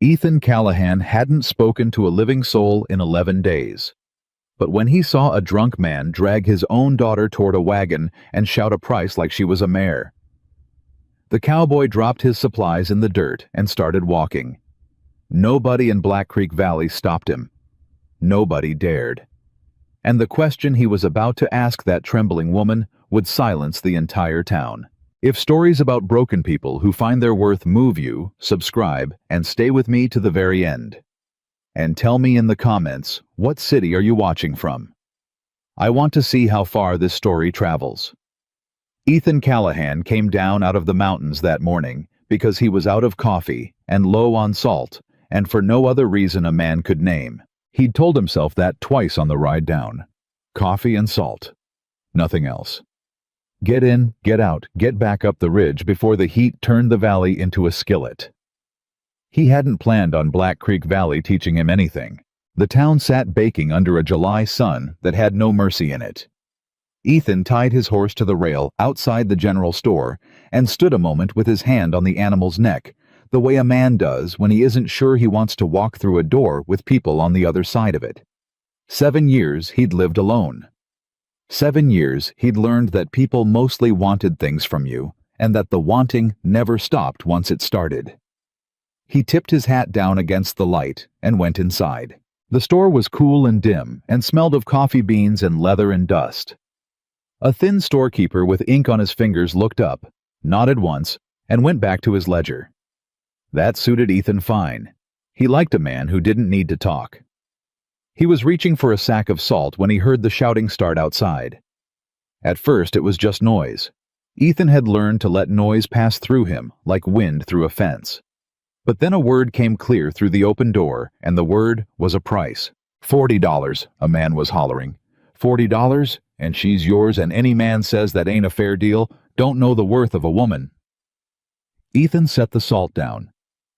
Ethan Callahan hadn't spoken to a living soul in 11 days. But when he saw a drunk man drag his own daughter toward a wagon and shout a price like she was a mare, the cowboy dropped his supplies in the dirt and started walking. Nobody in Black Creek Valley stopped him. Nobody dared. And the question he was about to ask that trembling woman would silence the entire town. If stories about broken people who find their worth move you, subscribe and stay with me to the very end. And tell me in the comments, what city are you watching from? I want to see how far this story travels. Ethan Callahan came down out of the mountains that morning because he was out of coffee and low on salt, and for no other reason a man could name. He'd told himself that twice on the ride down. Coffee and salt. Nothing else. Get in, get out, get back up the ridge before the heat turned the valley into a skillet. He hadn't planned on Black Creek Valley teaching him anything. The town sat baking under a July sun that had no mercy in it. Ethan tied his horse to the rail outside the general store and stood a moment with his hand on the animal's neck, the way a man does when he isn't sure he wants to walk through a door with people on the other side of it. 7 years he'd lived alone. 7 years he'd learned that people mostly wanted things from you, and that the wanting never stopped once it started. He tipped his hat down against the light and went inside. The store was cool and dim and smelled of coffee beans and leather and dust. A thin storekeeper with ink on his fingers looked up, nodded once, and went back to his ledger. That suited Ethan fine. He liked a man who didn't need to talk. He was reaching for a sack of salt when he heard the shouting start outside. At first it was just noise. Ethan had learned to let noise pass through him like wind through a fence. But then a word came clear through the open door, and the word was a price. $40, a man was hollering. $40, and she's yours, and any man says that ain't a fair deal don't know the worth of a woman. Ethan set the salt down.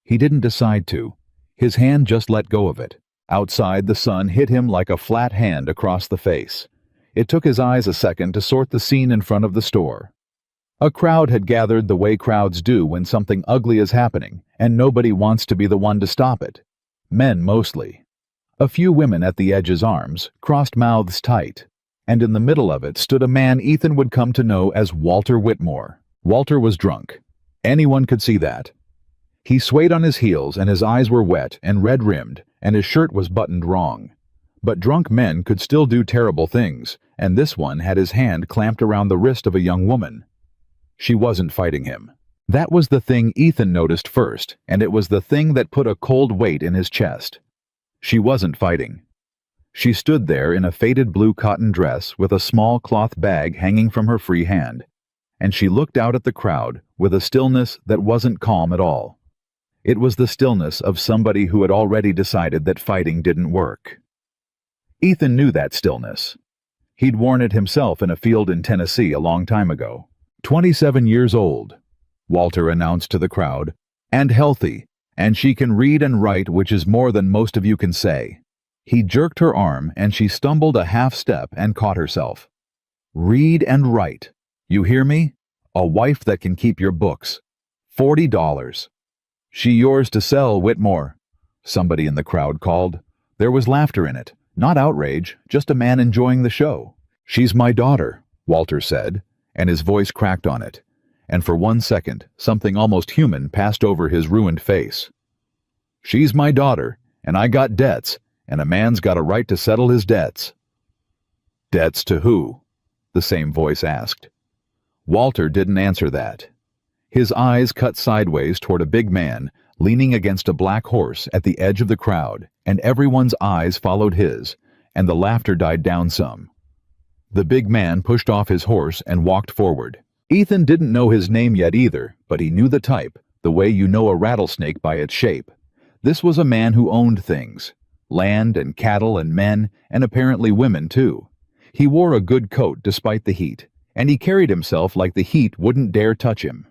He didn't decide to. His hand just let go of it. Outside, the sun hit him like a flat hand across the face. It took his eyes a second to sort the scene in front of the store. A crowd had gathered the way crowds do when something ugly is happening, and nobody wants to be the one to stop it. Men mostly. A few women at the edge's arms, crossed mouths tight, and in the middle of it stood a man Ethan would come to know as Walter Whitmore. Walter was drunk. Anyone could see that. He swayed on his heels, and his eyes were wet and red-rimmed, and his shirt was buttoned wrong. But drunk men could still do terrible things, and this one had his hand clamped around the wrist of a young woman. She wasn't fighting him. That was the thing Ethan noticed first, and it was the thing that put a cold weight in his chest. She wasn't fighting. She stood there in a faded blue cotton dress with a small cloth bag hanging from her free hand, and she looked out at the crowd with a stillness that wasn't calm at all. It was the stillness of somebody who had already decided that fighting didn't work. Ethan knew that stillness. He'd worn it himself in a field in Tennessee a long time ago. 27 years old, Walter announced to the crowd, and healthy, and she can read and write, which is more than most of you can say. He jerked her arm, and she stumbled a half step and caught herself. Read and write. You hear me? A wife that can keep your books. $40. She yours to sell, Whitmore, somebody in the crowd called. There was laughter in it, not outrage, just a man enjoying the show. She's my daughter, Walter said, and his voice cracked on it, and for 1 second something almost human passed over his ruined face. She's my daughter, and I got debts, and a man's got a right to settle his debts. Debts to who? The same voice asked. Walter didn't answer that. His eyes cut sideways toward a big man leaning against a black horse at the edge of the crowd, and everyone's eyes followed his, and the laughter died down some. The big man pushed off his horse and walked forward. Ethan didn't know his name yet either, but he knew the type, the way you know a rattlesnake by its shape. This was a man who owned things. Land and cattle and men, and apparently women too. He wore a good coat despite the heat, and he carried himself like the heat wouldn't dare touch him.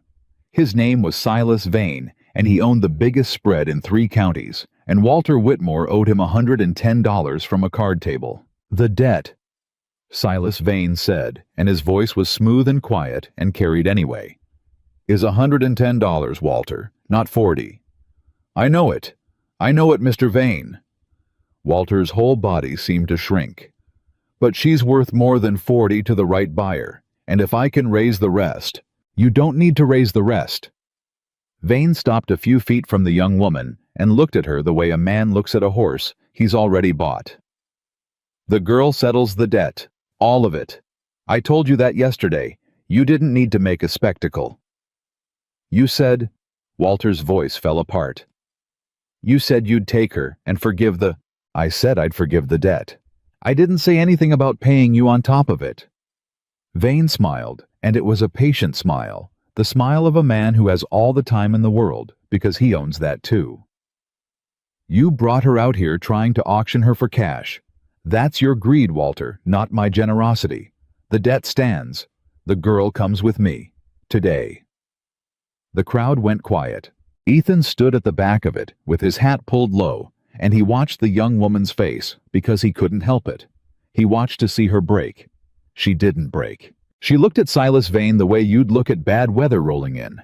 His name was Silas Vane, and he owned the biggest spread in 3 counties, and Walter Whitmore owed him $110 from a card table. The debt, Silas Vane said, and his voice was smooth and quiet and carried anyway, is $110, Walter, not 40. I know it. I know it, Mr. Vane. Walter's whole body seemed to shrink. But she's worth more than 40 to the right buyer, and if I can raise the rest— You don't need to raise the rest. Vane stopped a few feet from the young woman and looked at her the way a man looks at a horse he's already bought. The girl settles the debt. All of it. I told you that yesterday. You didn't need to make a spectacle. You said— Walter's voice fell apart. You said you'd take her and forgive the— I said I'd forgive the debt. I didn't say anything about paying you on top of it. Vane smiled, and it was a patient smile, the smile of a man who has all the time in the world, because he owns that too. You brought her out here trying to auction her for cash. That's your greed, Walter, not my generosity. The debt stands. The girl comes with me. Today. The crowd went quiet. Ethan stood at the back of it, with his hat pulled low, and he watched the young woman's face, because he couldn't help it. He watched to see her break. She didn't break. She looked at Silas Vane the way you'd look at bad weather rolling in.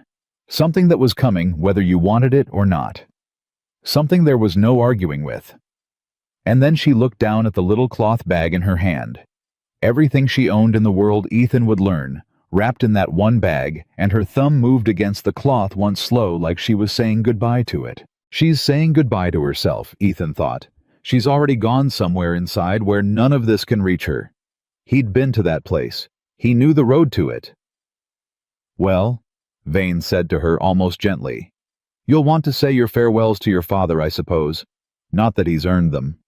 Something that was coming whether you wanted it or not. Something there was no arguing with. And then she looked down at the little cloth bag in her hand. Everything she owned in the world Ethan would learn, wrapped in that one bag, and her thumb moved against the cloth once slow like she was saying goodbye to it. She's saying goodbye to herself, Ethan thought. She's already gone somewhere inside where none of this can reach her. He'd been to that place. He knew the road to it. Well, Vane said to her almost gently, you'll want to say your farewells to your father, I suppose. Not that he's earned them.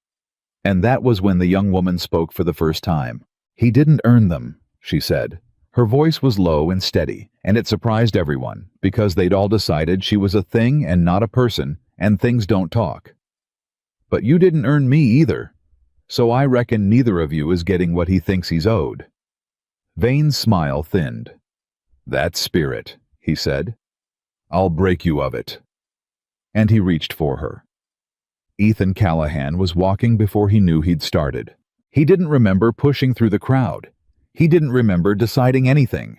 And that was when the young woman spoke for the first time. He didn't earn them, she said. Her voice was low and steady, and it surprised everyone, because they'd all decided she was a thing and not a person, and things don't talk. But you didn't earn me either. So I reckon neither of you is getting what he thinks he's owed. Vane's smile thinned. That's spirit, he said. I'll break you of it. And he reached for her. Ethan Callahan was walking before he knew he'd started. He didn't remember pushing through the crowd. He didn't remember deciding anything.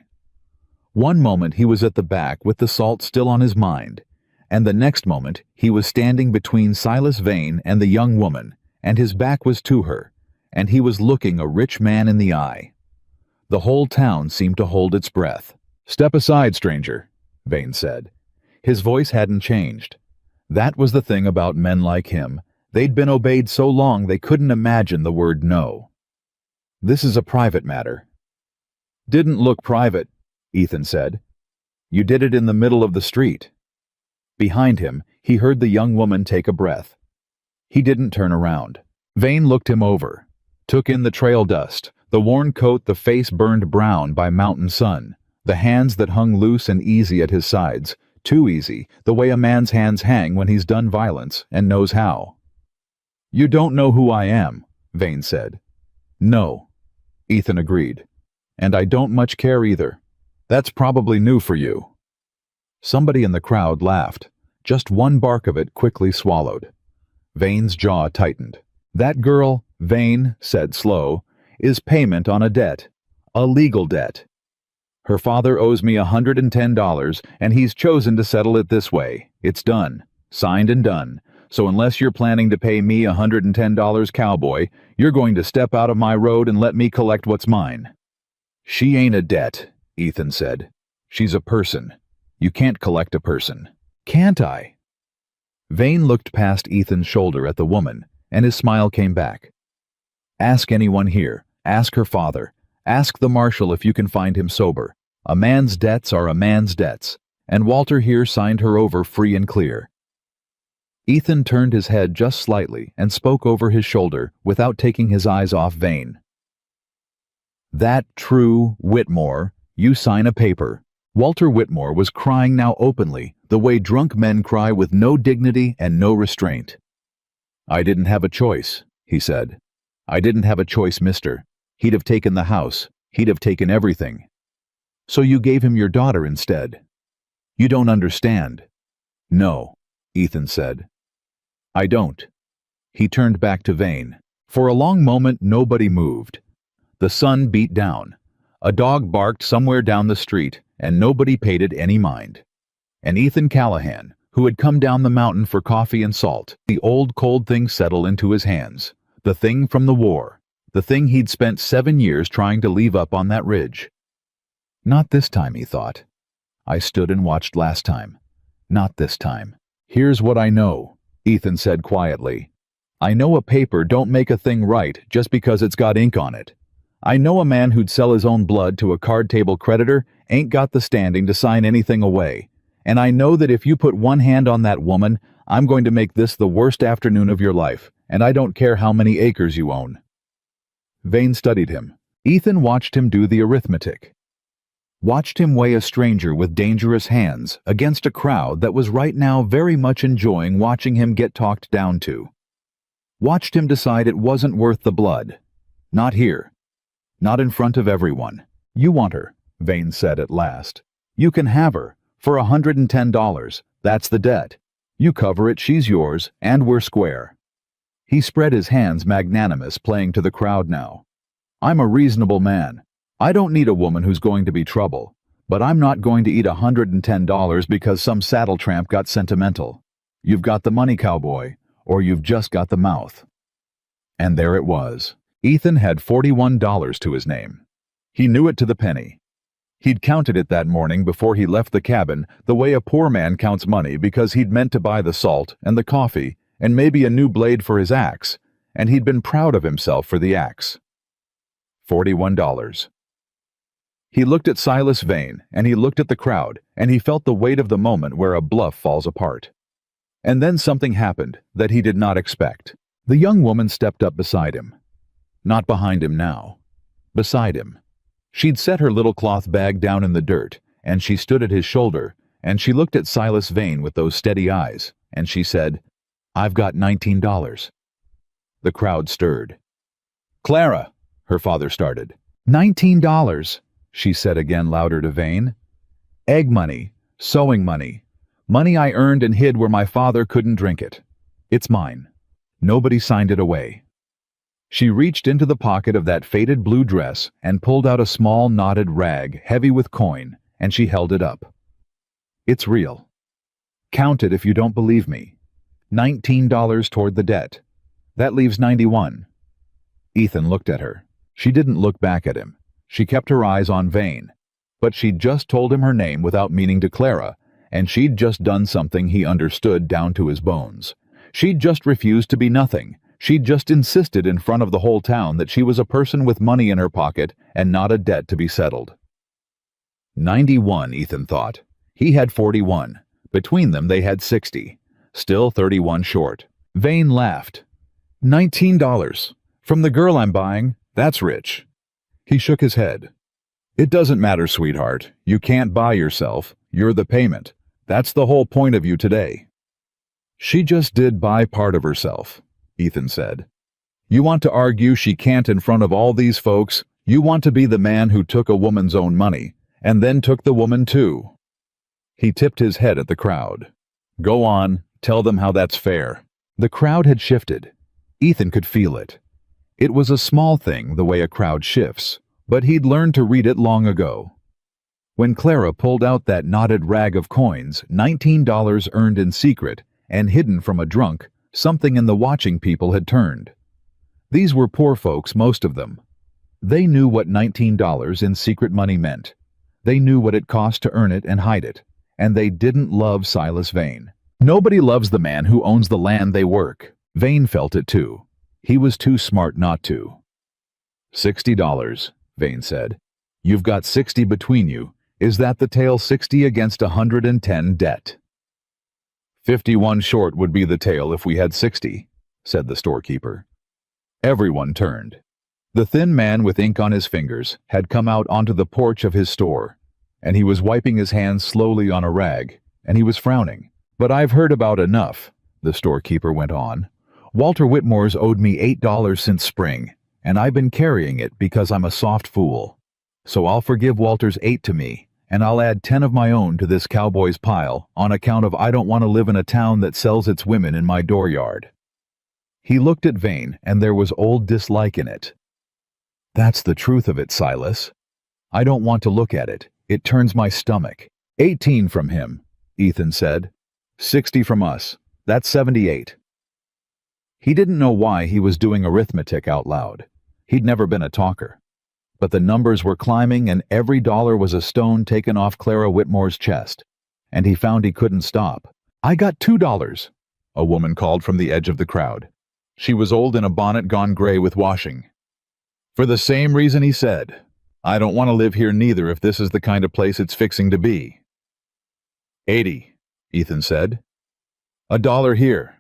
One moment he was at the back with the salt still on his mind, and the next moment he was standing between Silas Vane and the young woman, and his back was to her, and he was looking a rich man in the eye. The whole town seemed to hold its breath. Step aside, stranger, Vane said. His voice hadn't changed. That was the thing about men like him. They'd been obeyed so long they couldn't imagine the word no. This is a private matter. Didn't look private, Ethan said. You did it in the middle of the street. Behind him, he heard the young woman take a breath. He didn't turn around. Vane looked him over, took in the trail dust, the worn coat, the face burned brown by mountain sun, the hands that hung loose and easy at his sides, too easy, the way a man's hands hang when he's done violence and knows how. You don't know who I am, Vane said. No, Ethan agreed. And I don't much care either. That's probably new for you. Somebody in the crowd laughed. Just one bark of it quickly swallowed. Vane's jaw tightened. That girl, Vane said slow, is payment on a debt. A legal debt. Her father owes me $110, and he's chosen to settle it this way. It's done. Signed and done. So unless you're planning to pay me $110, Cowboy, you're going to step out of my road and let me collect what's mine. She ain't a debt, Ethan said. She's a person. You can't collect a person. Can't I? Vane looked past Ethan's shoulder at the woman, and his smile came back. Ask anyone here. Ask her father. Ask the marshal if you can find him sober. A man's debts are a man's debts, and Walter here signed her over free and clear. Ethan turned his head just slightly and spoke over his shoulder without taking his eyes off Vane. That true, Whitmore, you sign a paper. Walter Whitmore was crying now openly, the way drunk men cry with no dignity and no restraint. I didn't have a choice, he said. I didn't have a choice, mister. He'd have taken the house. He'd have taken everything. So you gave him your daughter instead. You don't understand. No, Ethan said. I don't. He turned back to Vane. For a long moment nobody moved. The sun beat down. A dog barked somewhere down the street, and nobody paid it any mind. And Ethan Callahan, who had come down the mountain for coffee and salt. The old cold thing settled into his hands. The thing from the war. The thing he'd spent 7 years trying to leave up on that ridge. Not this time, he thought. I stood and watched last time. Not this time. Here's what I know, Ethan said quietly. I know a paper don't make a thing right just because it's got ink on it. I know a man who'd sell his own blood to a card table creditor ain't got the standing to sign anything away. And I know that if you put one hand on that woman, I'm going to make this the worst afternoon of your life, and I don't care how many acres you own. Vane studied him. Ethan watched him do the arithmetic. Watched him weigh a stranger with dangerous hands against a crowd that was right now very much enjoying watching him get talked down to. Watched him decide it wasn't worth the blood. Not here. Not in front of everyone. You want her, Vane said at last. You can have her, for $110. That's the debt. You cover it, she's yours, and we're square. He spread his hands magnanimous, playing to the crowd now. I'm a reasonable man. I don't need a woman who's going to be trouble, but I'm not going to eat $110 because some saddle tramp got sentimental. You've got the money, cowboy, or you've just got the mouth. And there it was. Ethan had $41 to his name. He knew it to the penny. He'd counted it that morning before he left the cabin the way a poor man counts money because he'd meant to buy the salt and the coffee and maybe a new blade for his axe, and he'd been proud of himself for the axe. $41. He looked at Silas Vane, and he looked at the crowd, and he felt the weight of the moment where a bluff falls apart. And then something happened that he did not expect. The young woman stepped up beside him. Not behind him now. Beside him. She'd set her little cloth bag down in the dirt, and she stood at his shoulder, and she looked at Silas Vane with those steady eyes, and she said, I've got $19. The crowd stirred. Clara, her father started. $19, she said again louder to Vane. Egg money, sewing money, money I earned and hid where my father couldn't drink it. It's mine. Nobody signed it away. She reached into the pocket of that faded blue dress and pulled out a small knotted rag heavy with coin, and she held it up. It's real. Count it if you don't believe me. $19 toward the debt. That leaves $91. Ethan looked at her. She didn't look back at him. She kept her eyes on Vane. But she'd just told him her name without meaning to Clara, and she'd just done something he understood down to his bones. She'd just refused to be nothing. She'd just insisted in front of the whole town that she was a person with money in her pocket and not a debt to be settled. 91, Ethan thought. He had 41. Between them they had 60. Still 31 short. Vane laughed. $19. From the girl I'm buying, that's rich. He shook his head. It doesn't matter, sweetheart. You can't buy yourself. You're the payment. That's the whole point of you today. She just did buy part of herself, Ethan said. You want to argue she can't in front of all these folks? You want to be the man who took a woman's own money, and then took the woman too. He tipped his head at the crowd. Go on, tell them how that's fair. The crowd had shifted. Ethan could feel it. It was a small thing the way a crowd shifts, but he'd learned to read it long ago. When Clara pulled out that knotted rag of coins, $19 earned in secret and hidden from a drunk, something in the watching people had turned. These were poor folks, most of them. They knew what $19 in secret money meant. They knew what it cost to earn it and hide it, and they didn't love Silas Vane. Nobody loves the man who owns the land they work. Vane felt it too. He was too smart not to. $60, Vane said. You've got 60 between you. Is that the tale? 60 against 110 debt? 51 short would be the tale if we had 60, said the storekeeper. Everyone turned. The thin man with ink on his fingers had come out onto the porch of his store, and he was wiping his hands slowly on a rag, and he was frowning. But I've heard about enough, the storekeeper went on. Walter Whitmore's owed me $8 since spring, and I've been carrying it because I'm a soft fool. So I'll forgive Walter's 8 to me, and I'll add 10 of my own to this cowboy's pile on account of I don't want to live in a town that sells its women in my dooryard. He looked at Vane, and there was old dislike in it. That's the truth of it, Silas. I don't want to look at it. It turns my stomach. 18 from him, Ethan said. 60 from us. That's 78. He didn't know why he was doing arithmetic out loud. He'd never been a talker. But the numbers were climbing and every dollar was a stone taken off Clara Whitmore's chest. And he found he couldn't stop. "I got $2, a woman called from the edge of the crowd. She was old in a bonnet gone gray with washing. "For the same reason," he said. "I don't want to live here neither if this is the kind of place it's fixing to be." 80, Ethan said. "$1 here,"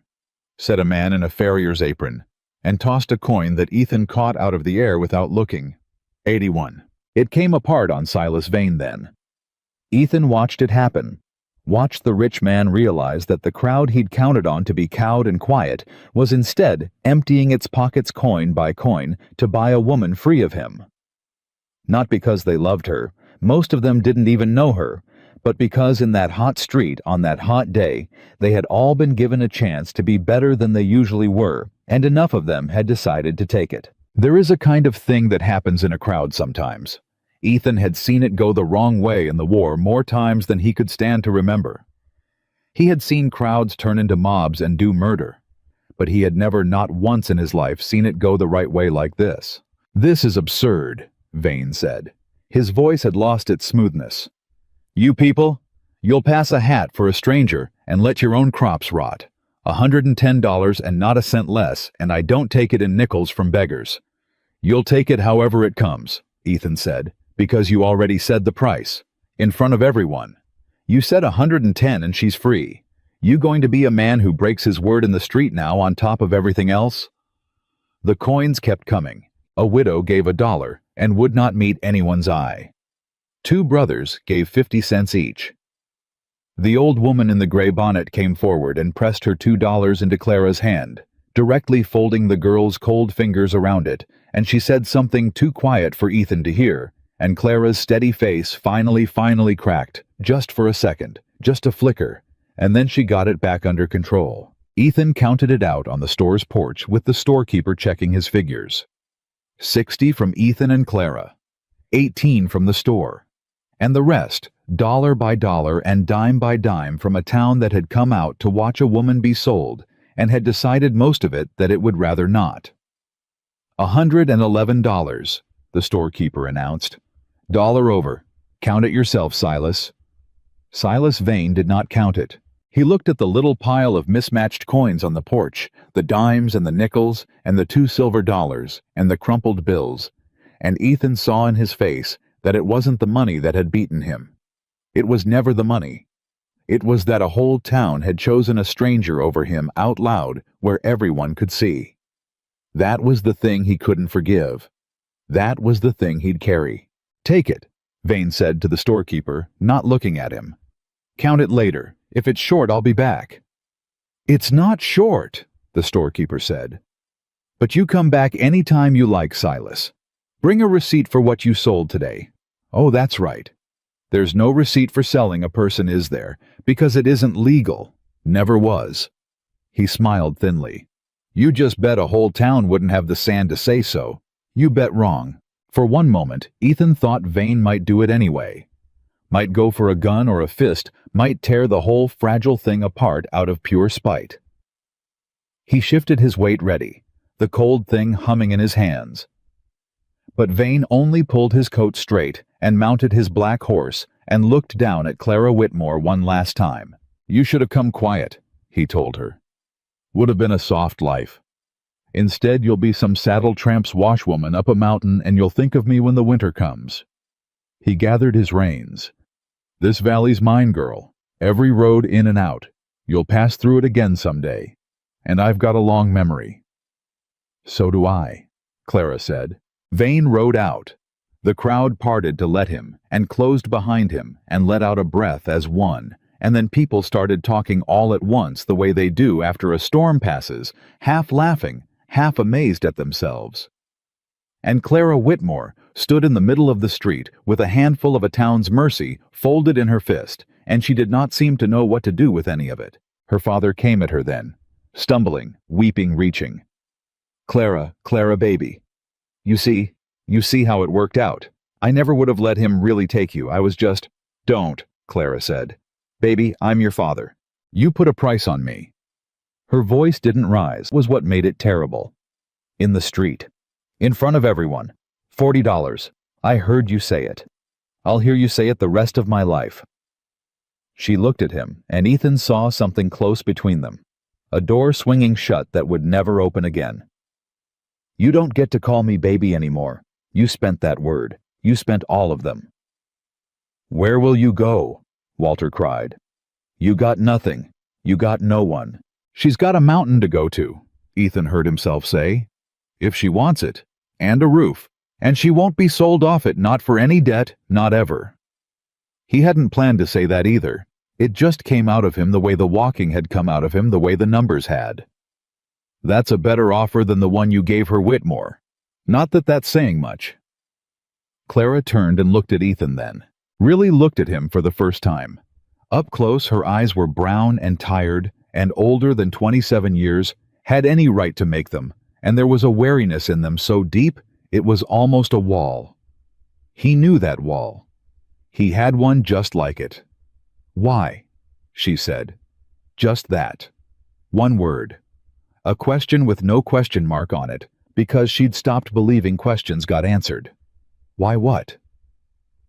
said a man in a farrier's apron, and tossed a coin that Ethan caught out of the air without looking. 81. It came apart on Silas Vane then. Ethan watched it happen, watched the rich man realize that the crowd he'd counted on to be cowed and quiet was instead emptying its pockets coin by coin to buy a woman free of him. Not because they loved her, most of them didn't even know her, but because in that hot street on that hot day, they had all been given a chance to be better than they usually were, and enough of them had decided to take it. There is a kind of thing that happens in a crowd sometimes. Ethan had seen it go the wrong way in the war more times than he could stand to remember. He had seen crowds turn into mobs and do murder, but he had never not once in his life seen it go the right way like this. "This is absurd," Vane said. His voice had lost its smoothness. "You people, you'll pass a hat for a stranger and let your own crops rot. $110 and not a cent less, and I don't take it in nickels from beggars." "You'll take it however it comes," Ethan said, "because you already said the price. In front of everyone. You said 110 and she's free. You going to be a man who breaks his word in the street now on top of everything else?" The coins kept coming. A widow gave $1 and would not meet anyone's eye. Two brothers gave 50 cents each. The old woman in the gray bonnet came forward and pressed her $2 into Clara's hand, directly folding the girl's cold fingers around it, and she said something too quiet for Ethan to hear, and Clara's steady face finally cracked, just for a second, just a flicker, and then she got it back under control. Ethan counted it out on the store's porch with the storekeeper checking his figures. 60 from Ethan and Clara, 18 from the store, and the rest, dollar by dollar and dime by dime, from a town that had come out to watch a woman be sold and had decided most of it that it would rather not. $111, the storekeeper announced. "Dollar over. Count it yourself, Silas." Silas Vane did not count it. He looked at the little pile of mismatched coins on the porch, the dimes and the nickels and the 2 silver dollars and the crumpled bills, and Ethan saw in his face that it wasn't the money that had beaten him. It was never the money. It was that a whole town had chosen a stranger over him out loud where everyone could see. That was the thing he couldn't forgive. That was the thing he'd carry. "Take it," Vane said to the storekeeper, not looking at him. "Count it later. If it's short, I'll be back." "It's not short," the storekeeper said. "But you come back any time you like, Silas. Bring a receipt for what you sold today." "Oh, that's right. There's no receipt for selling a person, is there? Because it isn't legal. Never was." He smiled thinly. "You just bet a whole town wouldn't have the sand to say so. You bet wrong." For one moment, Ethan thought Vane might do it anyway. Might go for a gun or a fist, might tear the whole fragile thing apart out of pure spite. He shifted his weight ready, the cold thing humming in his hands. But Vane only pulled his coat straight and mounted his black horse and looked down at Clara Whitmore one last time. "You should have come quiet," he told her. "Would have been a soft life. Instead, you'll be some saddle tramp's washwoman up a mountain, and you'll think of me when the winter comes." He gathered his reins. "This valley's mine, girl. Every road in and out. You'll pass through it again someday. And I've got a long memory." "So do I," Clara said. Vane rode out. The crowd parted to let him, and closed behind him, and let out a breath as one, and then people started talking all at once the way they do after a storm passes, half laughing, half amazed at themselves. And Clara Whitmore stood in the middle of the street with a handful of a town's mercy folded in her fist, and she did not seem to know what to do with any of it. Her father came at her then, stumbling, weeping, reaching. "Clara, Clara, baby. You see how it worked out. I never would have let him really take you. I was just—" "Don't," Clara said. "Baby, I'm your father. You put a price on me." Her voice didn't rise, was what made it terrible. In the street. In front of everyone. $40. I heard you say it. I'll hear you say it the rest of my life. She looked at him, and Ethan saw something close between them. A door swinging shut that would never open again. "You don't get to call me baby anymore. You spent that word. You spent all of them." "Where will you go?" Walter cried. "You got nothing. You got no one." "She's got a mountain to go to," Ethan heard himself say. "If she wants it. And a roof. And she won't be sold off it, not for any debt, not ever." He hadn't planned to say that either. It just came out of him the way the walking had come out of him, the way the numbers had. "That's a better offer than the one you gave her, Whitmore. Not that that's saying much." Clara turned and looked at Ethan then. Really looked at him for the first time. Up close, her eyes were brown and tired, and older than 27 years, had any right to make them, and there was a wariness in them so deep it was almost a wall. He knew that wall. He had one just like it. "Why?" she said. Just that. One word. A question with no question mark on it, because she'd stopped believing questions got answered. "Why what?"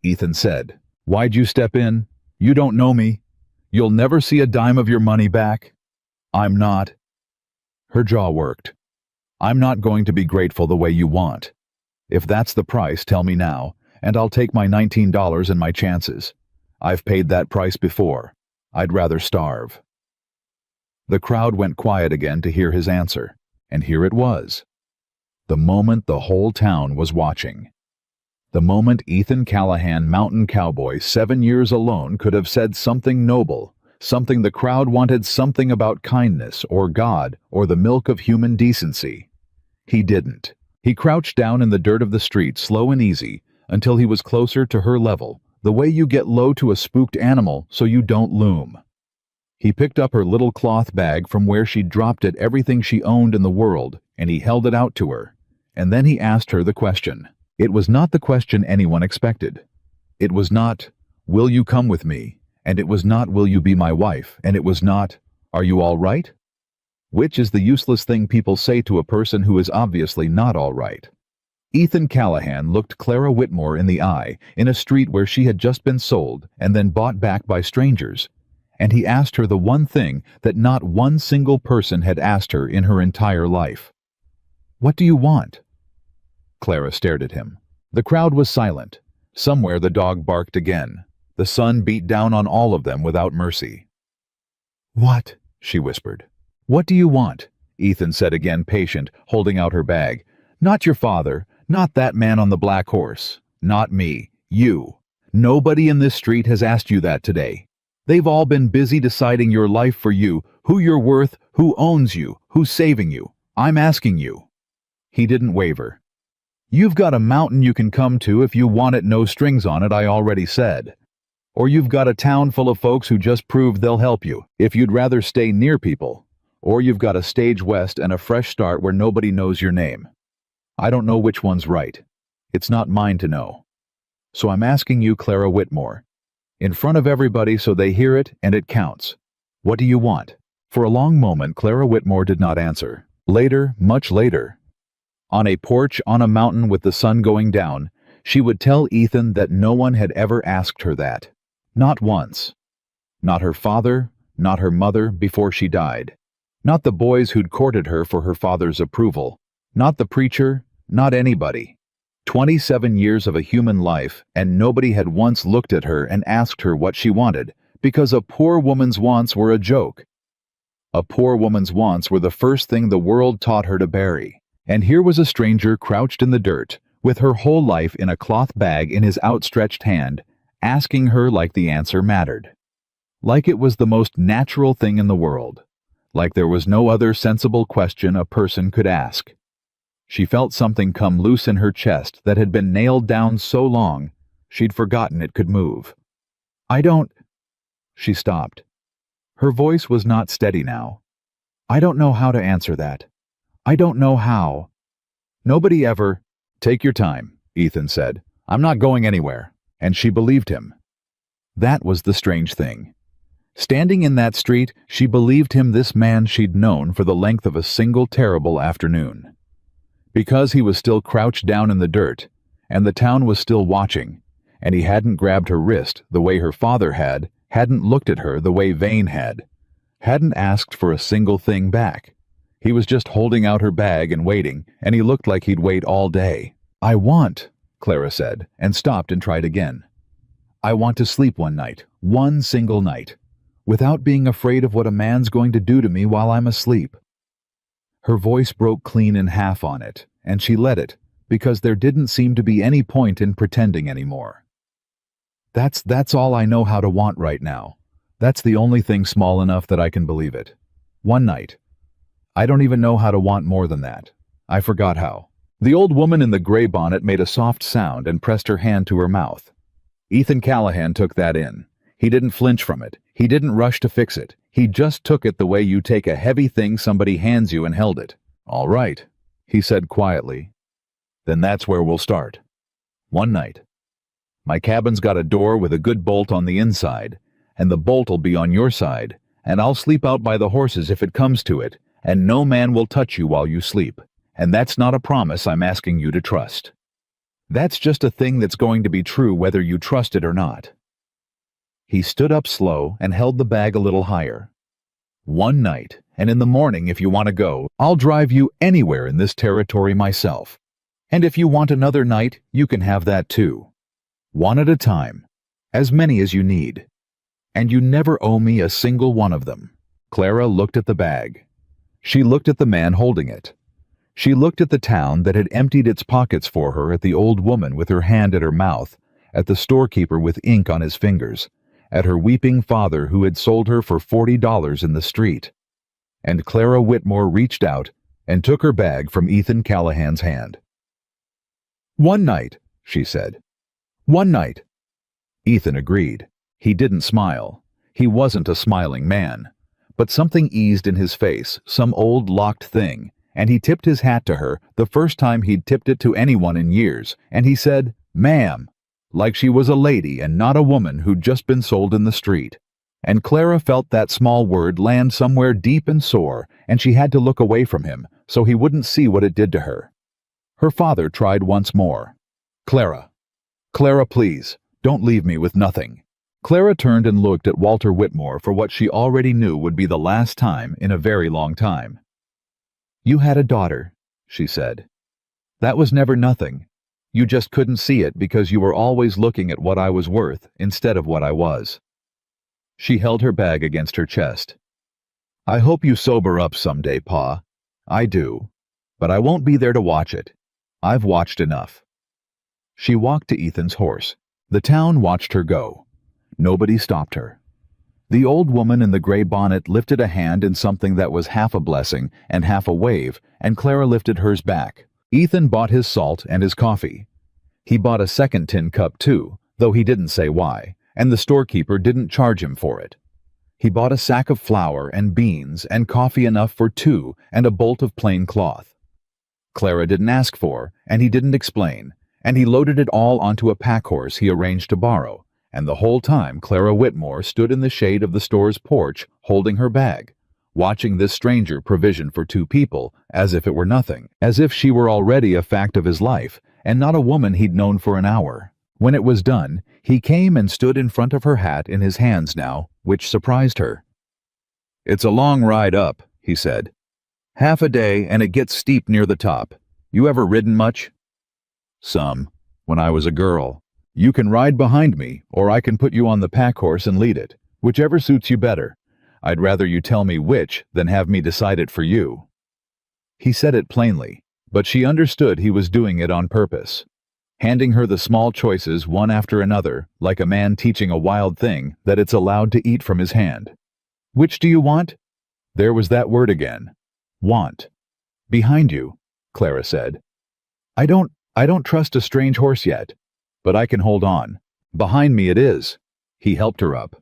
Ethan said, "Why'd you step in? You don't know me. You'll never see a dime of your money back. I'm not." Her jaw worked. "I'm not going to be grateful the way you want. If that's the price, tell me now, and I'll take my $19 and my chances. I've paid that price before. I'd rather starve." The crowd went quiet again to hear his answer, and here it was. The moment the whole town was watching. The moment Ethan Callahan, Mountain Cowboy, 7 years alone, could have said something noble, something the crowd wanted, something about kindness or God or the milk of human decency. He didn't. He crouched down in the dirt of the street, slow and easy, until he was closer to her level, the way you get low to a spooked animal so you don't loom. He picked up her little cloth bag from where she'd dropped it, everything she owned in the world, and he held it out to her. And then he asked her the question. It was not the question anyone expected. It was not, "Will you come with me?" And it was not, "Will you be my wife?" And it was not, "Are you all right?" Which is the useless thing people say to a person who is obviously not all right. Ethan Callahan looked Clara Whitmore in the eye, in a street where she had just been sold and then bought back by strangers. And he asked her the one thing that not one single person had asked her in her entire life. "What do you want?" Clara stared at him. The crowd was silent. Somewhere the dog barked again. The sun beat down on all of them without mercy. "What?" she whispered. "What do you want?" Ethan said again, patient, holding out her bag. "Not your father, not that man on the black horse, not me, you. Nobody in this street has asked you that today. They've all been busy deciding your life for you, who you're worth, who owns you, who's saving you. I'm asking you." He didn't waver. "You've got a mountain you can come to if you want it, no strings on it, I already said. Or you've got a town full of folks who just proved they'll help you, if you'd rather stay near people. Or you've got a stage west and a fresh start where nobody knows your name. I don't know which one's right. It's not mine to know. So I'm asking you, Clara Whitmore, in front of everybody so they hear it and it counts. What do you want?" For a long moment, Clara Whitmore did not answer. Later, much later, on a porch on a mountain with the sun going down, she would tell Ethan that no one had ever asked her that. Not once. Not her father, not her mother before she died. Not the boys who'd courted her for her father's approval. Not the preacher, not anybody. 27 years of a human life, and nobody had once looked at her and asked her what she wanted, because a poor woman's wants were a joke. A poor woman's wants were the first thing the world taught her to bury. And here was a stranger crouched in the dirt, with her whole life in a cloth bag in his outstretched hand, asking her like the answer mattered. Like it was the most natural thing in the world. Like there was no other sensible question a person could ask. She felt something come loose in her chest that had been nailed down so long, she'd forgotten it could move. "I don't—" She stopped. Her voice was not steady now. "I don't know how to answer that. I don't know how. Nobody ever—" "Take your time," Ethan said. "I'm not going anywhere." And she believed him. That was the strange thing. Standing in that street, she believed him this man she'd known for the length of a single terrible afternoon. Because he was still crouched down in the dirt, and the town was still watching, and he hadn't grabbed her wrist the way her father had, hadn't looked at her the way Vane had, hadn't asked for a single thing back. He was just holding out her bag and waiting, and he looked like he'd wait all day. "I want," Clara said, and stopped and tried again. "I want to sleep one night, one single night, without being afraid of what a man's going to do to me while I'm asleep." Her voice broke clean in half on it, and she let it, because there didn't seem to be any point in pretending anymore. That's all I know how to want right now. That's the only thing small enough that I can believe it. One night. I don't even know how to want more than that. I forgot how." The old woman in the gray bonnet made a soft sound and pressed her hand to her mouth. Ethan Callahan took that in. He didn't flinch from it. He didn't rush to fix it. He just took it the way you take a heavy thing somebody hands you and held it. "All right," he said quietly. "Then that's where we'll start. One night. My cabin's got a door with a good bolt on the inside, and the bolt'll be on your side, and I'll sleep out by the horses if it comes to it, and no man will touch you while you sleep. And that's not a promise I'm asking you to trust. That's just a thing that's going to be true whether you trust it or not." He stood up slow and held the bag a little higher. "One night, and in the morning if you want to go, I'll drive you anywhere in this territory myself. And if you want another night, you can have that too. One at a time, as many as you need. And you never owe me a single one of them." Clara looked at the bag. She looked at the man holding it. She looked at the town that had emptied its pockets for her, at the old woman with her hand at her mouth, at the storekeeper with ink on his fingers, at her weeping father who had sold her for $40 in the street. And Clara Whitmore reached out and took her bag from Ethan Callahan's hand. "One night," she said. "One night." Ethan agreed. He didn't smile. He wasn't a smiling man. But something eased in his face, some old locked thing, and he tipped his hat to her, the first time he'd tipped it to anyone in years, and he said, "Ma'am," like she was a lady and not a woman who'd just been sold in the street. And Clara felt that small word land somewhere deep and sore, and she had to look away from him, so he wouldn't see what it did to her. Her father tried once more. "Clara. Clara, please, don't leave me with nothing." Clara turned and looked at Walter Whitmore for what she already knew would be the last time in a very long time. "You had a daughter," she said. "That was never nothing. You just couldn't see it because you were always looking at what I was worth instead of what I was." She held her bag against her chest. "I hope you sober up someday, Pa. I do. But I won't be there to watch it. I've watched enough." She walked to Ethan's horse. The town watched her go. Nobody stopped her. The old woman in the gray bonnet lifted a hand in something that was half a blessing and half a wave, and Clara lifted hers back. Ethan bought his salt and his coffee. He bought a second tin cup too, though he didn't say why, and the storekeeper didn't charge him for it. He bought a sack of flour and beans and coffee enough for two and a bolt of plain cloth. Clara didn't ask for, and he didn't explain, and he loaded it all onto a pack horse he arranged to borrow. And the whole time Clara Whitmore stood in the shade of the store's porch holding her bag, watching this stranger provision for two people as if it were nothing, as if she were already a fact of his life and not a woman he'd known for an hour. When it was done, he came and stood in front of her hat in his hands now, which surprised her. "It's a long ride up," he said. "Half a day and it gets steep near the top. You ever ridden much?" "Some, when I was a girl. You can ride behind me, or I can put you on the pack horse and lead it, whichever suits you better. I'd rather you tell me which than have me decide it for you." He said it plainly, but she understood he was doing it on purpose, handing her the small choices one after another, like a man teaching a wild thing that it's allowed to eat from his hand. "Which do you want?" There was that word again. Want. "Behind you," Clara said. I don't trust a strange horse yet. But I can hold on. Behind me it is." He helped her up.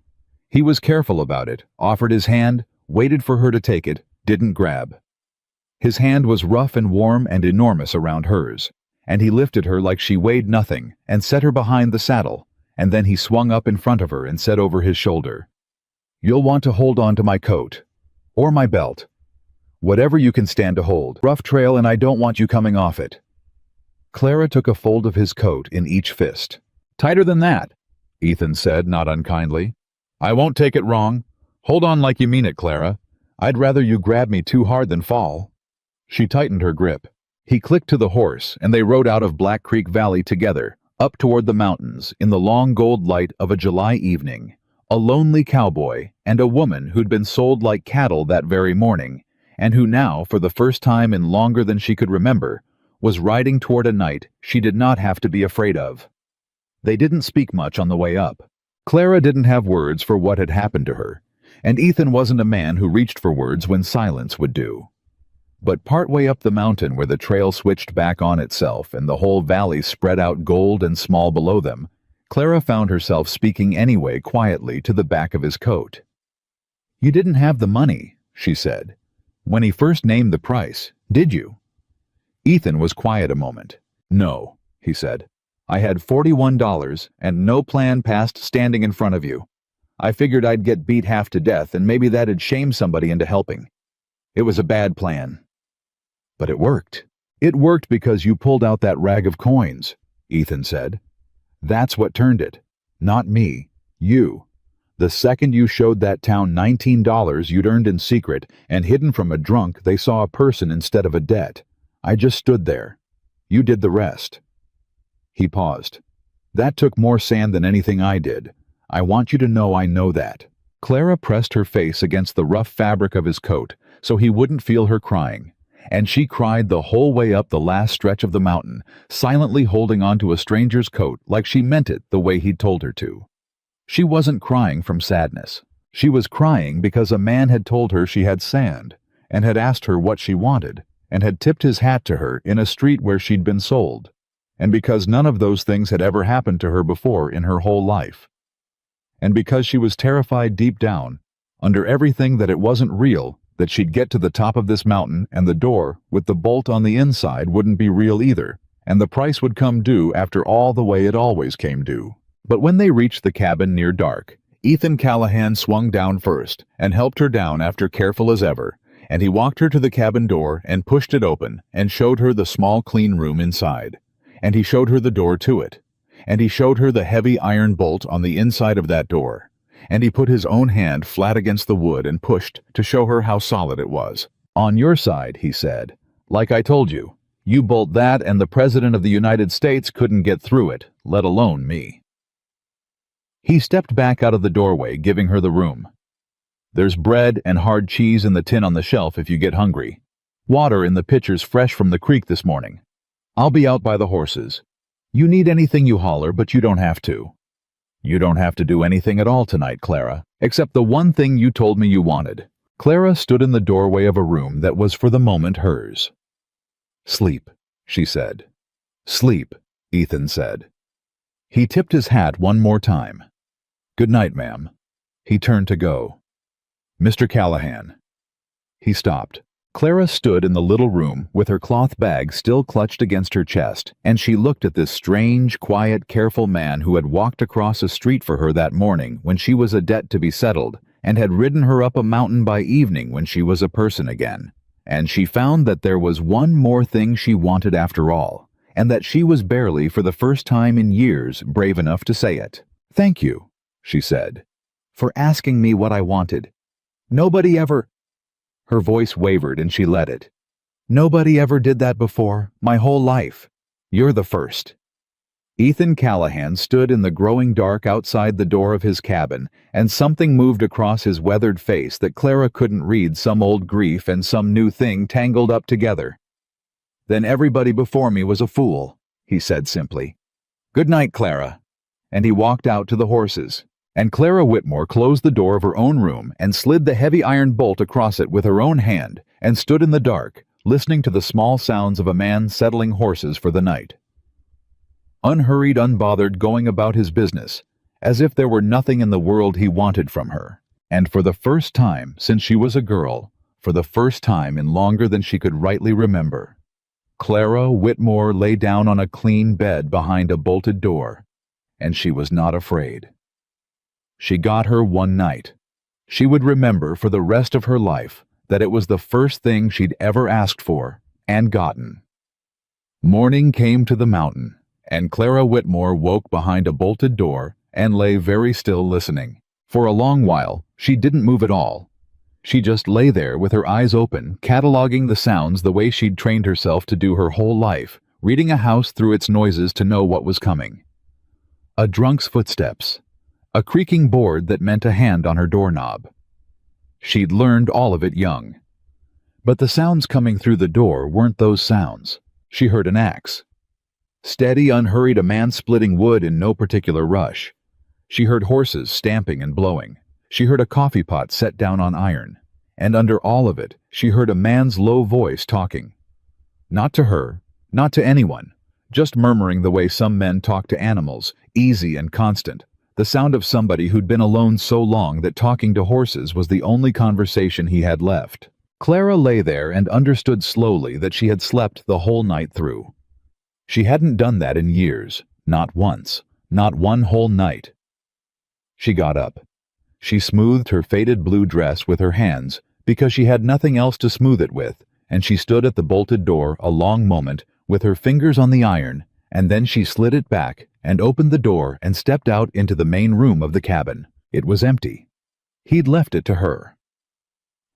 He was careful about it, offered his hand, waited for her to take it, didn't grab. His hand was rough and warm and enormous around hers, and he lifted her like she weighed nothing and set her behind the saddle, and then he swung up in front of her and said over his shoulder, You'll want to hold on to my coat. Or my belt. Whatever you can stand to hold. Rough trail and I don't want you coming off it. Clara took a fold of his coat in each fist. Tighter than that, Ethan said, not unkindly. I won't take it wrong. Hold on like you mean it, Clara. I'd rather you grab me too hard than fall. She tightened her grip. He clicked to the horse, and they rode out of Black Creek Valley together, up toward the mountains, in the long gold light of a July evening. A lonely cowboy, and a woman who'd been sold like cattle that very morning, and who now, for the first time in longer than she could remember, was riding toward a night she did not have to be afraid of. They didn't speak much on the way up. Clara didn't have words for what had happened to her, and Ethan wasn't a man who reached for words when silence would do. But partway up the mountain where the trail switched back on itself and the whole valley spread out gold and small below them, Clara found herself speaking anyway quietly to the back of his coat. You didn't have the money, she said. When he first named the price, did you? Ethan was quiet a moment. No, he said. I had $41 and no plan past standing in front of you. I figured I'd get beat half to death and maybe that'd shame somebody into helping. It was a bad plan. But it worked. It worked because you pulled out that rag of coins, Ethan said. That's what turned it. Not me. You. The second you showed that town $19 you'd earned in secret and hidden from a drunk, they saw a person instead of a debt. I just stood there. You did the rest. He paused. That took more sand than anything I did. I want you to know I know that. Clara pressed her face against the rough fabric of his coat so he wouldn't feel her crying, and she cried the whole way up the last stretch of the mountain, silently holding onto a stranger's coat like she meant it the way he'd told her to. She wasn't crying from sadness. She was crying because a man had told her she had sand, and had asked her what she wanted, and had tipped his hat to her in a street where she'd been sold, and because none of those things had ever happened to her before in her whole life. And because she was terrified deep down, under everything, that it wasn't real, that she'd get to the top of this mountain and the door with the bolt on the inside wouldn't be real either, and the price would come due after all the way it always came due. But when they reached the cabin near dark, Ethan Callahan swung down first and helped her down after careful as ever, and he walked her to the cabin door and pushed it open and showed her the small clean room inside. And he showed her the door to it. And he showed her the heavy iron bolt on the inside of that door. And he put his own hand flat against the wood and pushed to show her how solid it was. On your side, he said. Like I told you, you bolt that and the President of the United States couldn't get through it, let alone me. He stepped back out of the doorway, giving her the room. There's bread and hard cheese in the tin on the shelf if you get hungry. Water in the pitchers fresh from the creek this morning. I'll be out by the horses. You need anything, you holler, but you don't have to. You don't have to do anything at all tonight, Clara, except the one thing you told me you wanted. Clara stood in the doorway of a room that was for the moment hers. Sleep, she said. Sleep, Ethan said. He tipped his hat one more time. Good night, ma'am. He turned to go. Mr. Callahan. He stopped. Clara stood in the little room with her cloth bag still clutched against her chest, and she looked at this strange, quiet, careful man who had walked across a street for her that morning when she was a debt to be settled, and had ridden her up a mountain by evening when she was a person again. And she found that there was one more thing she wanted after all, and that she was barely, for the first time in years, brave enough to say it. Thank you, she said, for asking me what I wanted. Nobody ever... Her voice wavered and she let it. Nobody ever did that before, my whole life. You're the first. Ethan Callahan stood in the growing dark outside the door of his cabin, and something moved across his weathered face that Clara couldn't read, some old grief and some new thing tangled up together. Then everybody before me was a fool, he said simply. Good night, Clara. And he walked out to the horses. And Clara Whitmore closed the door of her own room and slid the heavy iron bolt across it with her own hand and stood in the dark, listening to the small sounds of a man settling horses for the night. Unhurried, unbothered, going about his business, as if there were nothing in the world he wanted from her. And for the first time since she was a girl, for the first time in longer than she could rightly remember, Clara Whitmore lay down on a clean bed behind a bolted door, and she was not afraid. She got her one night, She would remember for the rest of her life that it was the first thing she'd ever asked for and gotten. Morning came to the mountain, and Clara Whitmore woke behind a bolted door and lay very still listening. For a long while, she didn't move at all. She just lay there with her eyes open, cataloging the sounds the way she'd trained herself to do her whole life, reading a house through its noises to know what was coming. A drunk's footsteps. A creaking board that meant a hand on her doorknob. She'd learned all of it young. But the sounds coming through the door weren't those sounds. She heard an axe. Steady, unhurried, a man splitting wood in no particular rush. She heard horses stamping and blowing. She heard a coffee pot set down on iron. And under all of it, she heard a man's low voice talking. Not to her, not to anyone, just murmuring the way some men talk to animals, easy and constant. The sound of somebody who'd been alone so long that talking to horses was the only conversation he had left. Clara lay there and understood slowly that she had slept the whole night through. She hadn't done that in years, not once, not one whole night. She got up. She smoothed her faded blue dress with her hands because she had nothing else to smooth it with, and she stood at the bolted door a long moment with her fingers on the iron, and then she slid it back and opened the door and stepped out into the main room of the cabin. It was empty. He'd left it to her.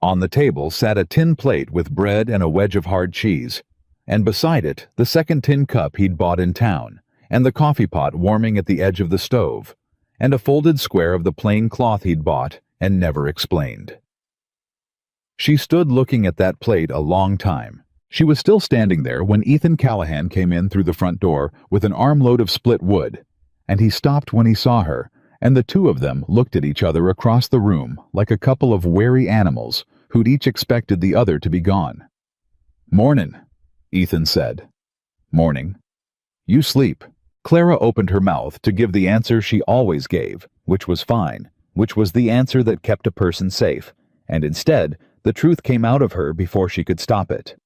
On the table sat a tin plate with bread and a wedge of hard cheese, and beside it the second tin cup he'd bought in town, and the coffee pot warming at the edge of the stove, and a folded square of the plain cloth he'd bought and never explained. She stood looking at that plate a long time. She was still standing there when Ethan Callahan came in through the front door with an armload of split wood, and he stopped when he saw her, and the two of them looked at each other across the room like a couple of wary animals who'd each expected the other to be gone. "Mornin'," Ethan said. "Morning." "You sleep." Clara opened her mouth to give the answer she always gave, which was fine, which was the answer that kept a person safe, and instead, the truth came out of her before she could stop it.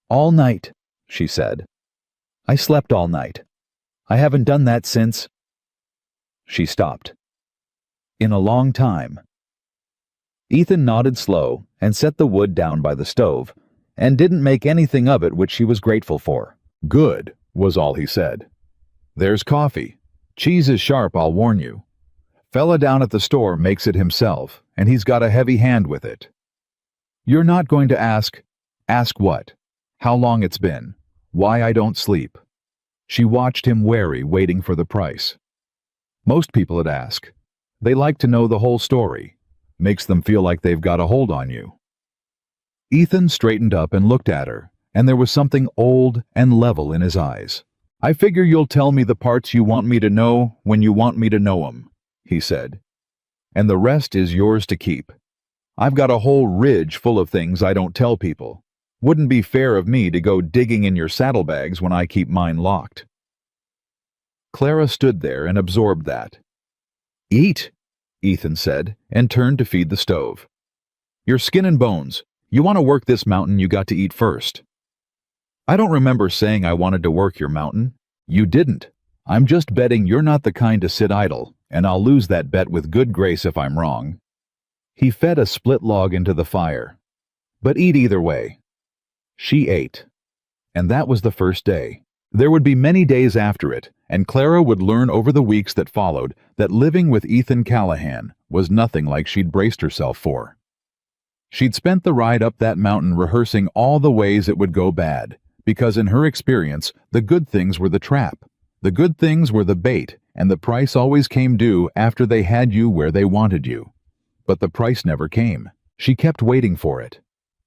"All night," she said. "I slept all night. I haven't done that since—" She stopped. "In a long time." Ethan nodded slow and set the wood down by the stove, and didn't make anything of it which she was grateful for. "Good," was all he said. "There's coffee. Cheese is sharp, I'll warn you. Fella down at the store makes it himself, and he's got a heavy hand with it. You're not going to ask—" "Ask what? How long it's been. Why I don't sleep." She watched him wary, waiting for the price. Most people would ask. They like to know the whole story. Makes them feel like they've got a hold on you. Ethan straightened up and looked at her, and there was something old and level in his eyes. "I figure you'll tell me the parts you want me to know when you want me to know 'em," he said. "And the rest is yours to keep. I've got a whole ridge full of things I don't tell people. Wouldn't be fair of me to go digging in your saddlebags when I keep mine locked." Clara stood there and absorbed that. "Eat," Ethan said, and turned to feed the stove. "You're skin and bones. You want to work this mountain, you got to eat first." "I don't remember saying I wanted to work your mountain." "You didn't. I'm just betting you're not the kind to sit idle, and I'll lose that bet with good grace if I'm wrong." He fed a split log into the fire. "But eat either way." She ate. And that was the first day. There would be many days after it, and Clara would learn over the weeks that followed that living with Ethan Callahan was nothing like she'd braced herself for. She'd spent the ride up that mountain rehearsing all the ways it would go bad, because in her experience, the good things were the trap. The good things were the bait, and the price always came due after they had you where they wanted you. But the price never came. She kept waiting for it.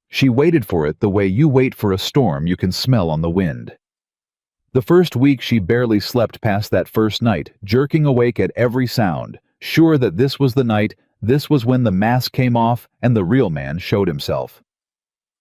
She waited for it the way you wait for a storm you can smell on the wind. The first week she barely slept past that first night, jerking awake at every sound, sure that this was the night, this was when the mask came off and the real man showed himself.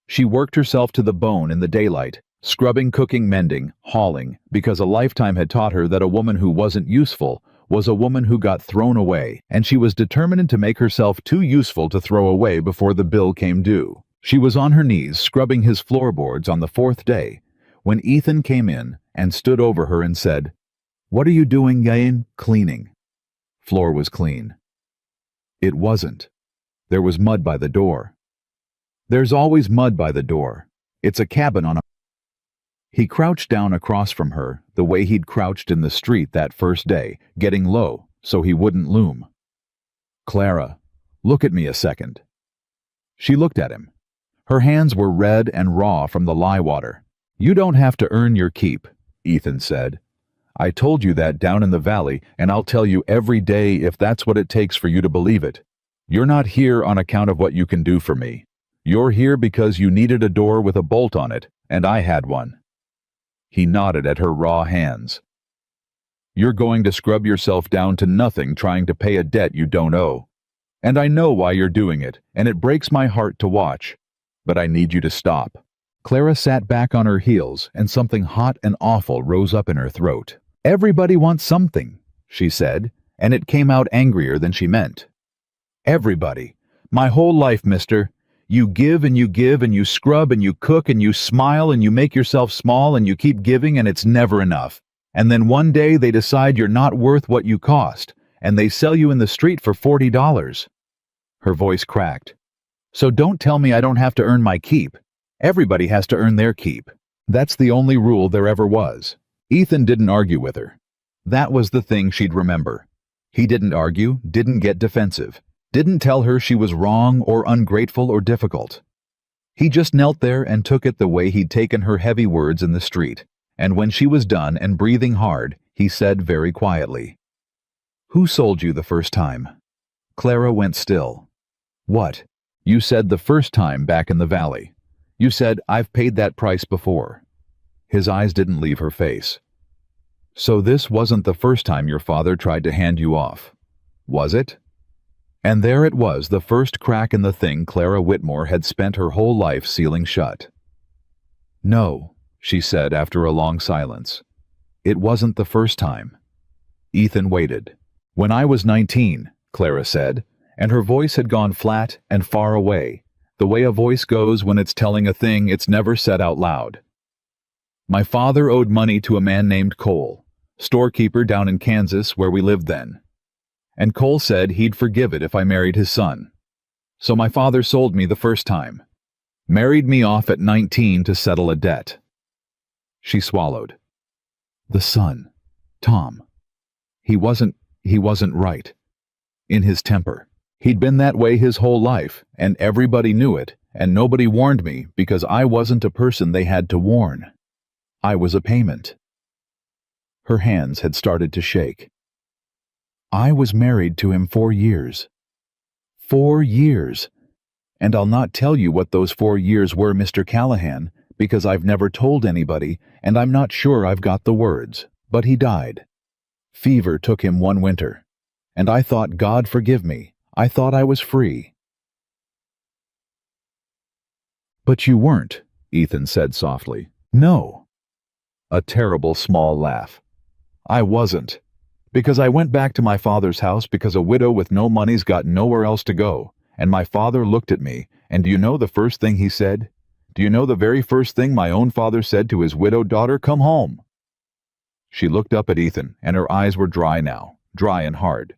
She worked herself to the bone in the daylight, scrubbing, cooking, mending, hauling, because a lifetime had taught her that a woman who wasn't useful was a woman who got thrown away, and she was determined to make herself too useful to throw away before the bill came due. She was on her knees scrubbing his floorboards on the fourth day when Ethan came in and stood over her and said, "What are you doing, Yain?" "Cleaning." Floor was clean. It wasn't. There was mud by the door. There's always mud by the door. It's a cabin on a... He crouched down across from her, the way he'd crouched in the street that first day, getting low, so he wouldn't loom. "Clara, look at me a second." She looked at him. Her hands were red and raw from the lye water. "You don't have to earn your keep," Ethan said. "I told you that down in the valley, and I'll tell you every day if that's what it takes for you to believe it. You're not here on account of what you can do for me. You're here because you needed a door with a bolt on it, and I had one." He nodded at her raw hands. "You're going to scrub yourself down to nothing trying to pay a debt you don't owe. And I know why you're doing it, and it breaks my heart to watch. But I need you to stop." Clara sat back on her heels, and something hot and awful rose up in her throat. "Everybody wants something," she said, and it came out angrier than she meant. "Everybody. My whole life, mister. You give and you scrub and you cook and you smile and you make yourself small and you keep giving and it's never enough. And then one day they decide you're not worth what you cost, and they sell you in the street for $40. Her voice cracked. "So don't tell me I don't have to earn my keep. Everybody has to earn their keep. That's the only rule there ever was." Ethan didn't argue with her. That was the thing she'd remember. He didn't argue, didn't get defensive, didn't tell her she was wrong or ungrateful or difficult. He just knelt there and took it the way he'd taken her heavy words in the street, and when she was done and breathing hard, he said very quietly, "Who sold you the first time?" Clara went still. "What?" "You said the first time back in the valley. You said, 'I've paid that price before.'" His eyes didn't leave her face. "So this wasn't the first time your father tried to hand you off, was it?" And there it was, the first crack in the thing Clara Whitmore had spent her whole life sealing shut. "No," she said after a long silence. "It wasn't the first time." Ethan waited. "When I was 19, Clara said, and her voice had gone flat and far away, the way a voice goes when it's telling a thing it's never said out loud. "My father owed money to a man named Cole, storekeeper down in Kansas where we lived then. And Cole said he'd forgive it if I married his son. So my father sold me the first time. Married me off at 19 to settle a debt." She swallowed. The son, Tom. He wasn't right. In his temper. He'd been that way his whole life, and everybody knew it, and nobody warned me because I wasn't a person they had to warn. I was a payment. Her hands had started to shake. "I was married to him 4 years. 4 years. And I'll not tell you what those 4 years were, Mr. Callahan, because I've never told anybody, and I'm not sure I've got the words, but he died. Fever took him one winter. And I thought, God forgive me, I thought I was free." "But you weren't," Ethan said softly. "No." A terrible small laugh. "I wasn't. Because I went back to my father's house because a widow with no money's got nowhere else to go, and my father looked at me, and do you know the first thing he said? Do you know the very first thing my own father said to his widowed daughter? 'Come home.'" She looked up at Ethan, and her eyes were dry now, dry and hard.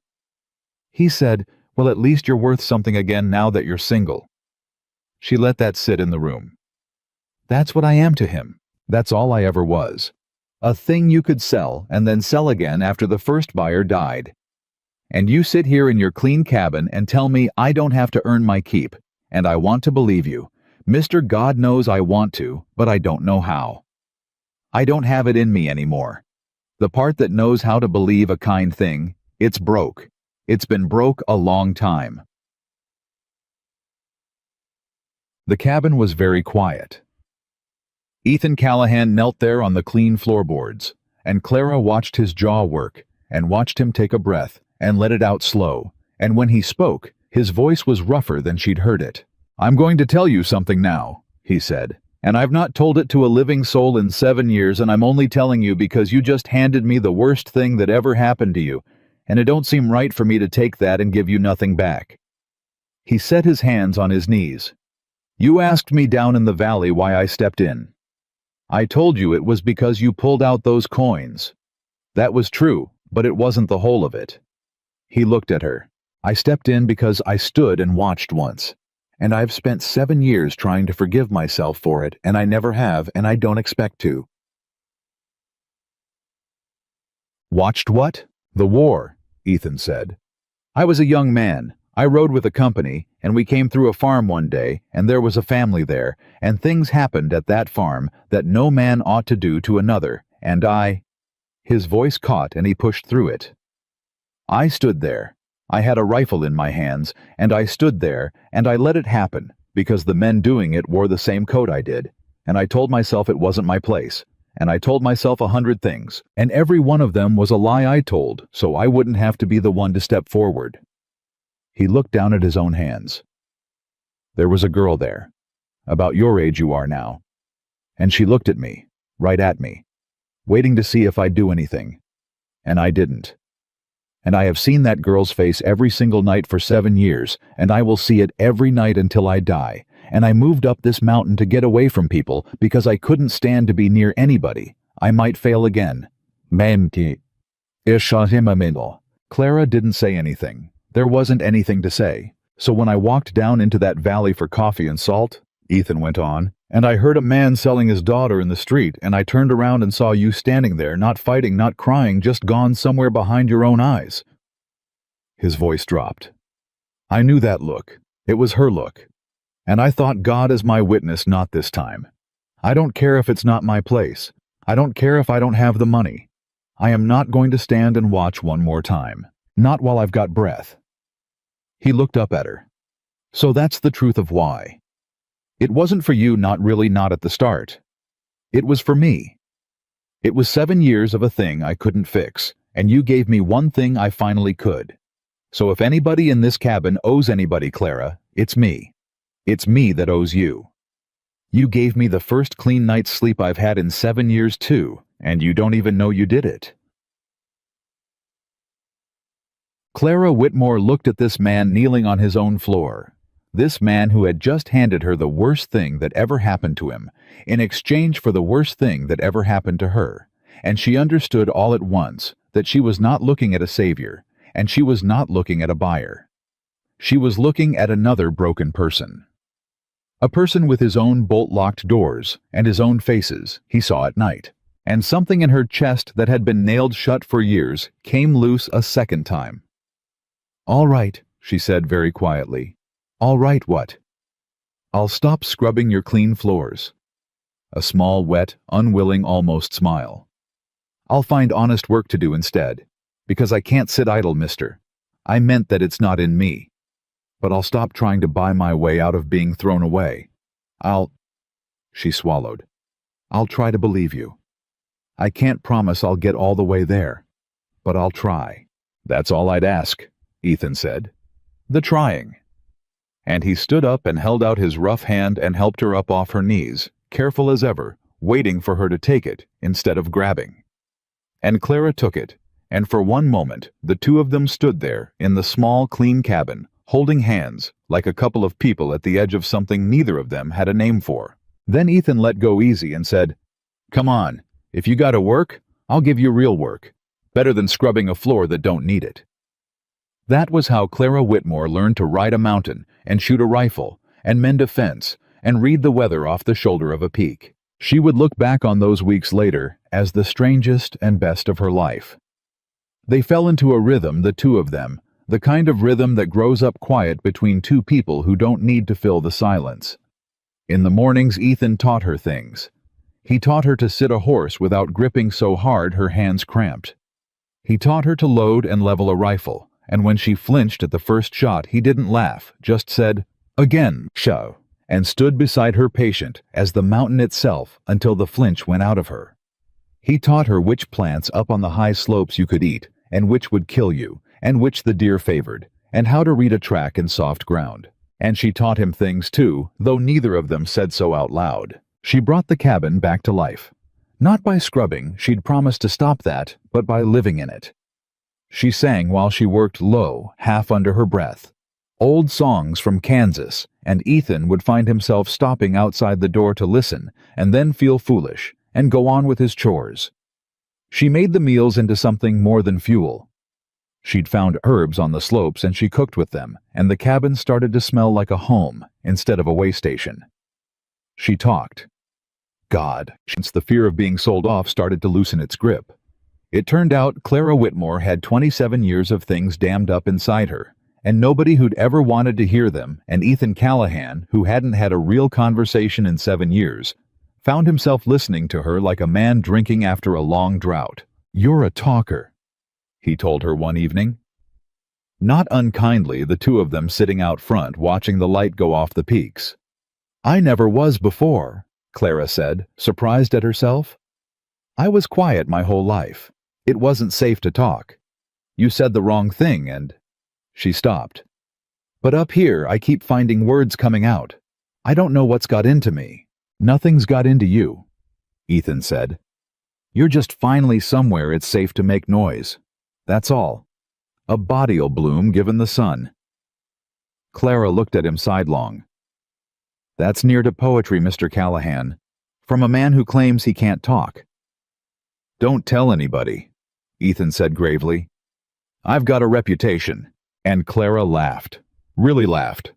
"He said, 'Well, at least you're worth something again now that you're single.'" She let that sit in the room. "That's what I am to him. That's all I ever was. A thing you could sell and then sell again after the first buyer died. And you sit here in your clean cabin and tell me I don't have to earn my keep, and I want to believe you. Mr. God knows I want to, but I don't know how. I don't have it in me anymore. The part that knows how to believe a kind thing, it's broke. It's been broke a long time." The cabin was very quiet. Ethan Callahan knelt there on the clean floorboards, and Clara watched his jaw work, and watched him take a breath, and let it out slow, and when he spoke, his voice was rougher than she'd heard it. "I'm going to tell you something now," he said, "and I've not told it to a living soul in 7 years, and I'm only telling you because you just handed me the worst thing that ever happened to you, and it don't seem right for me to take that and give you nothing back." He set his hands on his knees. "You asked me down in the valley why I stepped in. I told you it was because you pulled out those coins. That was true, but it wasn't the whole of it." He looked at her. I stepped in because I stood and watched once. And I've spent 7 years trying to forgive myself for it, and I never have, and I don't expect to. Watched what? The war, Ethan said. I was a young man. I rode with a company, and we came through a farm one day, and there was a family there, and things happened at that farm that no man ought to do to another, and I— His voice caught and he pushed through it. I stood there. I had a rifle in my hands, and I stood there, and I let it happen, because the men doing it wore the same coat I did, and I told myself it wasn't my place, and I told myself 100 things, and every one of them was a lie I told, so I wouldn't have to be the one to step forward. He looked down at his own hands. There was a girl there, about your age you are now, and she looked at me, right at me, waiting to see if I'd do anything, and I didn't. And I have seen that girl's face every single night for 7 years, and I will see it every night until I die, and I moved up this mountain to get away from people because I couldn't stand to be near anybody. I might fail again. Clara didn't say anything. There wasn't anything to say. So when I walked down into that valley for coffee and salt, Ethan went on, and I heard a man selling his daughter in the street, and I turned around and saw you standing there, not fighting, not crying, just gone somewhere behind your own eyes. His voice dropped. I knew that look. It was her look. And I thought, God is my witness, not this time. I don't care if it's not my place. I don't care if I don't have the money. I am not going to stand and watch one more time. Not while I've got breath. He looked up at her. So that's the truth of why. It wasn't for you, not really, not at the start. It was for me. It was 7 years of a thing I couldn't fix, and you gave me one thing I finally could. So if anybody in this cabin owes anybody, Clara, it's me. It's me that owes you. You gave me the first clean night's sleep I've had in 7 years too, and you don't even know you did it. Clara Whitmore looked at this man kneeling on his own floor. This man who had just handed her the worst thing that ever happened to him, in exchange for the worst thing that ever happened to her. And she understood all at once that she was not looking at a savior, and she was not looking at a buyer. She was looking at another broken person. A person with his own bolt-locked doors and his own faces he saw at night. And something in her chest that had been nailed shut for years came loose a second time. All right, she said very quietly. All right, what? I'll stop scrubbing your clean floors. A small, wet, unwilling, almost smile. I'll find honest work to do instead, because I can't sit idle, mister. I meant that it's not in me. But I'll stop trying to buy my way out of being thrown away. She swallowed. I'll try to believe you. I can't promise I'll get all the way there, but I'll try. That's all I'd ask, Ethan said. The trying. And he stood up and held out his rough hand and helped her up off her knees, careful as ever, waiting for her to take it instead of grabbing. And Clara took it, and for one moment the two of them stood there in the small, clean cabin, holding hands like a couple of people at the edge of something neither of them had a name for. Then Ethan let go easy and said, Come on, if you gotta work, I'll give you real work. Better than scrubbing a floor that don't need it. That was how Clara Whitmore learned to ride a mountain and shoot a rifle and mend a fence and read the weather off the shoulder of a peak. She would look back on those weeks later as the strangest and best of her life. They fell into a rhythm, the two of them, the kind of rhythm that grows up quiet between two people who don't need to fill the silence. In the mornings, Ethan taught her things. He taught her to sit a horse without gripping so hard her hands cramped. He taught her to load and level a rifle, and when she flinched at the first shot, he didn't laugh, just said, Again, show, and stood beside her patient as the mountain itself until the flinch went out of her. He taught her which plants up on the high slopes you could eat, and which would kill you, and which the deer favored, and how to read a track in soft ground. And she taught him things too, though neither of them said so out loud. She brought the cabin back to life. Not by scrubbing, she'd promised to stop that, but by living in it. She sang while she worked low, half under her breath. Old songs from Kansas, and Ethan would find himself stopping outside the door to listen, and then feel foolish, and go on with his chores. She made the meals into something more than fuel. She'd found herbs on the slopes and she cooked with them, and the cabin started to smell like a home instead of a way station. She talked. God, since the fear of being sold off started to loosen its grip. It turned out Clara Whitmore had 27 years of things dammed up inside her, and nobody who'd ever wanted to hear them, and Ethan Callahan, who hadn't had a real conversation in 7 years, found himself listening to her like a man drinking after a long drought. "You're a talker," he told her one evening. Not unkindly, the two of them sitting out front watching the light go off the peaks. "I never was before," Clara said, surprised at herself. "I was quiet my whole life. It wasn't safe to talk. You said the wrong thing and—" She stopped. "But up here I keep finding words coming out. I don't know what's got into me." "Nothing's got into you," Ethan said. "You're just finally somewhere it's safe to make noise. That's all. A body'll bloom given the sun." Clara looked at him sidelong. "That's near to poetry, Mr. Callahan, from a man who claims he can't talk." "Don't tell anybody," Ethan said gravely. "I've got a reputation." And Clara laughed, really laughed.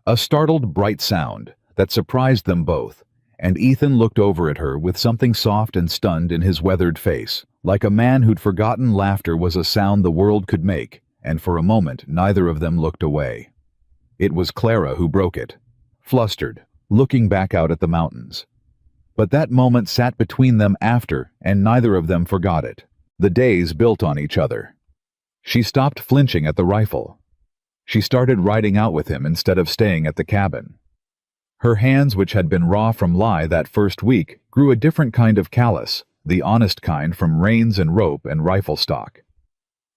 A startled, bright sound that surprised them both, and Ethan looked over at her with something soft and stunned in his weathered face, like a man who'd forgotten laughter was a sound the world could make, and for a moment neither of them looked away. It was Clara who broke it, flustered, looking back out at the mountains. But that moment sat between them after, and neither of them forgot it. The days built on each other. She stopped flinching at the rifle. She started riding out with him instead of staying at the cabin. Her hands, which had been raw from lie that first week, grew a different kind of callous, the honest kind from reins and rope and rifle stock.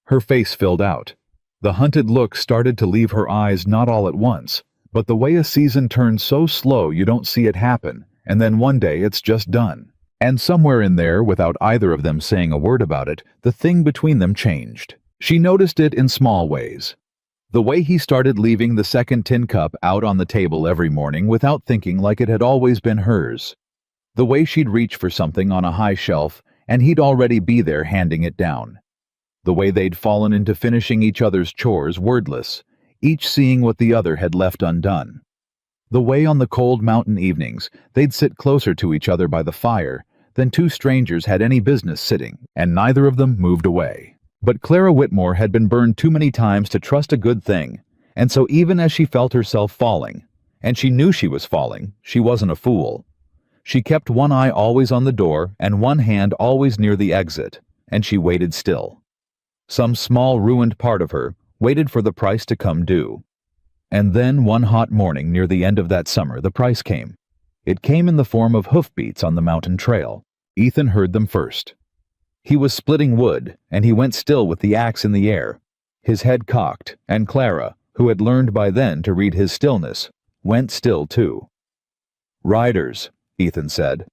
Her face filled out. The hunted look started to leave her eyes not all at once, but the way a season turns so slow you don't see it happen, and then one day it's just done. And somewhere in there, without either of them saying a word about it, the thing between them changed. She noticed it in small ways. The way he started leaving the second tin cup out on the table every morning without thinking, like it had always been hers. The way she'd reach for something on a high shelf and he'd already be there handing it down. The way they'd fallen into finishing each other's chores wordless, each seeing what the other had left undone. The way on the cold mountain evenings they'd sit closer to each other by the fire than two strangers had any business sitting, and neither of them moved away. But Clara Whitmore had been burned too many times to trust a good thing, and so even as she felt herself falling, and she knew she was falling, she wasn't a fool. She kept one eye always on the door and one hand always near the exit, and she waited still. Some small ruined part of her waited for the price to come due. And then one hot morning near the end of that summer the price came. It came in the form of hoofbeats on the mountain trail. Ethan heard them first. He was splitting wood, and he went still with the axe in the air, his head cocked, and Clara, who had learned by then to read his stillness, went still too. "Riders," Ethan said.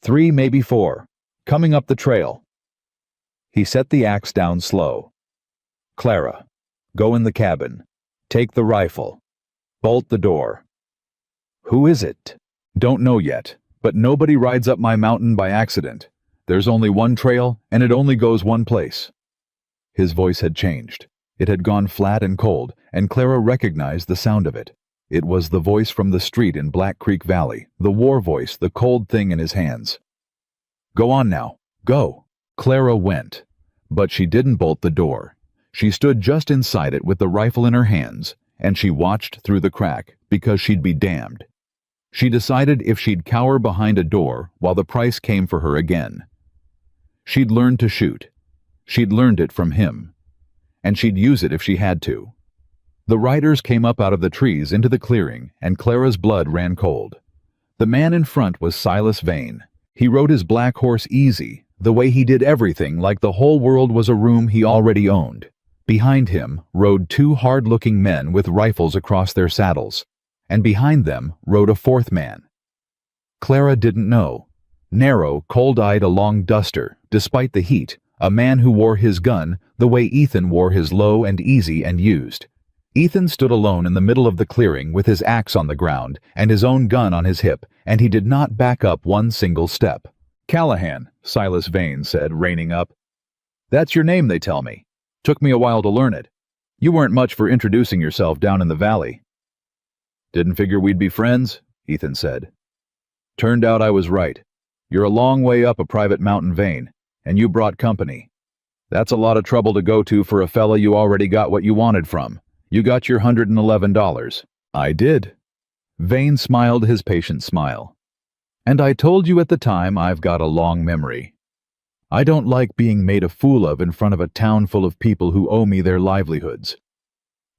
"3, maybe 4, coming up the trail." He set the axe down slow. "Clara, go in the cabin. Take the rifle. Bolt the door." "Who is it?" "Don't know yet, but nobody rides up my mountain by accident. There's only one trail, and it only goes one place." His voice had changed. It had gone flat and cold, and Clara recognized the sound of it. It was the voice from the street in Black Creek Valley, the war voice, the cold thing in his hands. "Go on now. Go." Clara went, but she didn't bolt the door. She stood just inside it with the rifle in her hands, and she watched through the crack, because she'd be damned. She decided if she'd cower behind a door while the price came for her again. She'd learned to shoot. She'd learned it from him. And she'd use it if she had to. The riders came up out of the trees into the clearing, and Clara's blood ran cold. The man in front was Silas Vane. He rode his black horse easy, the way he did everything like the whole world was a room he already owned. Behind him rode 2 hard-looking men with rifles across their saddles, and behind them rode a 4th man. Clara didn't know. Narrow, cold-eyed, a long duster, despite the heat, a man who wore his gun the way Ethan wore his low and easy and used. Ethan stood alone in the middle of the clearing with his axe on the ground and his own gun on his hip, and he did not back up one single step. "Callahan," Silas Vane said, reining up. "That's your name, they tell me. Took me a while to learn it. You weren't much for introducing yourself down in the valley." "Didn't figure we'd be friends," Ethan said. "Turned out I was right. You're a long way up a private mountain vein, and you brought company. That's a lot of trouble to go to for a fella you already got what you wanted from. You got your $111. "I did." Vane smiled his patient smile. "And I told you at the time I've got a long memory. I don't like being made a fool of in front of a town full of people who owe me their livelihoods.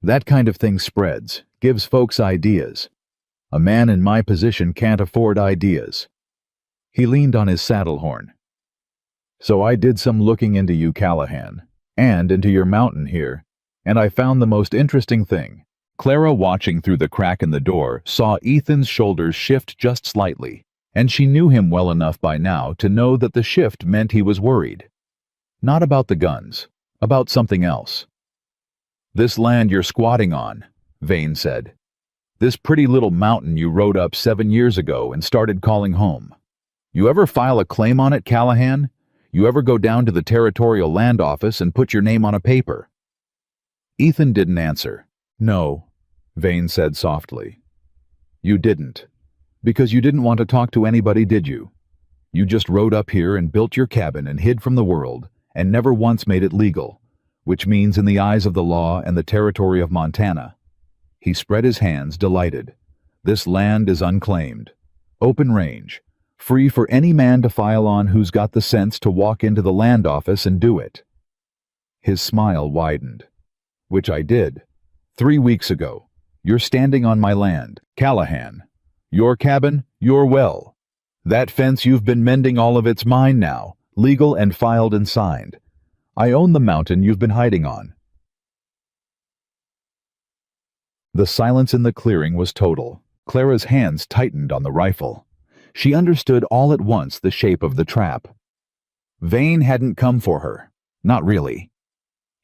That kind of thing spreads, gives folks ideas. A man in my position can't afford ideas." He leaned on his saddle horn. "So I did some looking into you, Callahan, and into your mountain here, and I found the most interesting thing." Clara, watching through the crack in the door, saw Ethan's shoulders shift just slightly, and she knew him well enough by now to know that the shift meant he was worried. Not about the guns, about something else. "This land you're squatting on," Vane said. "This pretty little mountain you rode up 7 years ago and started calling home. You ever file a claim on it, Callahan? You ever go down to the Territorial Land Office and put your name on a paper?" Ethan didn't answer. "No," Vane said softly. "You didn't. Because you didn't want to talk to anybody, did you? You just rode up here and built your cabin and hid from the world, and never once made it legal, which means in the eyes of the law and the territory of Montana." He spread his hands, delighted. "This land is unclaimed. Open range. Free for any man to file on who's got the sense to walk into the land office and do it." His smile widened. "Which I did. 3 weeks ago. You're standing on my land, Callahan. Your cabin, your well. That fence you've been mending, all of it's mine now, legal and filed and signed. I own the mountain you've been hiding on." The silence in the clearing was total. Clara's hands tightened on the rifle. She understood all at once the shape of the trap. Vane hadn't come for her. Not really.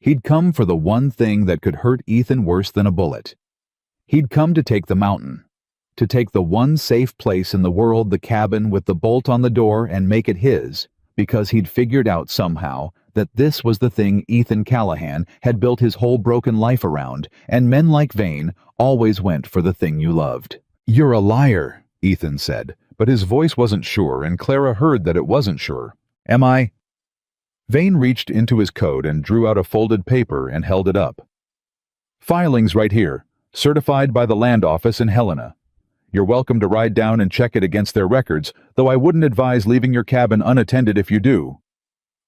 He'd come for the one thing that could hurt Ethan worse than a bullet. He'd come to take the mountain. To take the one safe place in the world, the cabin with the bolt on the door, and make it his, because he'd figured out somehow that this was the thing Ethan Callahan had built his whole broken life around, and men like Vane always went for the thing you loved. "You're a liar," Ethan said, but his voice wasn't sure, and Clara heard that it wasn't sure. "Am I?" Vane reached into his coat and drew out a folded paper and held it up. "Filing's right here, certified by the land office in Helena. You're welcome to ride down and check it against their records, though I wouldn't advise leaving your cabin unattended if you do."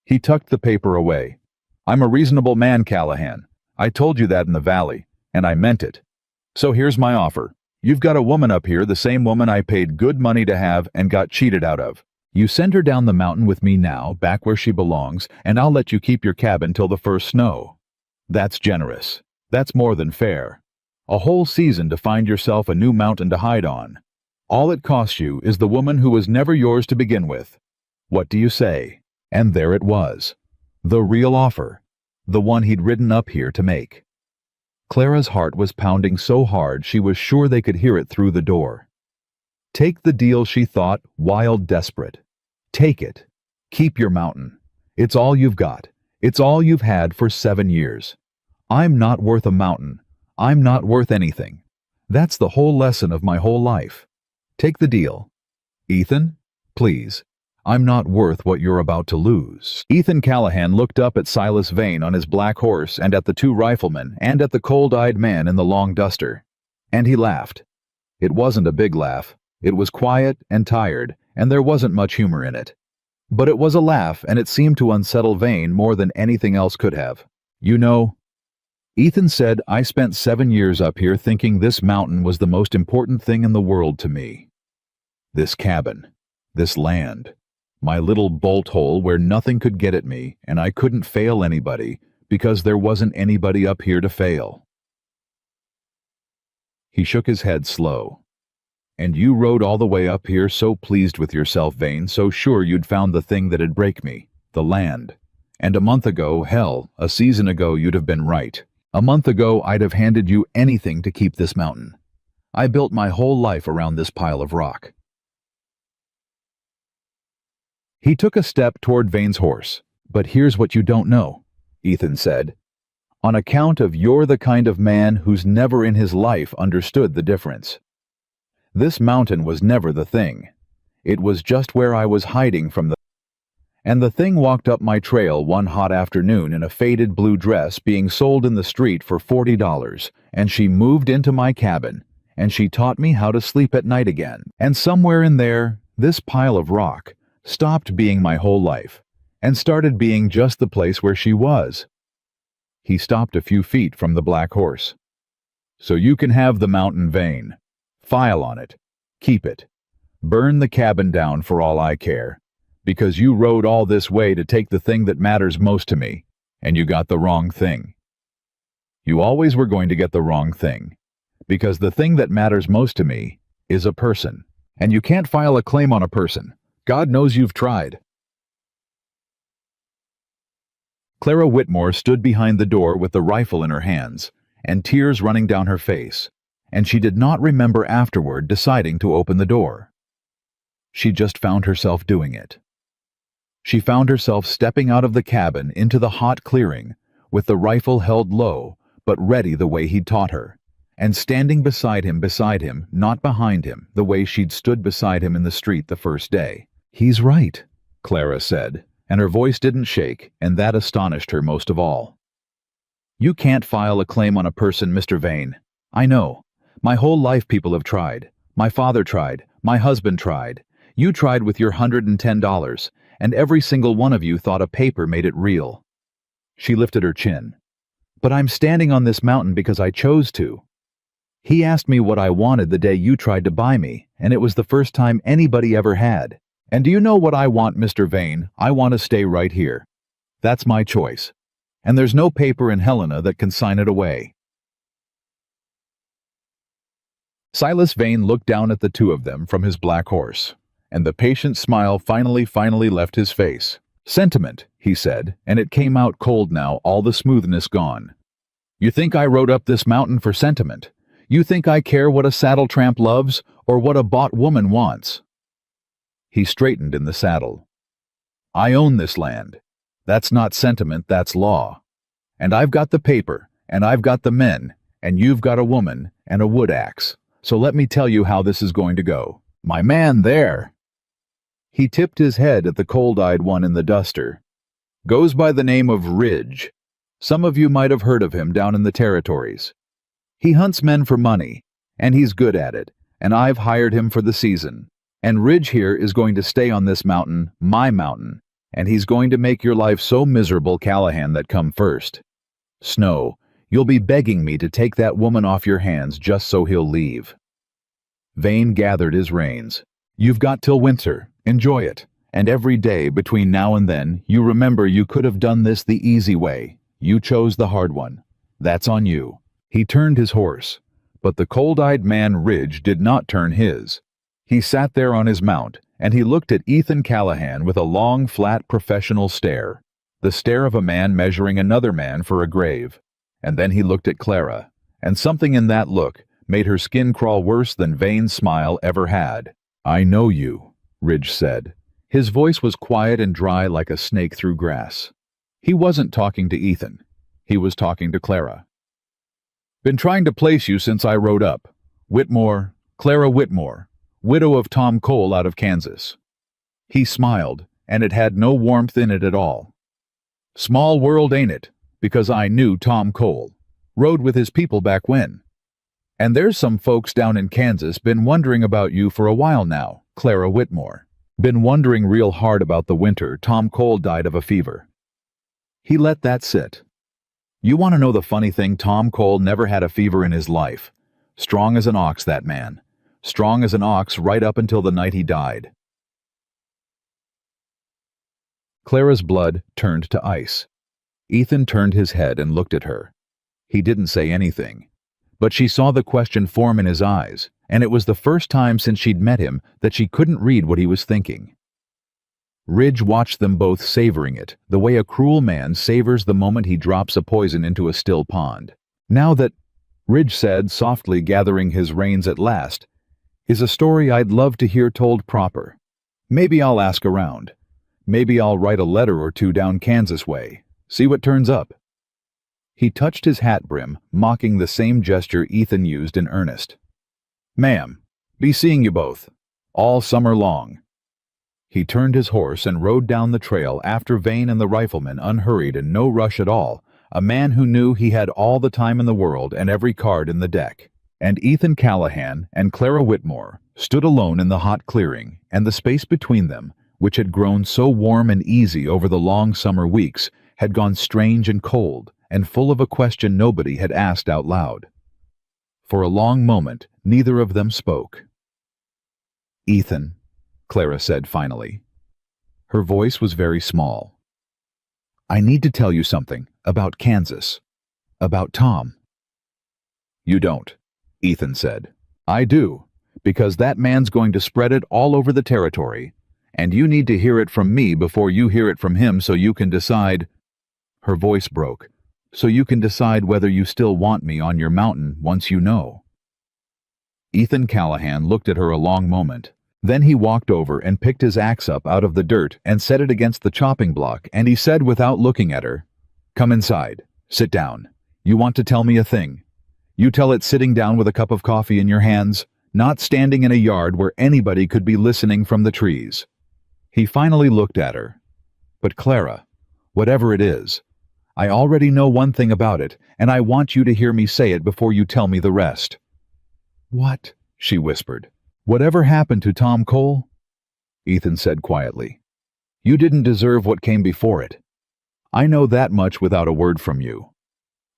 He tucked the paper away. "I'm a reasonable man, Callahan. I told you that in the valley, and I meant it. So here's my offer. You've got a woman up here, the same woman I paid good money to have and got cheated out of. You send her down the mountain with me now, back where she belongs, and I'll let you keep your cabin till the first snow. That's generous. That's more than fair. A whole season to find yourself a new mountain to hide on. All it costs you is the woman who was never yours to begin with. What do you say?" And there it was. The real offer. The one he'd ridden up here to make. Clara's heart was pounding so hard she was sure they could hear it through the door. Take the deal, she thought, wild desperate. Take it. Keep your mountain. It's all you've got. It's all you've had for 7 years. I'm not worth a mountain. I'm not worth anything. That's the whole lesson of my whole life. Take the deal. Ethan, please. I'm not worth what you're about to lose." Ethan Callahan looked up at Silas Vane on his black horse and at the 2 riflemen and at the cold-eyed man in the long duster. And he laughed. It wasn't a big laugh. It was quiet and tired, and there wasn't much humor in it. But it was a laugh, and it seemed to unsettle Vane more than anything else could have. "You know," Ethan said, "I spent 7 years up here thinking this mountain was the most important thing in the world to me. This cabin, this land, my little bolt hole where nothing could get at me and I couldn't fail anybody because there wasn't anybody up here to fail." He shook his head slow. "And you rode all the way up here so pleased with yourself, Vane, so sure you'd found the thing that'd break me, the land. And a month ago, hell, a season ago, you'd have been right. A month ago, I'd have handed you anything to keep this mountain. I built my whole life around this pile of rock." He took a step toward Vane's horse. "But here's what you don't know," Ethan said. on account of you're the kind of man who's never in his life understood the difference. This mountain was never the thing. It was just where I was hiding from the. And the thing walked up my trail one hot afternoon in a faded blue dress being sold in the street for $40, and she moved into my cabin, and she taught me how to sleep at night again. And somewhere in there, this pile of rock stopped being my whole life, and started being just the place where she was. He stopped a few feet from the black horse. So you can have the mountain vein. File on it. Keep it. Burn the cabin down for all I care. Because you rode all this way to take the thing that matters most to me, and you got the wrong thing. You always were going to get the wrong thing. Because the thing that matters most to me is a person. And you can't file a claim on a person. God knows you've tried. Clara Whitmore stood behind the door with the rifle in her hands, and tears running down her face, and she did not remember afterward deciding to open the door. She just found herself doing it. She found herself stepping out of the cabin into the hot clearing, with the rifle held low, but ready the way he'd taught her, and standing beside him, not behind him, the way she'd stood beside him in the street the first day. "He's right," Clara said, and her voice didn't shake, and that astonished her most of all. "You can't file a claim on a person, Mr. Vane. I know. My whole life people have tried. My father tried. My husband tried. You tried with your $110, and every single one of you thought a paper made it real." She lifted her chin. "But I'm standing on this mountain because I chose to. He asked me what I wanted the day you tried to buy me, and it was the first time anybody ever had. And do you know what I want, Mr. Vane? I want to stay right here. That's my choice. And there's no paper in Helena that can sign it away." Silas Vane looked down at the two of them from his black horse, and the patient smile finally left his face. "Sentiment," he said, and it came out cold now, all the smoothness gone. "You think I rode up this mountain for sentiment? You think I care what a saddle tramp loves or what a bought woman wants?" He straightened in the saddle. "I own this land. That's not sentiment, that's law. And I've got the paper, and I've got the men, and you've got a woman and a wood axe. So let me tell you how this is going to go. My man there," he tipped his head at the cold-eyed one in the duster, "goes by the name of Ridge. Some of you might have heard of him down in the territories. He hunts men for money, and he's good at it, and I've hired him for the season. And Ridge here is going to stay on this mountain, my mountain, and he's going to make your life so miserable, Callahan, that come first. Snow, you'll be begging me to take that woman off your hands just so he'll leave." Vane gathered his reins. "You've got till winter. Enjoy it. And every day between now and then, you remember you could have done this the easy way. You chose the hard one. That's on you." He turned his horse, but the cold-eyed man Ridge did not turn his. He sat there on his mount, and he looked at Ethan Callahan with a long, flat, professional stare, the stare of a man measuring another man for a grave. And then he looked at Clara, and something in that look made her skin crawl worse than Vane's smile ever had. "I know you," Ridge said. His voice was quiet and dry like a snake through grass. He wasn't talking to Ethan. He was talking to Clara. "Been trying to place you since I rode up. Whitmore, Clara Whitmore, widow of Tom Cole out of Kansas." He smiled, and it had no warmth in it at all. "Small world, ain't it? Because I knew Tom Cole. Rode with his people back when. And there's some folks down in Kansas been wondering about you for a while now, Clara Whitmore. Been wondering real hard about the winter Tom Cole died of a fever." He let that sit. "You want to know the funny thing? Tom Cole never had a fever in his life. Strong as an ox, that man. Strong as an ox right up until the night he died." Clara's blood turned to ice. Ethan turned his head and looked at her. He didn't say anything, but she saw the question form in his eyes, and it was the first time since she'd met him that she couldn't read what he was thinking. Ridge watched them both savoring it, the way a cruel man savors the moment he drops a poison into a still pond. "Now that," Ridge said, softly gathering his reins at last, "is a story I'd love to hear told proper. Maybe I'll ask around. Maybe I'll write a letter or two down Kansas way. See what turns up." He touched his hat brim, mocking the same gesture Ethan used in earnest. "Ma'am, be seeing you both. All summer long." He turned his horse and rode down the trail after Vane and the rifleman, unhurried and no rush at all, a man who knew he had all the time in the world and every card in the deck. And Ethan Callahan and Clara Whitmore stood alone in the hot clearing, and the space between them, which had grown so warm and easy over the long summer weeks, had gone strange and cold, and full of a question nobody had asked out loud. For a long moment, neither of them spoke. "Ethan," Clara said finally. Her voice was very small. "I need to tell you something about Kansas. About Tom." "You don't," Ethan said. "I do, because that man's going to spread it all over the territory, and you need to hear it from me before you hear it from him so you can decide—" Her voice broke. "So you can decide whether you still want me on your mountain once you know." Ethan Callahan looked at her a long moment. Then he walked over and picked his axe up out of the dirt and set it against the chopping block, and he said without looking at her, "Come inside. Sit down. You want to tell me a thing. You tell it sitting down with a cup of coffee in your hands, not standing in a yard where anybody could be listening from the trees." He finally looked at her. "But Clara, whatever it is, I already know one thing about it, and I want you to hear me say it before you tell me the rest." "What?" she whispered. "Whatever happened to Tom Cole?" Ethan said quietly. "You didn't deserve what came before it. I know that much without a word from you.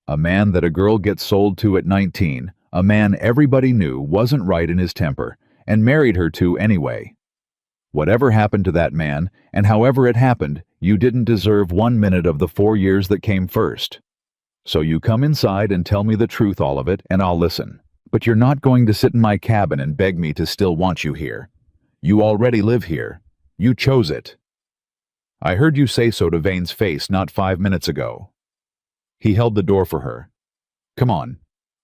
A man that a girl gets sold to at 19, a man everybody knew wasn't right in his temper, and married her to anyway. Whatever happened to that man, and however it happened, you didn't deserve 1 minute of the 4 years that came first. So you come inside and tell me the truth, all of it, and I'll listen. But you're not going to sit in my cabin and beg me to still want you here. You already live here. You chose it. I heard you say so to Vane's face not 5 minutes ago." He held the door for her. "Come on.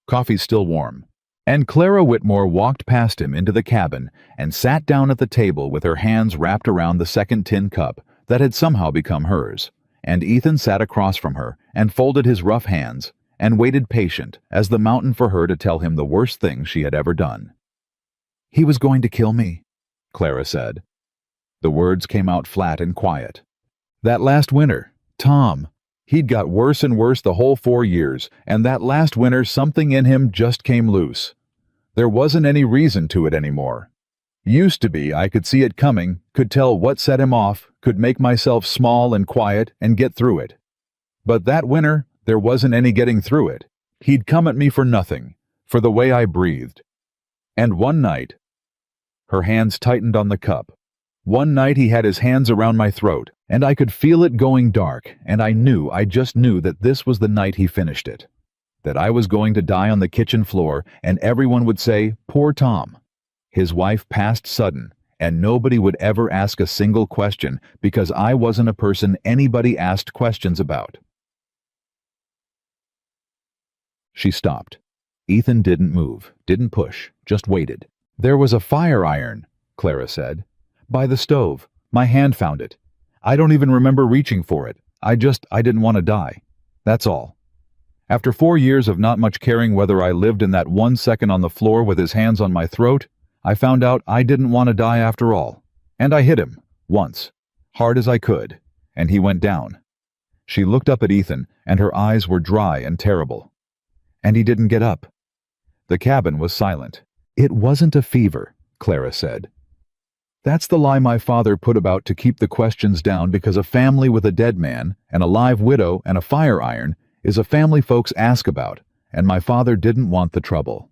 Coffee's still warm." And Clara Whitmore walked past him into the cabin and sat down at the table with her hands wrapped around the second tin cup that had somehow become hers. And Ethan sat across from her and folded his rough hands and waited patient as the mountain for her to tell him the worst thing she had ever done. "He was going to kill me," Clara said. The words came out flat and quiet. "That last winter, Tom, he'd got worse and worse the whole 4 years, and that last winter something in him just came loose. There wasn't any reason to it anymore. Used to be I could see it coming, could tell what set him off, could make myself small and quiet and get through it. But that winter, there wasn't any getting through it. He'd come at me for nothing, for the way I breathed. And one night—" Her hands tightened on the cup. "One night he had his hands around my throat, and I could feel it going dark, and I just knew that this was the night he finished it. That I was going to die on the kitchen floor, and everyone would say, 'Poor Tom.' His wife passed sudden, and nobody would ever ask a single question because I wasn't a person anybody asked questions about." She stopped. Ethan didn't move, didn't push, just waited. "There was a fire iron," Clara said. "By the stove. My hand found it. I don't even remember reaching for it. I didn't want to die. That's all. After 4 years of not much caring whether I lived in that 1 second on the floor with his hands on my throat, I found out I didn't want to die after all. And I hit him, once, hard as I could, and he went down." She looked up at Ethan, and her eyes were dry and terrible. "And he didn't get up." The cabin was silent. "It wasn't a fever," Clara said. "That's the lie my father put about to keep the questions down, because a family with a dead man, and a live widow, and a fire iron is a family folks ask about, and my father didn't want the trouble.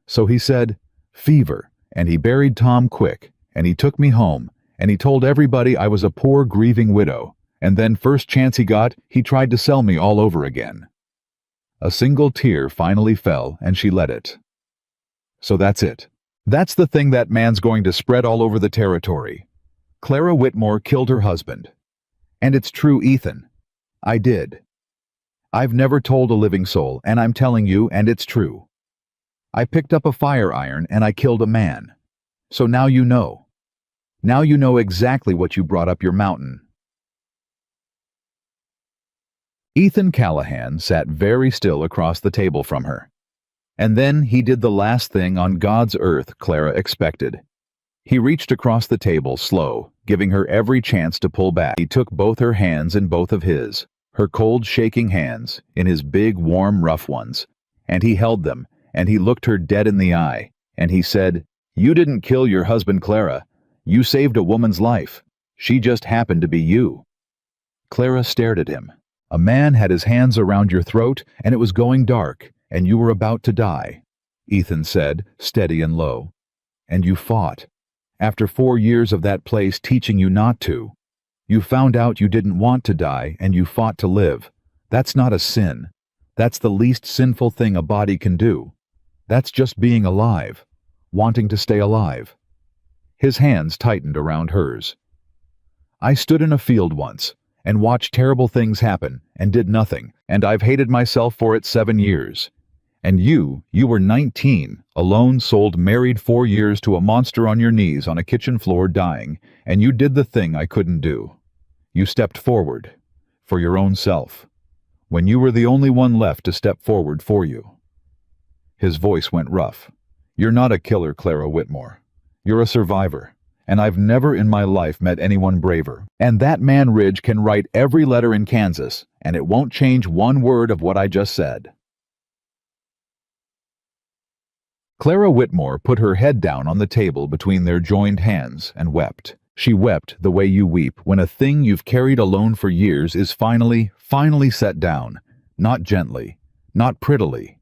So he said, 'Fever,' and he buried Tom quick, and he took me home, and he told everybody I was a poor grieving widow, and then first chance he got, he tried to sell me all over again." A single tear finally fell, and she let it. "So that's it. That's the thing that man's going to spread all over the territory. Clara Whitmore killed her husband. And it's true, Ethan. I did. I've never told a living soul, and I'm telling you, and it's true. I picked up a fire iron and I killed a man. So now you know. Now you know exactly what you brought up your mountain." Ethan Callahan sat very still across the table from her. And then he did the last thing on God's earth Clara expected. He reached across the table slow, giving her every chance to pull back. He took both her hands in both of his, her cold, shaking hands, in his big, warm, rough ones, and he held them, and he looked her dead in the eye, and he said, "You didn't kill your husband, Clara. You saved a woman's life. She just happened to be you." Clara stared at him. "A man had his hands around your throat, and it was going dark, and you were about to die," Ethan said, steady and low. "And you fought. After 4 years of that place teaching you not to. You found out you didn't want to die, and you fought to live. That's not a sin. That's the least sinful thing a body can do. That's just being alive, wanting to stay alive." His hands tightened around hers. "I stood in a field once, and watched terrible things happen, and did nothing, and I've hated myself for it 7 years. And you were 19, alone, sold, married 4 years to a monster on your knees on a kitchen floor dying, and you did the thing I couldn't do. You stepped forward, for your own self, when you were the only one left to step forward for you." His voice went rough. "You're not a killer, Clara Whitmore. You're a survivor, and I've never in my life met anyone braver. And that man Ridge can write every letter in Kansas, and it won't change one word of what I just said." Clara Whitmore put her head down on the table between their joined hands and wept. She wept the way you weep when a thing you've carried alone for years is finally set down, not gently, not prettily,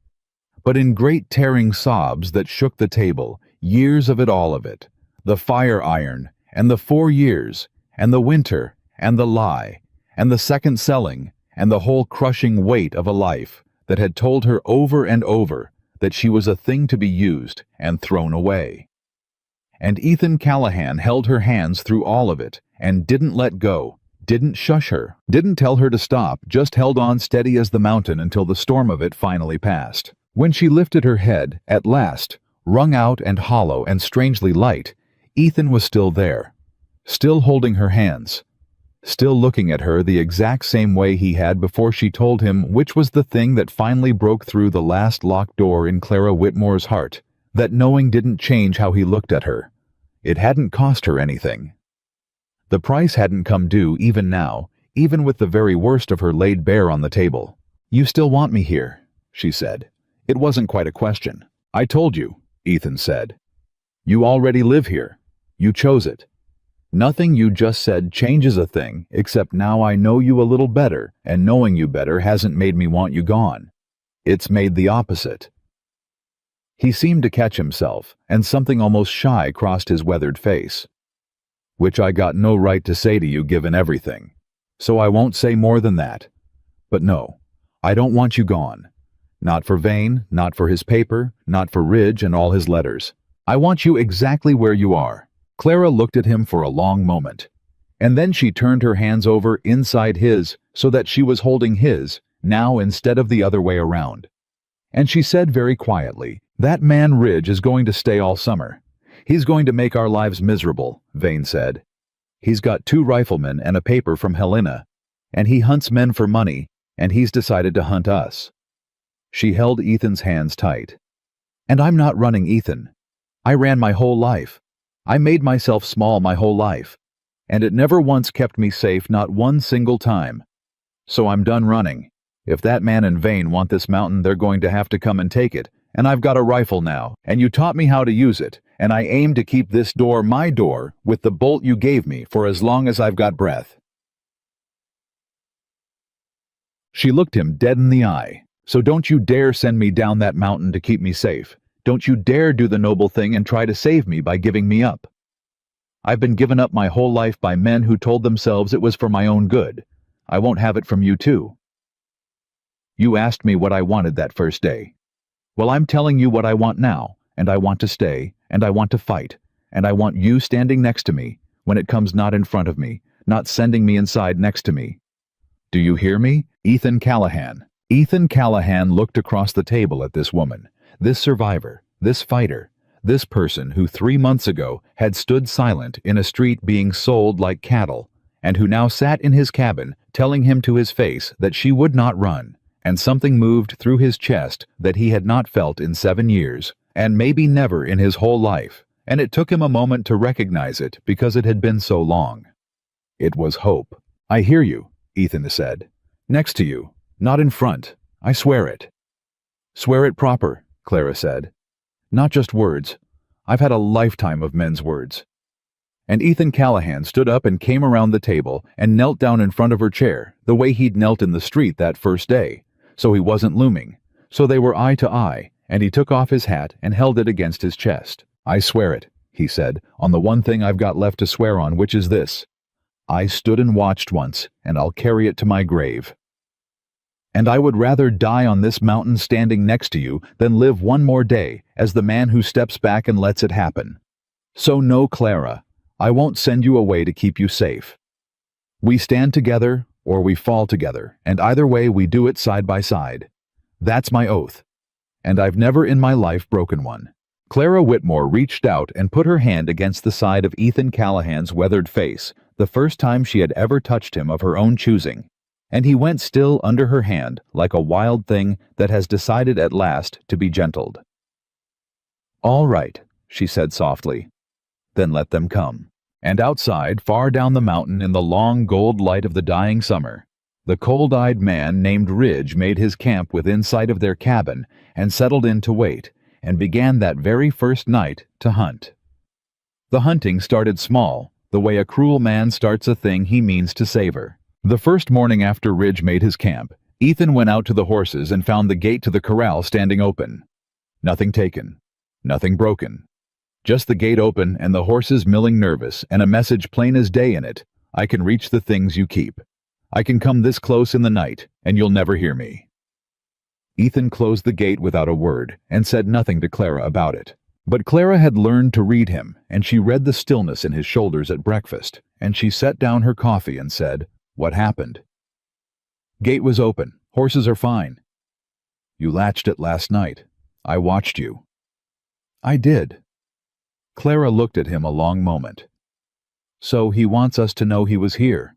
but in great tearing sobs that shook the table, years of it, all of it, the fire iron, and the 4 years, and the winter, and the lie, and the second selling, and the whole crushing weight of a life that had told her over and over that she was a thing to be used and thrown away. And Ethan Callahan held her hands through all of it, and didn't let go, didn't shush her, didn't tell her to stop, just held on steady as the mountain until the storm of it finally passed. When she lifted her head, at last, wrung out and hollow and strangely light, Ethan was still there, still holding her hands, still looking at her the exact same way he had before she told him which was the thing that finally broke through the last locked door in Clara Whitmore's heart. That knowing didn't change how he looked at her. It hadn't cost her anything. The price hadn't come due even now, even with the very worst of her laid bare on the table. "You still want me here," she said. It wasn't quite a question. "I told you," Ethan said. "You already live here. You chose it. Nothing you just said changes a thing, except now I know you a little better, and knowing you better hasn't made me want you gone. It's made the opposite." He seemed to catch himself, and something almost shy crossed his weathered face. "Which I got no right to say to you given everything. So I won't say more than that. But no, I don't want you gone. Not for Vane, not for his paper, not for Ridge and all his letters. I want you exactly where you are." Clara looked at him for a long moment, and then she turned her hands over inside his so that she was holding his, now instead of the other way around. And she said very quietly, "That man Ridge is going to stay all summer. He's going to make our lives miserable," Vane said. "He's got 2 riflemen and a paper from Helena, and he hunts men for money, and he's decided to hunt us." She held Ethan's hands tight. "And I'm not running Ethan. I ran my whole life. I made myself small my whole life, and it never once kept me safe, not one single time. So I'm done running. If that man and Vane want this mountain, they're going to have to come and take it, and I've got a rifle now, and you taught me how to use it, and I aim to keep this door my door with the bolt you gave me for as long as I've got breath." She looked him dead in the eye. "So don't you dare send me down that mountain to keep me safe. Don't you dare do the noble thing and try to save me by giving me up. I've been given up my whole life by men who told themselves it was for my own good. I won't have it from you too. You asked me what I wanted that first day. Well, I'm telling you what I want now, and I want to stay, and I want to fight, and I want you standing next to me when it comes, not in front of me, not sending me inside next to me. Do you hear me? Ethan Callahan." Ethan Callahan looked across the table at this woman, this survivor, this fighter, this person who 3 months ago had stood silent in a street being sold like cattle, and who now sat in his cabin telling him to his face that she would not run, and something moved through his chest that he had not felt in 7 years, and maybe never in his whole life, and it took him a moment to recognize it because it had been so long. It was hope. "I hear you," Ethan said. "Next to you, not in front. I swear it." "Swear it proper," Clara said. "Not just words. I've had a lifetime of men's words." And Ethan Callahan stood up and came around the table and knelt down in front of her chair, the way he'd knelt in the street that first day, so he wasn't looming, so they were eye to eye, and he took off his hat and held it against his chest. "I swear it," he said, "on the one thing I've got left to swear on, which is this. I stood and watched once, and I'll carry it to my grave. And I would rather die on this mountain standing next to you than live one more day as the man who steps back and lets it happen. So no, Clara, I won't send you away to keep you safe. We stand together or we fall together, and either way we do it side by side. That's my oath, and I've never in my life broken one." Clara Whitmore reached out and put her hand against the side of Ethan Callahan's weathered face, the first time she had ever touched him of her own choosing, and he went still under her hand like a wild thing that has decided at last to be gentled. "All right," she said softly. "Then let them come." And outside, far down the mountain in the long gold light of the dying summer, the cold-eyed man named Ridge made his camp within sight of their cabin and settled in to wait, and began that very first night to hunt. The hunting started small, the way a cruel man starts a thing he means to savor. The first morning after Ridge made his camp, Ethan went out to the horses and found the gate to the corral standing open. Nothing taken, nothing broken. Just the gate open and the horses milling nervous, and a message plain as day in it: "I can reach the things you keep. I can come this close in the night, and you'll never hear me." Ethan closed the gate without a word, and said nothing to Clara about it. But Clara had learned to read him, and she read the stillness in his shoulders at breakfast, and she set down her coffee and said, "What happened?" "Gate was open. Horses are fine." "You latched it last night. I watched you." "I did." Clara looked at him a long moment. "So he wants us to know he was here."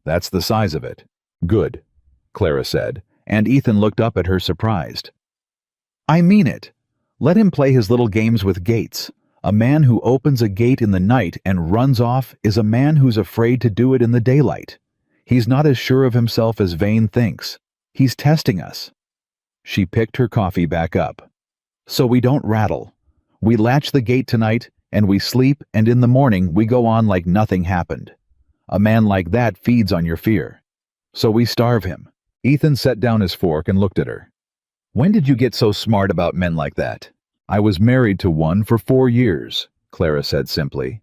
"That's the size of it." "Good," Clara said, and Ethan looked up at her surprised. "I mean it. Let him play his little games with gates. A man who opens a gate in the night and runs off is a man who's afraid to do it in the daylight. He's not as sure of himself as Vane thinks. He's testing us." She picked her coffee back up. "So we don't rattle. We latch the gate tonight, and we sleep, and in the morning we go on like nothing happened. A man like that feeds on your fear. So we starve him." Ethan set down his fork and looked at her. "When did you get so smart about men like that?" "I was married to one for 4 years, Clara said simply.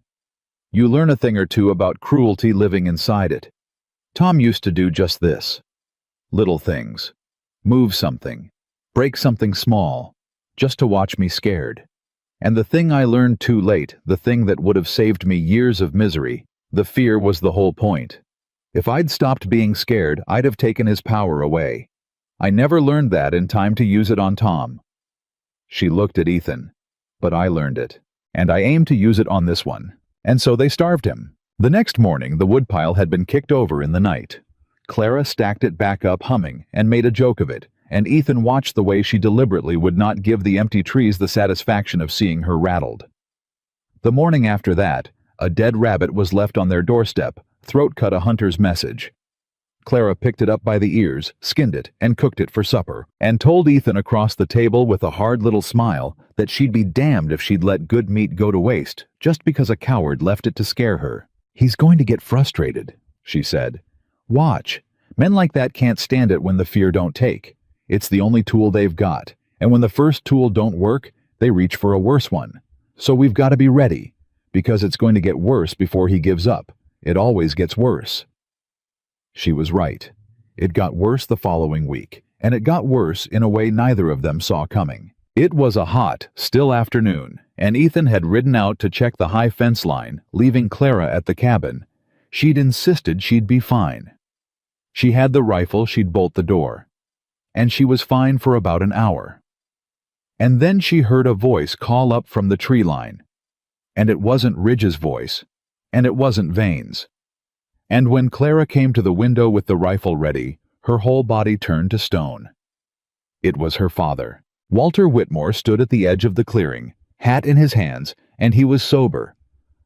"You learn a thing or two about cruelty living inside it. Tom used to do just this. Little things. Move something. Break something small. Just to watch me scared. And the thing I learned too late, the thing that would have saved me years of misery, the fear was the whole point. If I'd stopped being scared, I'd have taken his power away. I never learned that in time to use it on Tom." She looked at Ethan. "But I learned it, and I aim to use it on this one." And so they starved him. The next morning, the woodpile had been kicked over in the night. Clara stacked it back up humming and made a joke of it, and Ethan watched the way she deliberately would not give the empty trees the satisfaction of seeing her rattled. The morning after that, a dead rabbit was left on their doorstep, throat cut a hunter's message. Clara picked it up by the ears, skinned it, and cooked it for supper, and told Ethan across the table with a hard little smile that she'd be damned if she'd let good meat go to waste just because a coward left it to scare her. "He's going to get frustrated," she said. "Watch. Men like that can't stand it when the fear don't take. It's the only tool they've got, and when the first tool don't work, they reach for a worse one. So we've got to be ready, because it's going to get worse before he gives up. It always gets worse." She was right. It got worse the following week, and it got worse in a way neither of them saw coming. It was a hot, still afternoon, and Ethan had ridden out to check the high fence line, leaving Clara at the cabin. She'd insisted she'd be fine. She had the rifle, she'd bolt the door. And she was fine for about an hour. And then she heard a voice call up from the tree line. And it wasn't Ridge's voice, and it wasn't Vane's. And when Clara came to the window with the rifle ready, her whole body turned to stone. It was her father. Walter Whitmore stood at the edge of the clearing, hat in his hands, and he was sober.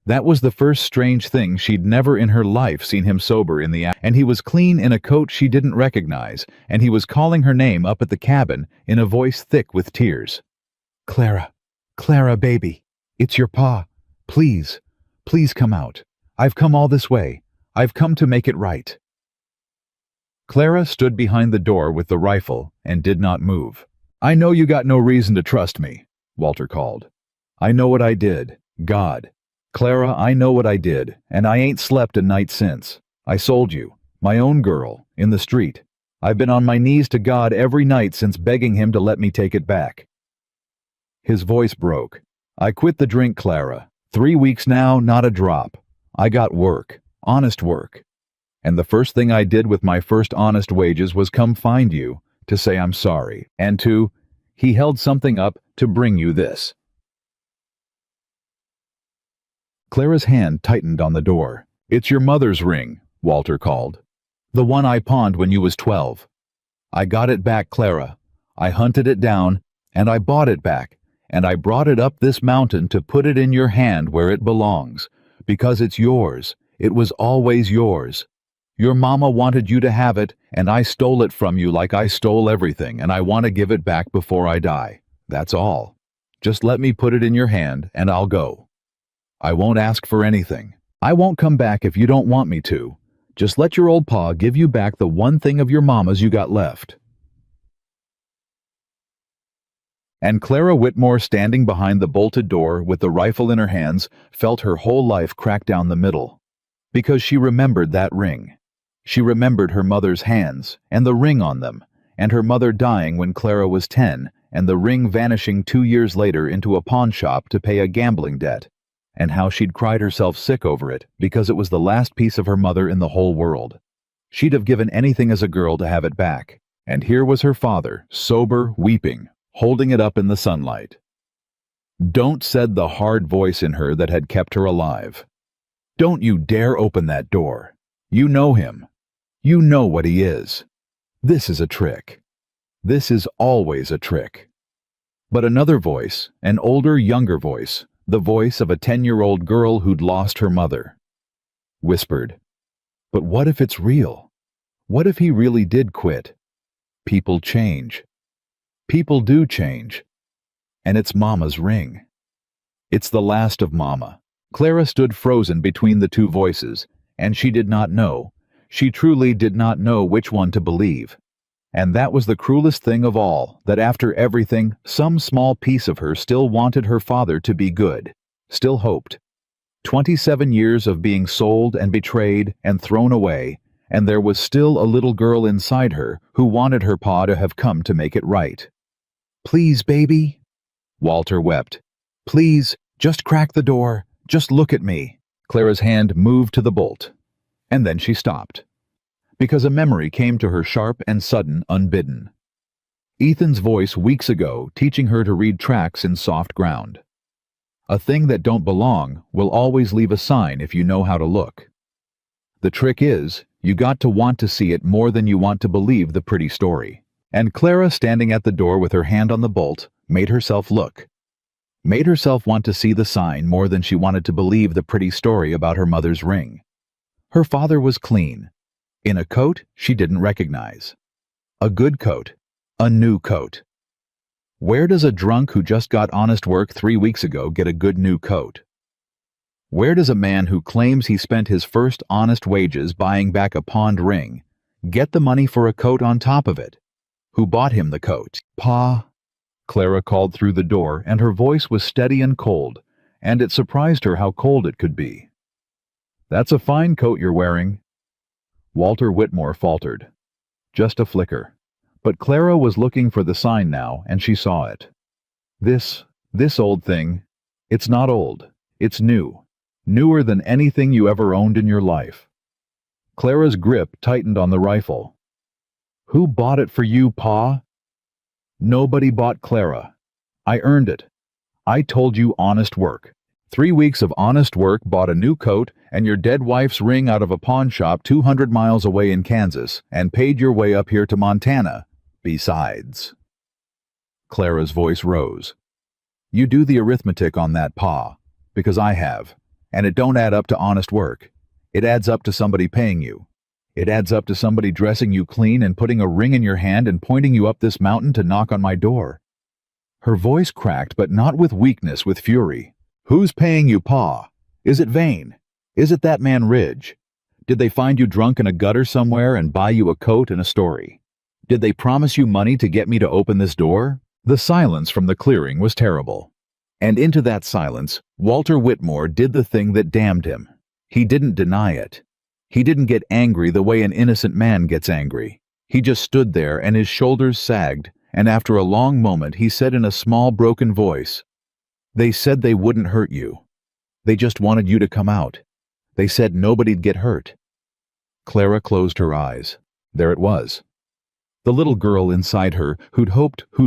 That was the first strange thing. She'd never in her life seen him sober in the act, and he was clean in a coat she didn't recognize, and he was calling her name up at the cabin in a voice thick with tears. "Clara, Clara, baby, it's your pa. Please, please come out. I've come all this way. I've come to make it right." Clara stood behind the door with the rifle and did not move. "I know you got no reason to trust me," Walter called. "I know what I did. God. Clara, I know what I did, and I ain't slept a night since. I sold you, my own girl, in the street. I've been on my knees to God every night since, begging him to let me take it back." His voice broke. "I quit the drink, Clara. 3 weeks now, not a drop. I got work, honest work. And the first thing I did with my first honest wages was come find you, to say I'm sorry, and to—" he held something up, "to bring you this." Clara's hand tightened on the door. "It's your mother's ring," Walter called. "The one I pawned when you was 12. I got it back, Clara. I hunted it down, and I bought it back, and I brought it up this mountain to put it in your hand where it belongs, because it's yours. It was always yours. Your mama wanted you to have it, and I stole it from you like I stole everything, and I want to give it back before I die. That's all. Just let me put it in your hand, and I'll go. I won't ask for anything. I won't come back if you don't want me to. Just let your old pa give you back the one thing of your mama's you got left." And Clara Whitmore, standing behind the bolted door with the rifle in her hands, felt her whole life crack down the middle. Because she remembered that ring. She remembered her mother's hands, and the ring on them, and her mother dying when Clara was 10, and the ring vanishing 2 years later into a pawn shop to pay a gambling debt, and how she'd cried herself sick over it because it was the last piece of her mother in the whole world. She'd have given anything as a girl to have it back, and here was her father, sober, weeping, holding it up in the sunlight. "Don't," said the hard voice in her that had kept her alive. "Don't you dare open that door. You know him. You know what he is. This is a trick. This is always a trick." But another voice, an older, younger voice, the voice of a 10-year-old girl who'd lost her mother, whispered, "But what if it's real? What if he really did quit? People change. People do change. And it's Mama's ring. It's the last of Mama." Clara stood frozen between the two voices, and she did not know. She truly did not know which one to believe. And that was the cruelest thing of all, that after everything, some small piece of her still wanted her father to be good, still hoped. 27 years of being sold and betrayed and thrown away, and there was still a little girl inside her who wanted her pa to have come to make it right. "Please, baby," Walter wept. "Please, just crack the door. Just look at me." Clara's hand moved to the bolt, and then she stopped, because a memory came to her sharp and sudden, unbidden. Ethan's voice weeks ago teaching her to read tracks in soft ground. A thing that don't belong will always leave a sign if you know how to look. The trick is, you got to want to see it more than you want to believe the pretty story. And Clara, standing at the door with her hand on the bolt, made herself look. Made herself want to see the sign more than she wanted to believe the pretty story about her mother's ring. Her father was clean, in a coat she didn't recognize. A good coat, a new coat. Where does a drunk who just got honest work 3 weeks ago get a good new coat? Where does a man who claims he spent his first honest wages buying back a pawned ring get the money for a coat on top of it? Who bought him the coat? "Pa," Clara called through the door, and her voice was steady and cold, and it surprised her how cold it could be. "That's a fine coat you're wearing." Walter Whitmore faltered. Just a flicker. But Clara was looking for the sign now, and she saw it. This old thing, it's not old, it's new. Newer than anything you ever owned in your life. Clara's grip tightened on the rifle. "Who bought it for you, Pa?" "Nobody bought Clara. I earned it. I told you honest work. 3 weeks of honest work bought a new coat and your dead wife's ring out of a pawn shop 200 miles away in Kansas and paid your way up here to Montana. Besides. Clara's voice rose. You do the arithmetic on that, Pa, because I have, and it don't add up to honest work. It adds up to somebody paying you. It adds up to somebody dressing you clean and putting a ring in your hand and pointing you up this mountain to knock on my door. Her voice cracked, but not with weakness, with fury. Who's paying you, Pa? Is it Vane? Is it that man Ridge? Did they find you drunk in a gutter somewhere and buy you a coat and a story? Did they promise you money to get me to open this door? The silence from the clearing was terrible. And into that silence, Walter Whitmore did the thing that damned him. He didn't deny it. He didn't get angry the way an innocent man gets angry. He just stood there and his shoulders sagged, and after a long moment he said in a small broken voice, They said they wouldn't hurt you. They just wanted you to come out. They said nobody'd get hurt. Clara closed her eyes. There it was. The little girl inside her, who'd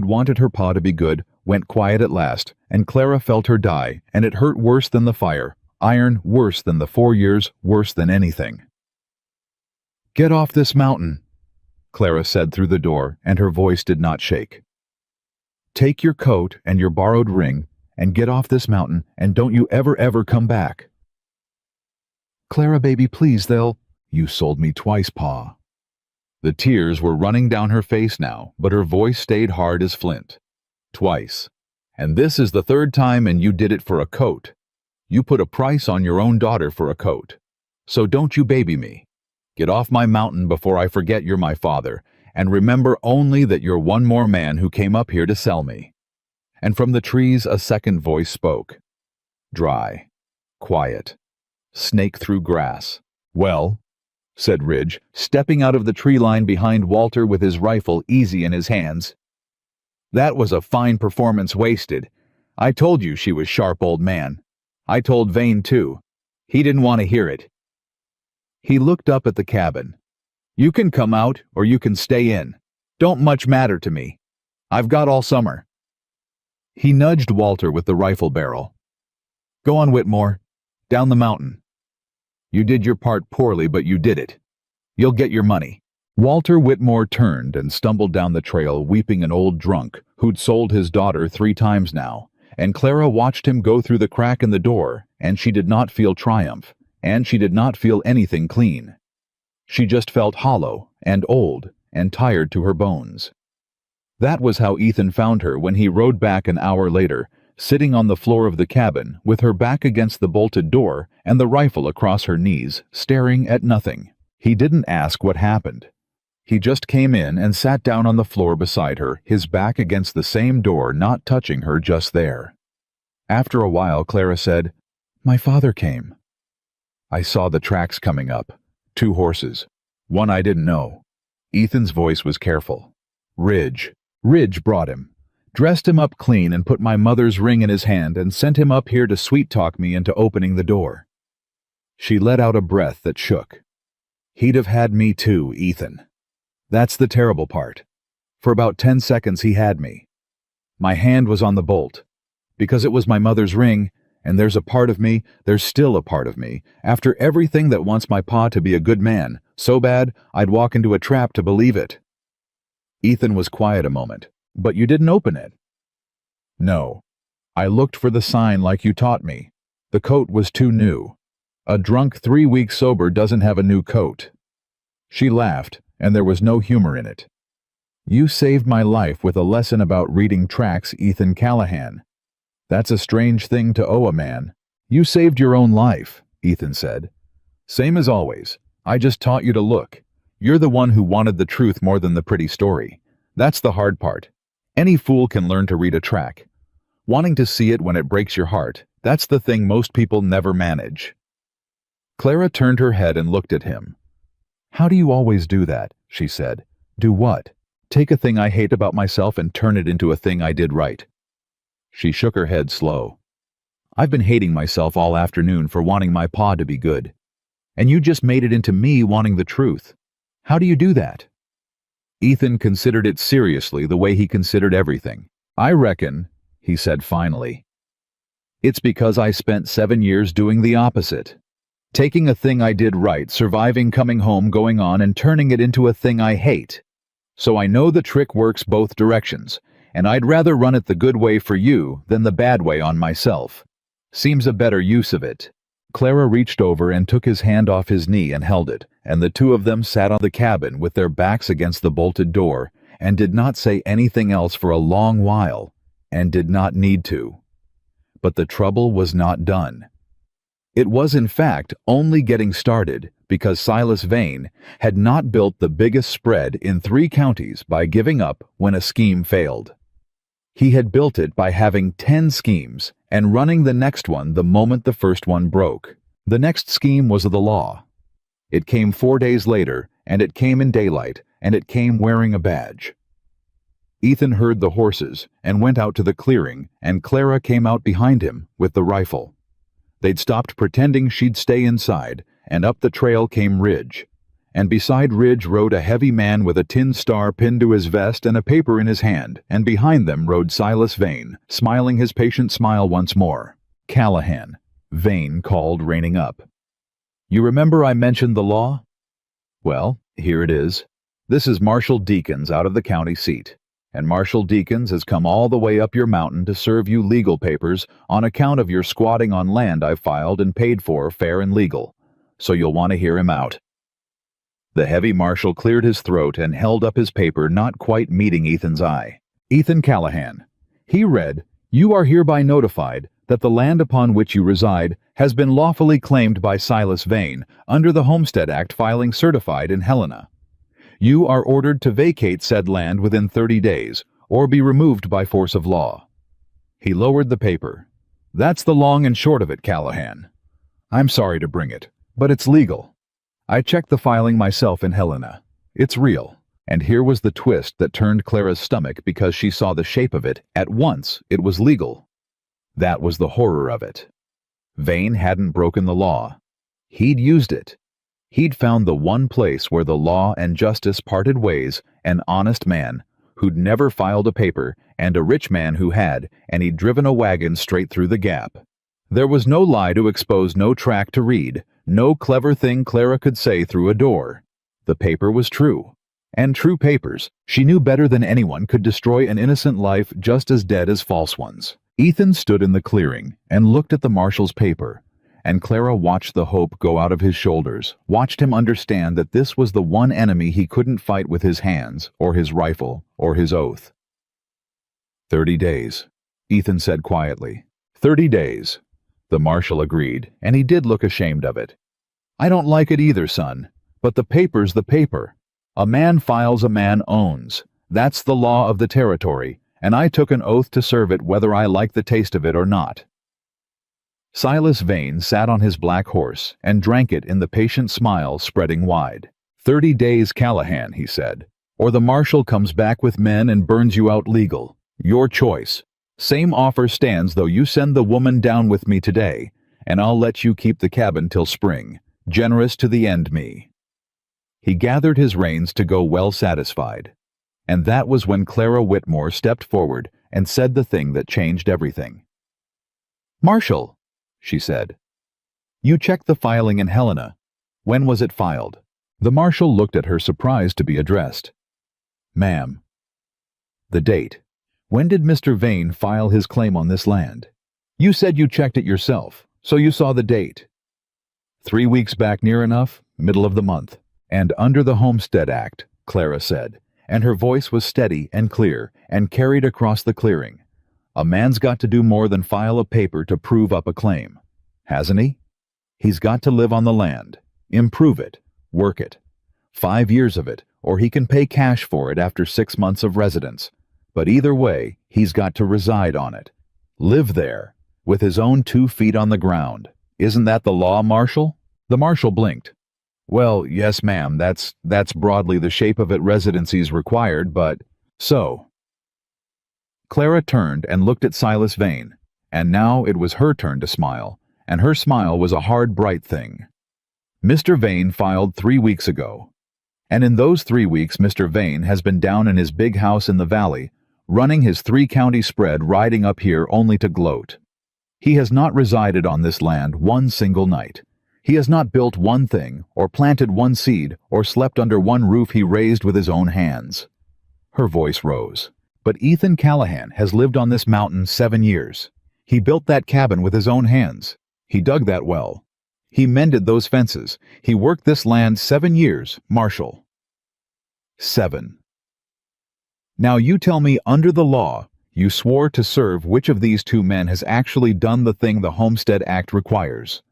wanted her pa to be good, went quiet at last, and Clara felt her die, and it hurt worse than the fire, iron worse than the 4 years, worse than anything. Get off this mountain, Clara said through the door, and her voice did not shake. Take your coat and your borrowed ring, and get off this mountain, and don't you ever come back. Clara, baby, please, You sold me twice, Pa. The tears were running down her face now, but her voice stayed hard as flint. Twice. And this is the third time, and you did it for a coat. You put a price on your own daughter for a coat. So don't you baby me. Get off my mountain before I forget you're my father, and remember only that you're one more man who came up here to sell me. And from the trees a second voice spoke. Dry. Quiet. Snake through grass. Well, said Ridge, stepping out of the tree line behind Walter with his rifle easy in his hands. That was a fine performance wasted. I told you she was sharp, old man. I told Vane too. He didn't want to hear it. He looked up at the cabin. You can come out or you can stay in. Don't much matter to me. I've got all summer. He nudged Walter with the rifle barrel. Go on, Whitmore. Down the mountain. You did your part poorly, but you did it. You'll get your money. Walter Whitmore turned and stumbled down the trail, weeping an old drunk who'd sold his daughter 3 times now, and Clara watched him go through the crack in the door, and she did not feel triumph, and she did not feel anything clean. She just felt hollow and old and tired to her bones. That was how Ethan found her when he rode back an hour later, sitting on the floor of the cabin with her back against the bolted door and the rifle across her knees, staring at nothing. He didn't ask what happened. He just came in and sat down on the floor beside her, his back against the same door, not touching her just there. After a while, Clara said, My father came. I saw the tracks coming up. 2 horses. One I didn't know. Ethan's voice was careful. Ridge brought him. Dressed him up clean and put my mother's ring in his hand and sent him up here to sweet-talk me into opening the door. She let out a breath that shook. He'd have had me too, Ethan. That's the terrible part. For about 10 seconds he had me. My hand was on the bolt. Because it was my mother's ring, and there's still a part of me, after everything that wants my pa to be a good man, so bad I'd walk into a trap to believe it. Ethan was quiet a moment. But you didn't open it. No. I looked for the sign like you taught me. The coat was too new. A drunk 3 weeks sober doesn't have a new coat. She laughed, and there was no humor in it. You saved my life with a lesson about reading tracks, Ethan Callahan. That's a strange thing to owe a man. You saved your own life, Ethan said. Same as always. I just taught you to look. You're the one who wanted the truth more than the pretty story. That's the hard part. Any fool can learn to read a track. Wanting to see it when it breaks your heart, that's the thing most people never manage. Clara turned her head and looked at him. How do you always do that? She said. Do what? Take a thing I hate about myself and turn it into a thing I did right. She shook her head slow. I've been hating myself all afternoon for wanting my pa to be good. And you just made it into me wanting the truth. How do you do that? Ethan considered it seriously the way he considered everything. I reckon, he said finally, It's because I spent 7 years doing the opposite. Taking a thing I did right, surviving, coming home, going on, and turning it into a thing I hate. So I know the trick works both directions, and I'd rather run it the good way for you than the bad way on myself. Seems a better use of it. Clara reached over and took his hand off his knee and held it, and the two of them sat on the cabin with their backs against the bolted door, and did not say anything else for a long while, and did not need to. But the trouble was not done. It was in fact only getting started because Silas Vane had not built the biggest spread in 3 counties by giving up when a scheme failed. He had built it by having 10 schemes and running the next one the moment the first one broke. The next scheme was the law. It came 4 days later, and it came in daylight, and it came wearing a badge. Ethan heard the horses and went out to the clearing, and Clara came out behind him with the rifle. They'd stopped pretending she'd stay inside, and up the trail came Ridge. And beside Ridge rode a heavy man with a tin star pinned to his vest and a paper in his hand, and behind them rode Silas Vane, smiling his patient smile once more. "Callahan," Vane called, reining up. "You remember I mentioned the law? Well, here it is. This is Marshal Deakins out of the county seat. And Marshal Deakins has come all the way up your mountain to serve you legal papers on account of your squatting on land I've filed and paid for fair and legal. So you'll want to hear him out." The heavy marshal cleared his throat and held up his paper, not quite meeting Ethan's eye. "Ethan Callahan." He read, "You are hereby notified that the land upon which you reside has been lawfully claimed by Silas Vane under the Homestead Act filing certified in Helena. You are ordered to vacate said land within 30 days, or be removed by force of law." He lowered the paper. "That's the long and short of it, Callahan. I'm sorry to bring it, but it's legal. I checked the filing myself in Helena. It's real." And here was the twist that turned Clara's stomach because she saw the shape of it. At once, it was legal. That was the horror of it. Vane hadn't broken the law. He'd used it. He'd found the one place where the law and justice parted ways, an honest man who'd never filed a paper, and a rich man who had, and he'd driven a wagon straight through the gap. There was no lie to expose, no track to read, no clever thing Clara could say through a door. The paper was true. And true papers, she knew better than anyone, could destroy an innocent life just as dead as false ones. Ethan stood in the clearing and looked at the marshal's paper. And Clara watched the hope go out of his shoulders, watched him understand that this was the one enemy he couldn't fight with his hands, or his rifle, or his oath. 30 days, Ethan said quietly. 30 days. The marshal agreed, and he did look ashamed of it. "I don't like it either, son, but the paper's the paper. A man files, a man owns. That's the law of the territory, and I took an oath to serve it whether I like the taste of it or not." Silas Vane sat on his black horse and drank it in the patient smile spreading wide. 30 days, Callahan, he said, or the marshal comes back with men and burns you out legal. Your choice. Same offer stands though you send the woman down with me today, and I'll let you keep the cabin till spring. Generous to the end, me. He gathered his reins to go well satisfied. And that was when Clara Whitmore stepped forward and said the thing that changed everything. "Marshal," she said, "you checked the filing in Helena. When was it filed?" The marshal looked at her, surprised to be addressed. "Ma'am." "The date. When did Mr. Vane file his claim on this land? You said you checked it yourself, so you saw the date." 3 weeks back near enough, middle of the month. And under the Homestead Act, Clara said, and her voice was steady and clear and carried across the clearing. A man's got to do more than file a paper to prove up a claim, hasn't he? He's got to live on the land, improve it, work it. 5 years of it, or he can pay cash for it after 6 months of residence. But either way, he's got to reside on it. Live there, with his own 2 feet on the ground. Isn't that the law, Marshal? The marshal blinked. "Well, yes, ma'am, that's broadly the shape of it. Residency's required, but so." Clara turned and looked at Silas Vane, and now it was her turn to smile, and her smile was a hard, bright thing. "Mr. Vane filed 3 weeks ago. And in those 3 weeks Mr. Vane has been down in his big house in the valley, running his 3-county spread, riding up here only to gloat. He has not resided on this land one single night. He has not built one thing, or planted one seed, or slept under one roof he raised with his own hands." Her voice rose. "But Ethan Callahan has lived on this mountain 7 years. He built that cabin with his own hands. He dug that well. He mended those fences. He worked this land 7 years, Marshall." 7. Now you tell me, under the law, you swore to serve which of these two men has actually done the thing the Homestead Act requires?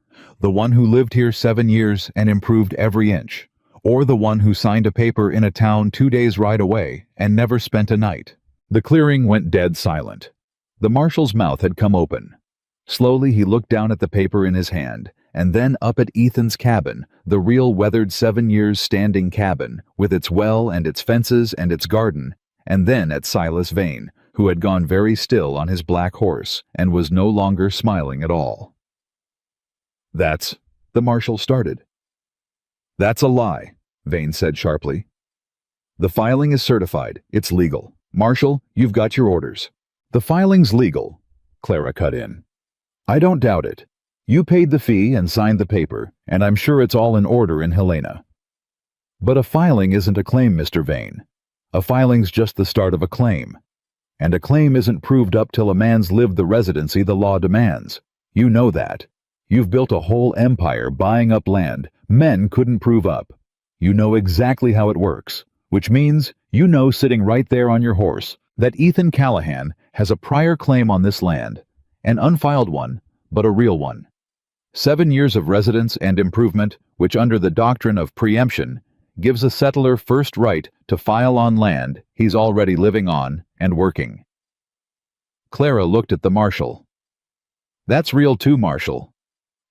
The one who lived here 7 years and improved every inch, or the one who signed a paper in a town 2 days' ride away and never spent a night? The clearing went dead silent. The marshal's mouth had come open. Slowly he looked down at the paper in his hand, and then up at Ethan's cabin, the real weathered 7 years standing cabin, with its well and its fences and its garden, and then at Silas Vane, who had gone very still on his black horse and was no longer smiling at all. "That's—" the marshal started. "That's a lie," Vane said sharply. "The filing is certified. It's legal. Marshal, you've got your orders." "The filing's legal," Clara cut in. "I don't doubt it. You paid the fee and signed the paper, and I'm sure it's all in order in Helena. But a filing isn't a claim, Mr. Vane. A filing's just the start of a claim. And a claim isn't proved up till a man's lived the residency the law demands. You know that. You've built a whole empire buying up land men couldn't prove up. You know exactly how it works, which means you know sitting right there on your horse that Ethan Callahan has a prior claim on this land, an unfiled one, but a real one. 7 years of residence and improvement, which under the doctrine of preemption gives a settler first right to file on land he's already living on and working." Clara looked at the marshal. "That's real too, Marshal.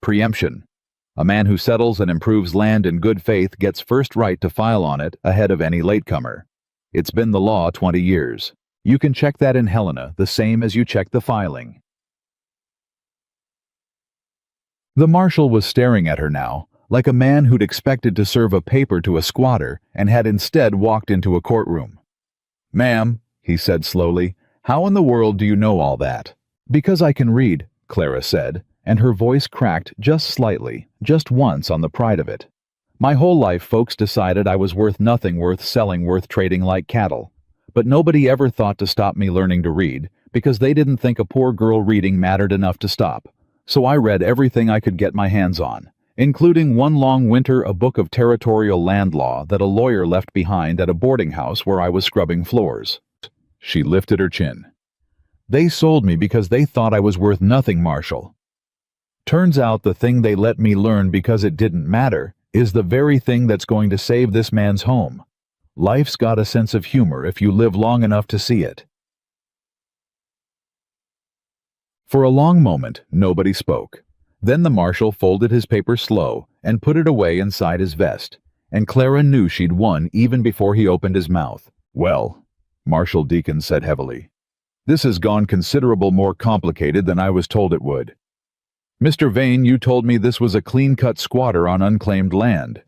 Preemption. A man who settles and improves land in good faith gets first right to file on it ahead of any latecomer. It's been the law 20 years. You can check that in Helena the same as you check the filing." The marshal was staring at her now, like a man who'd expected to serve a paper to a squatter and had instead walked into a courtroom. "Ma'am," he said slowly, "how in the world do you know all that?" "Because I can read," Clara said, and her voice cracked just slightly, just once on the pride of it. "My whole life folks decided I was worth nothing worth selling worth trading like cattle. But nobody ever thought to stop me learning to read, because they didn't think a poor girl reading mattered enough to stop. So I read everything I could get my hands on, including one long winter a book of territorial land law that a lawyer left behind at a boarding house where I was scrubbing floors." She lifted her chin. "They sold me because they thought I was worth nothing, Marshal. Turns out the thing they let me learn because it didn't matter is the very thing that's going to save this man's home. Life's got a sense of humor if you live long enough to see it." For a long moment, nobody spoke. Then the marshal folded his paper slow and put it away inside his vest, and Clara knew she'd won even before he opened his mouth. "Well," Marshal Deacon said heavily, "this has gone considerable more complicated than I was told it would. Mr. Vane, you told me this was a clean-cut squatter on unclaimed land.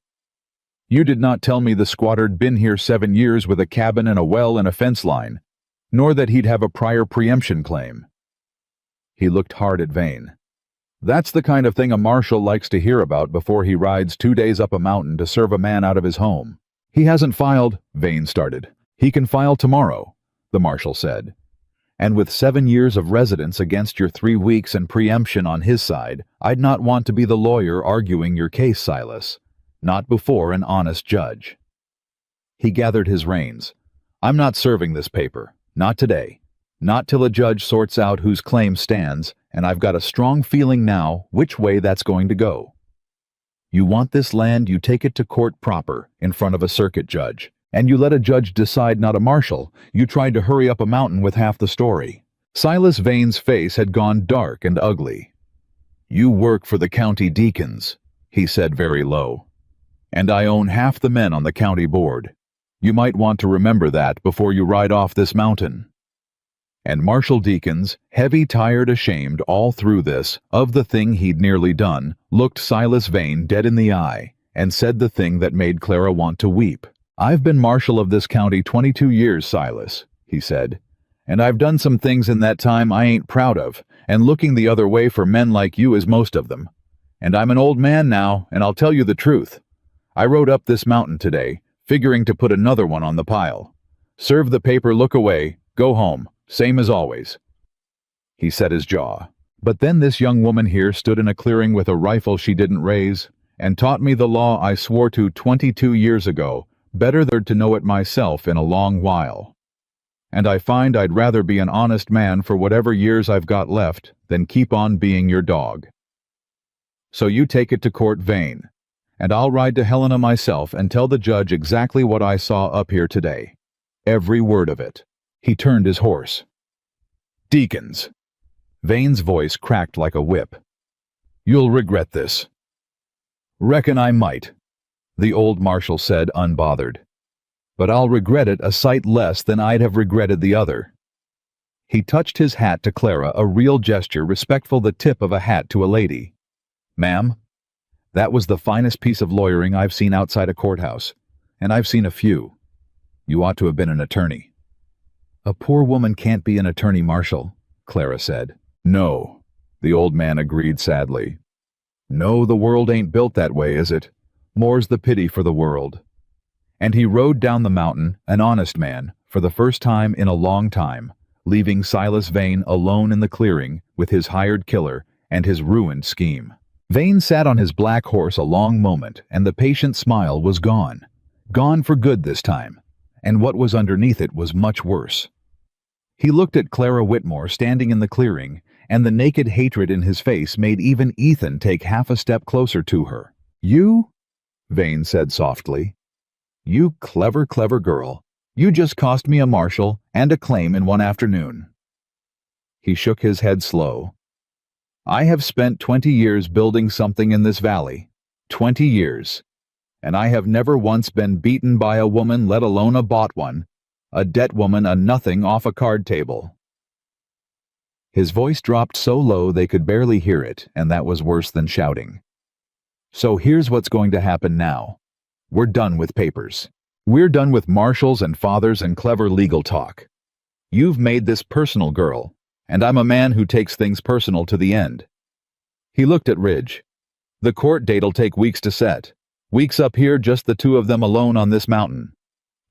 You did not tell me the squatter'd been here 7 years with a cabin and a well and a fence line, nor that he'd have a prior preemption claim." He looked hard at Vane. "That's the kind of thing a marshal likes to hear about before he rides 2 days up a mountain to serve a man out of his home." "He hasn't filed," Vane started. "He can file tomorrow," the marshal said. "And with 7 years of residence against your 3 weeks and preemption on his side, I'd not want to be the lawyer arguing your case, Silas. Not before an honest judge." He gathered his reins. "I'm not serving this paper. Not today. Not till a judge sorts out whose claim stands, and I've got a strong feeling now which way that's going to go. You want this land, you take it to court proper, in front of a circuit judge, and you let a judge decide, not a marshal. You tried to hurry up a mountain with half the story." Silas Vane's face had gone dark and ugly. "You work for the county deacons," he said very low. "And I own half the men on the county board. You might want to remember that before you ride off this mountain." And Marshal Deacons, heavy, tired, ashamed all through this, of the thing he'd nearly done, looked Silas Vane dead in the eye, and said the thing that made Clara want to weep. "I've been marshal of this county 22 years, Silas," he said, And I've done some things in that time I ain't proud of, and looking the other way for men like you is most of them. And I'm an old man now, and I'll tell you the truth. I rode up this mountain today, figuring to put another one on the pile. Serve the paper, look away, go home, same as always." He set his jaw. But then this young woman here stood in a clearing with a rifle she didn't raise, and taught me the law I swore to 22 years ago, better than to know it myself in a long while. And I find I'd rather be an honest man for whatever years I've got left than keep on being your dog. So you take it to court, Vane, and I'll ride to Helena myself and tell the judge exactly what I saw up here today. Every word of it." He turned his horse. "Deacons." Vane's voice cracked like a whip. "You'll regret this." "Reckon I might," the old marshal said, unbothered. "But I'll regret it a sight less than I'd have regretted the other." He touched his hat to Clara, a real gesture respectful the tip of a hat to a lady. "Ma'am, that was the finest piece of lawyering I've seen outside a courthouse, and I've seen a few. You ought to have been an attorney." "A poor woman can't be an attorney, Marshal," Clara said. "No," the old man agreed sadly. "No, the world ain't built that way, is it? More's the pity for the world." And he rode down the mountain, an honest man, for the first time in a long time, leaving Silas Vane alone in the clearing with his hired killer and his ruined scheme. Vane sat on his black horse a long moment, and the patient smile was gone. Gone for good this time, and what was underneath it was much worse. He looked at Clara Whitmore standing in the clearing, and the naked hatred in his face made even Ethan take half a step closer to her. "You?" Vane said softly. "You clever, clever girl. You just cost me a marshal and a claim in one afternoon." He shook his head slow. "I have spent 20 years building something in this valley. 20 years. And I have never once been beaten by a woman, let alone a bought one. A debt woman, a nothing off a card table." His voice dropped so low they could barely hear it, and that was worse than shouting. "So here's what's going to happen now. We're done with papers. We're done with marshals and fathers and clever legal talk. You've made this personal, girl, and I'm a man who takes things personal to the end." He looked at Ridge. "The court date'll take weeks to set. Weeks up here, just the two of them alone on this mountain.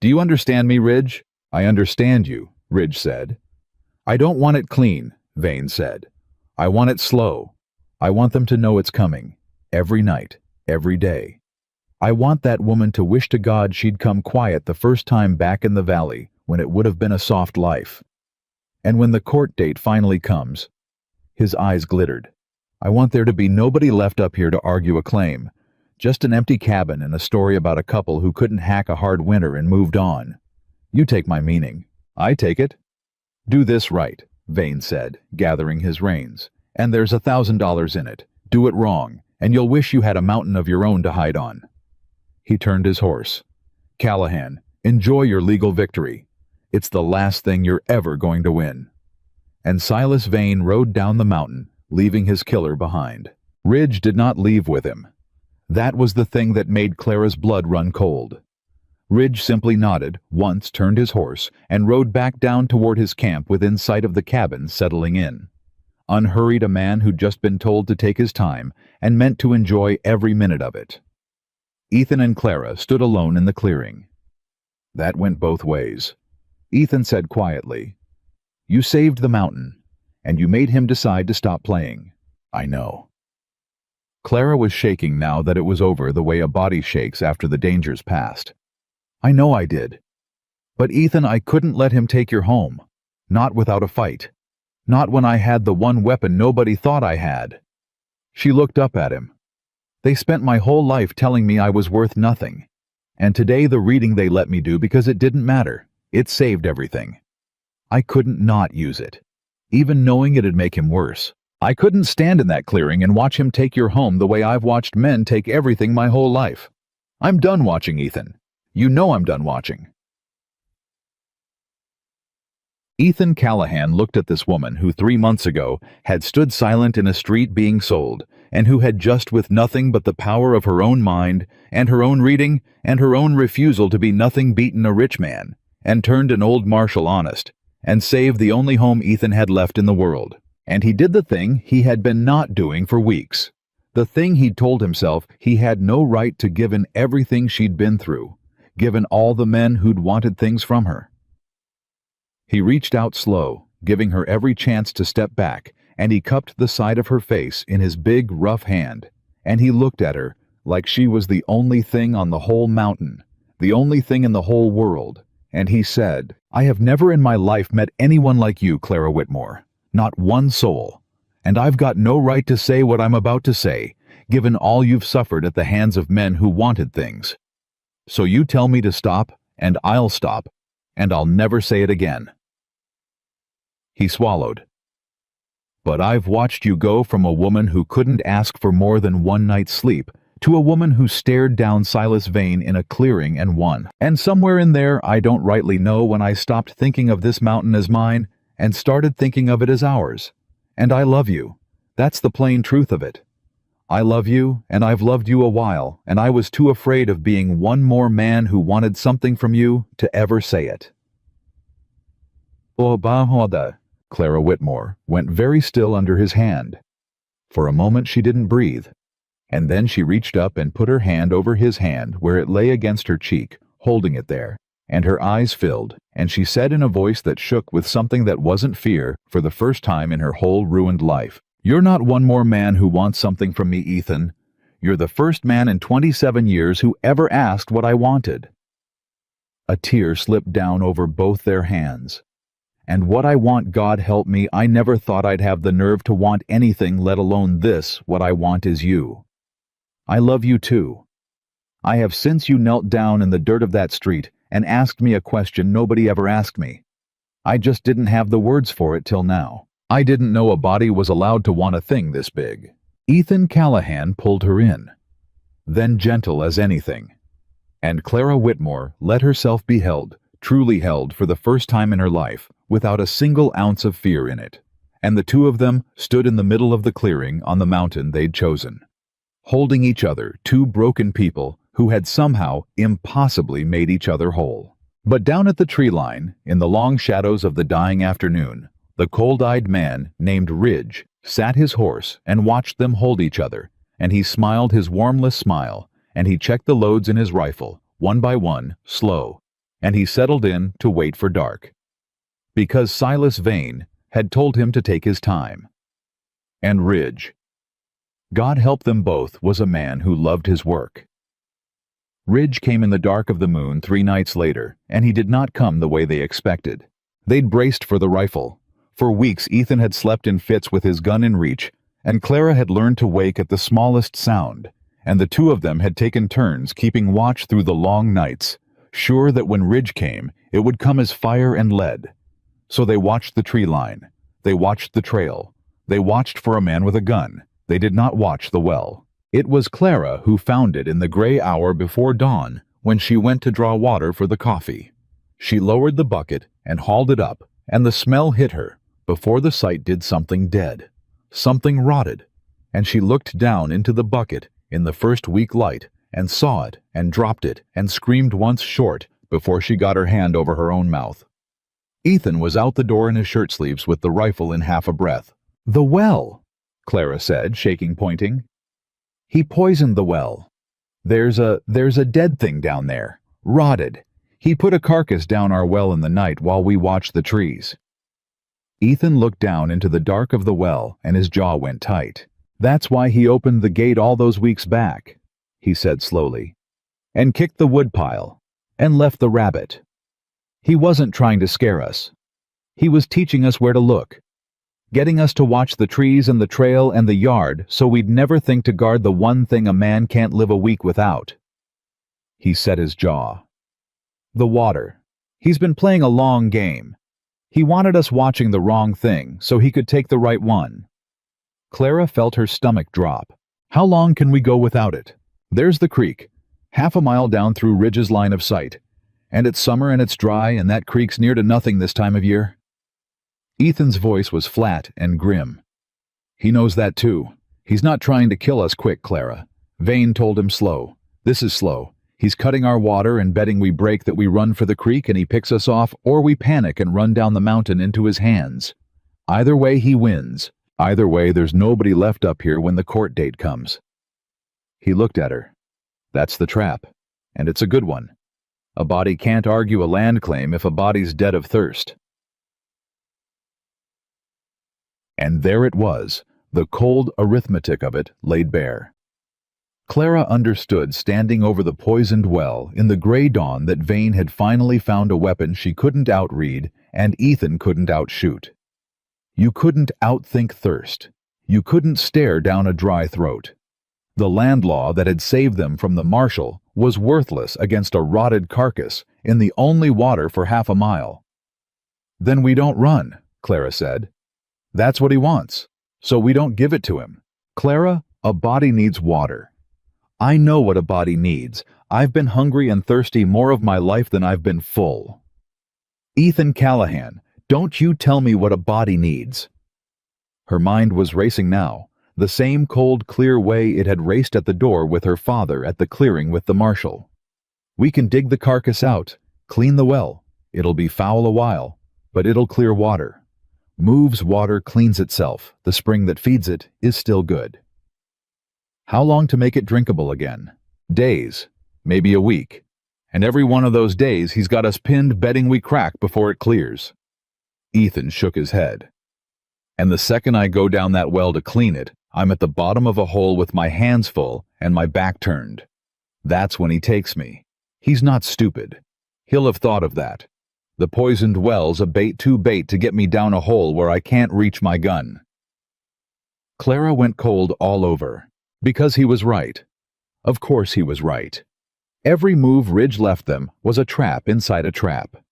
Do you understand me, Ridge?" "I understand you," Ridge said. "I don't want it clean," Vane said. "I want it slow. I want them to know it's coming. Every night, every day. I want that woman to wish to God she'd come quiet the first time back in the valley, when it would have been a soft life. And when the court date finally comes," his eyes glittered, "I want there to be nobody left up here to argue a claim. Just an empty cabin and a story about a couple who couldn't hack a hard winter and moved on. You take my meaning. I take it." "Do this right," Vane said, gathering his reins, "and there's $1,000 in it. Do it wrong, and you'll wish you had a mountain of your own to hide on." He turned his horse. "Callahan, enjoy your legal victory. It's the last thing you're ever going to win." And Silas Vane rode down the mountain, leaving his killer behind. Ridge did not leave with him. That was the thing that made Clara's blood run cold. Ridge simply nodded, once turned his horse, and rode back down toward his camp within sight of the cabin settling in. Unhurried, a man who'd just been told to take his time and meant to enjoy every minute of it. Ethan and Clara stood alone in the clearing. That went both ways. Ethan said quietly, "You saved the mountain, and you made him decide to stop playing. I know." Clara was shaking now that it was over, the way a body shakes after the danger's past. "I know I did. But Ethan, I couldn't let him take your home. Not without a fight. Not when I had the one weapon nobody thought I had." She looked up at him. "They spent my whole life telling me I was worth nothing. And today the reading they let me do because it didn't matter. It saved everything. I couldn't not use it. Even knowing it'd make him worse. I couldn't stand in that clearing and watch him take your home the way I've watched men take everything my whole life. I'm done watching, Ethan. You know I'm done watching." Ethan Callahan looked at this woman who 3 months ago had stood silent in a street being sold, and who had just, with nothing but the power of her own mind and her own reading and her own refusal to be nothing, beaten a rich man, and turned an old marshal honest, and save the only home Ethan had left in the world. And he did the thing he had been not doing for weeks. The thing he'd told himself he had no right to, given everything she'd been through, given all the men who'd wanted things from her. He reached out slow, giving her every chance to step back, and he cupped the side of her face in his big, rough hand, and he looked at her like she was the only thing on the whole mountain, the only thing in the whole world, and he said, "I have never in my life met anyone like you, Clara Whitmore. Not one soul. And I've got no right to say what I'm about to say, given all you've suffered at the hands of men who wanted things. So you tell me to stop, and I'll stop, and I'll never say it again." He swallowed. "But I've watched you go from a woman who couldn't ask for more than one night's sleep to a woman who stared down Silas Vane in a clearing and won. And somewhere in there, I don't rightly know when I stopped thinking of this mountain as mine and started thinking of it as ours. And I love you. That's the plain truth of it. I love you, and I've loved you a while, and I was too afraid of being one more man who wanted something from you to ever say it." Clara Whitmore went very still under his hand. For a moment she didn't breathe, and then she reached up and put her hand over his hand where it lay against her cheek, holding it there, and her eyes filled, and she said in a voice that shook with something that wasn't fear for the first time in her whole ruined life, "You're not one more man who wants something from me, Ethan. You're the first man in 27 years who ever asked what I wanted." A tear slipped down over both their hands. "And what I want, God help me, I never thought I'd have the nerve to want anything, let alone this. What I want is you. I love you too. I have, since you knelt down in the dirt of that street and asked me a question nobody ever asked me. I just didn't have the words for it till now. I didn't know a body was allowed to want a thing this big." Ethan Callahan pulled her in, then gentle as anything, and Clara Whitmore let herself be held, truly held for the first time in her life, without a single ounce of fear in it, and the two of them stood in the middle of the clearing on the mountain they'd chosen, holding each other, two broken people who had somehow impossibly made each other whole. But down at the tree line, in the long shadows of the dying afternoon, the cold-eyed man named Ridge sat his horse and watched them hold each other, and he smiled his warmless smile, and he checked the loads in his rifle, one by one, slow, and he settled in to wait for dark. Because Silas Vane had told him to take his time. And Ridge, God help them both, was a man who loved his work. Ridge came in the dark of the moon 3 nights later, and he did not come the way they expected. They'd braced for the rifle. For weeks Ethan had slept in fits with his gun in reach, and Clara had learned to wake at the smallest sound, and the two of them had taken turns keeping watch through the long nights, sure that when Ridge came, it would come as fire and lead. So they watched the tree line. They watched the trail. They watched for a man with a gun. They did not watch the well. It was Clara who found it in the gray hour before dawn when she went to draw water for the coffee. She lowered the bucket and hauled it up, and the smell hit her before the sight did something dead, something rotted, and she looked down into the bucket in the first weak light and saw it and dropped it and screamed once short before she got her hand over her own mouth. Ethan was out the door in his shirt sleeves with the rifle in half a breath. "The well," Clara said, shaking, pointing. "He poisoned the well. There's a dead thing down there, rotted. He put a carcass down our well in the night while we watched the trees." Ethan looked down into the dark of the well and his jaw went tight. "That's why he opened the gate all those weeks back," he said slowly, "and kicked the woodpile, and left the rabbit. He wasn't trying to scare us. He was teaching us where to look, getting us to watch the trees and the trail and the yard so we'd never think to guard the one thing a man can't live a week without." He set his jaw. "The water. He's been playing a long game. He wanted us watching the wrong thing so he could take the right one." Clara felt her stomach drop. "How long can we go without it? There's the creek, half a mile down through Ridge's line of sight. And it's summer and it's dry, and that creek's near to nothing this time of year." Ethan's voice was flat and grim. "He knows that too. He's not trying to kill us quick, Clara. Vane told him slow. This is slow. He's cutting our water and betting we break that we run for the creek and he picks us off, or we panic and run down the mountain into his hands. Either way, he wins. Either way, there's nobody left up here when the court date comes." He looked at her. "That's the trap. And it's a good one. A body can't argue a land claim if a body's dead of thirst." And there it was, the cold arithmetic of it laid bare. Clara understood, standing over the poisoned well in the gray dawn, that Vane had finally found a weapon she couldn't outread and Ethan couldn't outshoot. You couldn't outthink thirst. You couldn't stare down a dry throat. The land law that had saved them from the marshal was worthless against a rotted carcass in the only water for half a mile. "Then we don't run," Clara said. "That's what he wants, so we don't give it to him. Clara, a body needs water. I know what a body needs. I've been hungry and thirsty more of my life than I've been full. Ethan Callahan, don't you tell me what a body needs." Her mind was racing now, the same cold, clear way it had raced at the door with her father at the clearing with the marshal. "We can dig the carcass out, clean the well. It'll be foul a while, but it'll clear water. Moves water cleans itself. The spring that feeds it is still good. How long to make it drinkable again? Days, maybe a week. And every one of those days he's got us pinned betting we crack before it clears." Ethan shook his head. "And the second I go down that well to clean it, I'm at the bottom of a hole with my hands full and my back turned. That's when he takes me. He's not stupid. He'll have thought of that. The poisoned well's a bait too bait to get me down a hole where I can't reach my gun." Clara went cold all over. Because he was right. Of course he was right. Every move Ridge left them was a trap inside a trap.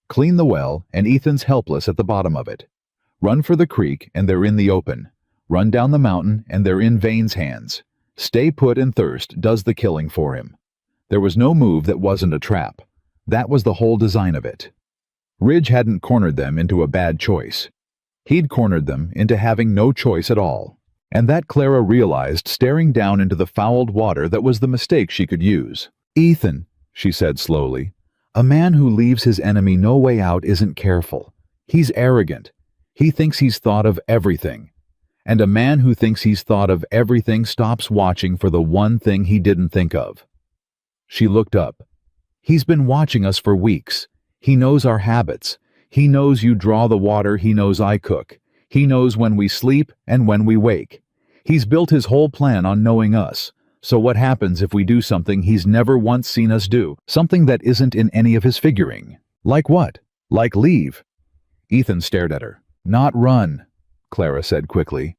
Clean the well, and Ethan's helpless at the bottom of it. Run for the creek, and they're in the open. Run down the mountain, and they're in Vane's hands. Stay put and thirst does the killing for him. There was no move that wasn't a trap. That was the whole design of it. Ridge hadn't cornered them into a bad choice. He'd cornered them into having no choice at all. And that Clara realized, staring down into the fouled water, that was the mistake she could use. "Ethan," she said slowly, "a man who leaves his enemy no way out isn't careful. He's arrogant. He thinks he's thought of everything. And a man who thinks he's thought of everything stops watching for the one thing he didn't think of." She looked up. "He's been watching us for weeks. He knows our habits. He knows you draw the water. He knows I cook. He knows when we sleep and when we wake. He's built his whole plan on knowing us. So what happens if we do something he's never once seen us do? Something that isn't in any of his figuring. Like what? Like leave?" Ethan stared at her. "Not run," Clara said quickly.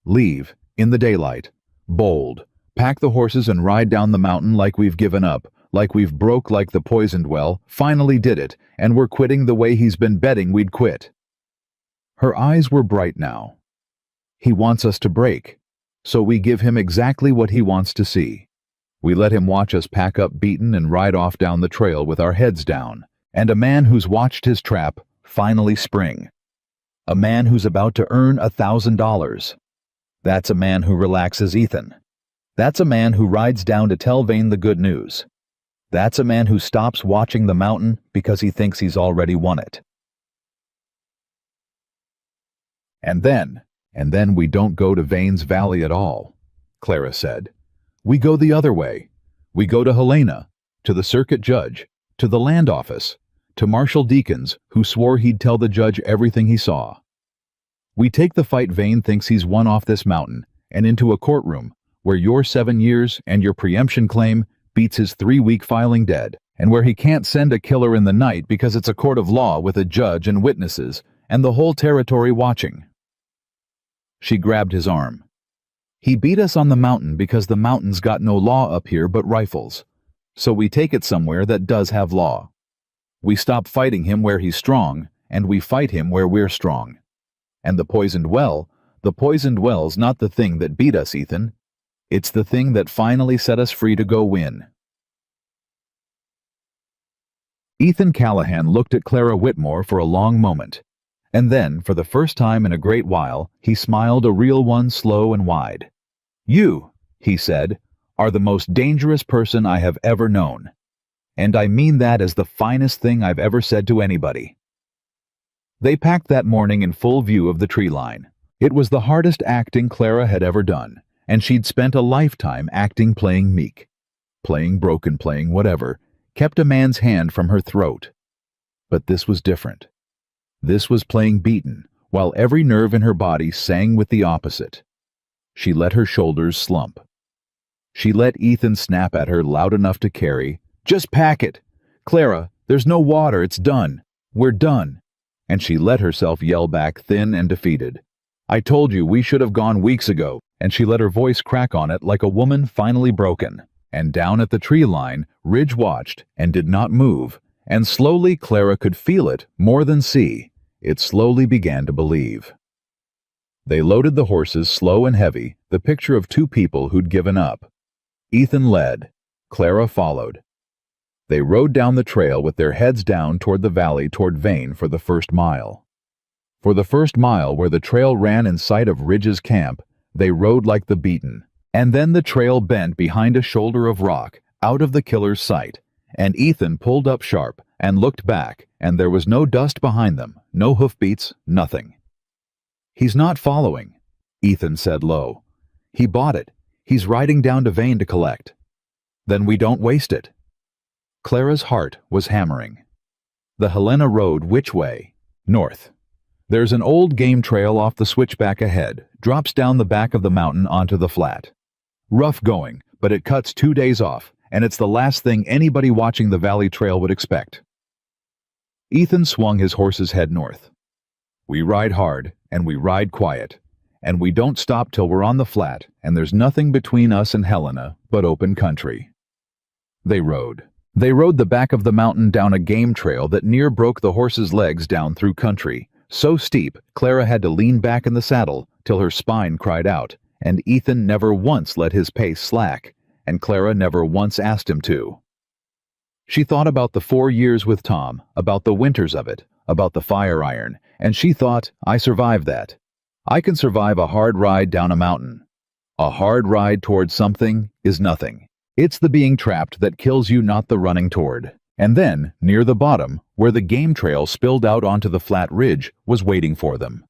"Leave, in the daylight. Bold. Pack the horses and ride down the mountain like we've given up, like we've broke like the poisoned well, finally did it, and we're quitting the way he's been betting we'd quit." Her eyes were bright now. "He wants us to break, so we give him exactly what he wants to see. We let him watch us pack up beaten and ride off down the trail with our heads down, and a man who's watched his trap finally spring. A man who's about to earn $1,000. That's a man who relaxes Ethan. That's a man who rides down to tell Vane the good news. That's a man who stops watching the mountain because he thinks he's already won it. And then we don't go to Vane's Valley at all," Clara said. "We go the other way. We go to Helena, to the circuit judge, to the land office, to Marshal Deakins, who swore he'd tell the judge everything he saw. We take the fight Vane thinks he's won off this mountain, and into a courtroom where your 7 years and your preemption claim beats his 3-week filing dead, and where he can't send a killer in the night because it's a court of law with a judge and witnesses and the whole territory watching." She grabbed his arm. "He beat us on the mountain because the mountain's got no law up here but rifles. So we take it somewhere that does have law. We stop fighting him where he's strong, and we fight him where we're strong. And the poisoned well's not the thing that beat us, Ethan. It's the thing that finally set us free to go win." Ethan Callahan looked at Clara Whitmore for a long moment. And then, for the first time in a great while, he smiled, a real one, slow and wide. "You," he said, are the most dangerous person I have ever known. And I mean that as the finest thing I've ever said to anybody." They packed that morning in full view of the tree line. It was the hardest acting Clara had ever done, and she'd spent a lifetime acting, playing meek, playing broken, playing whatever, kept a man's hand from her throat. But this was different. This was playing beaten, while every nerve in her body sang with the opposite. She let her shoulders slump. She let Ethan snap at her loud enough to carry, "Just pack it! Clara, there's no water, it's done. We're done." And she let herself yell back, thin and defeated, "I told you we should have gone weeks ago." And she let her voice crack on it like a woman finally broken. And down at the tree line, Ridge watched and did not move, and slowly Clara could feel it more than see. It slowly began to believe. They loaded the horses slow and heavy, the picture of two people who'd given up. Ethan led. Clara followed. They rode down the trail with their heads down toward the valley toward Vane for the first mile. For the first mile, where the trail ran in sight of Ridge's camp, they rode like the beaten. And then the trail bent behind a shoulder of rock, out of the killer's sight, and Ethan pulled up sharp and looked back, and there was no dust behind them, no hoofbeats, nothing. "He's not following," Ethan said low. "He bought it. He's riding down to Vane to collect." "Then we don't waste it." Clara's heart was hammering. The Helena Road, which way? North. There's an old game trail off the switchback ahead, drops down the back of the mountain onto the flat. Rough going, but it cuts 2 days off, and it's the last thing anybody watching the valley trail would expect. Ethan swung his horse's head north. "We ride hard, and we ride quiet, and we don't stop till we're on the flat, and there's nothing between us and Helena but open country." They rode. They rode the back of the mountain down a game trail that near broke the horse's legs down through country, so steep Clara had to lean back in the saddle till her spine cried out, and Ethan never once let his pace slack, and Clara never once asked him to. She thought about the 4 years with Tom, about the winters of it, about the fire iron, and she thought, "I survived that. I can survive a hard ride down a mountain. A hard ride toward something is nothing. It's the being trapped that kills you, not the running toward." And then, near the bottom, where the game trail spilled out onto the flat ridge, was waiting for them.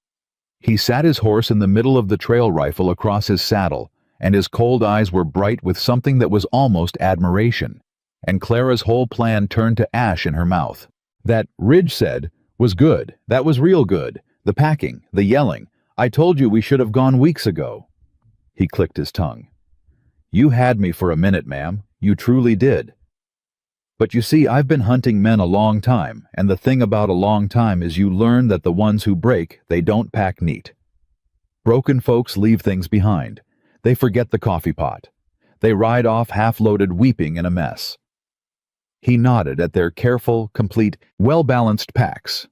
He sat his horse in the middle of the trail rifle across his saddle, and his cold eyes were bright with something that was almost admiration. And Clara's whole plan turned to ash in her mouth. That, Ridge said, was good. That was real good. The packing, the yelling. "I told you we should have gone weeks ago." He clicked his tongue. "You had me for a minute, ma'am. You truly did. But you see, I've been hunting men a long time, and the thing about a long time is you learn that the ones who break, they don't pack neat. Broken folks leave things behind. They forget the coffee pot. They ride off half-loaded, weeping in a mess." He nodded at their careful, complete, well-balanced packs.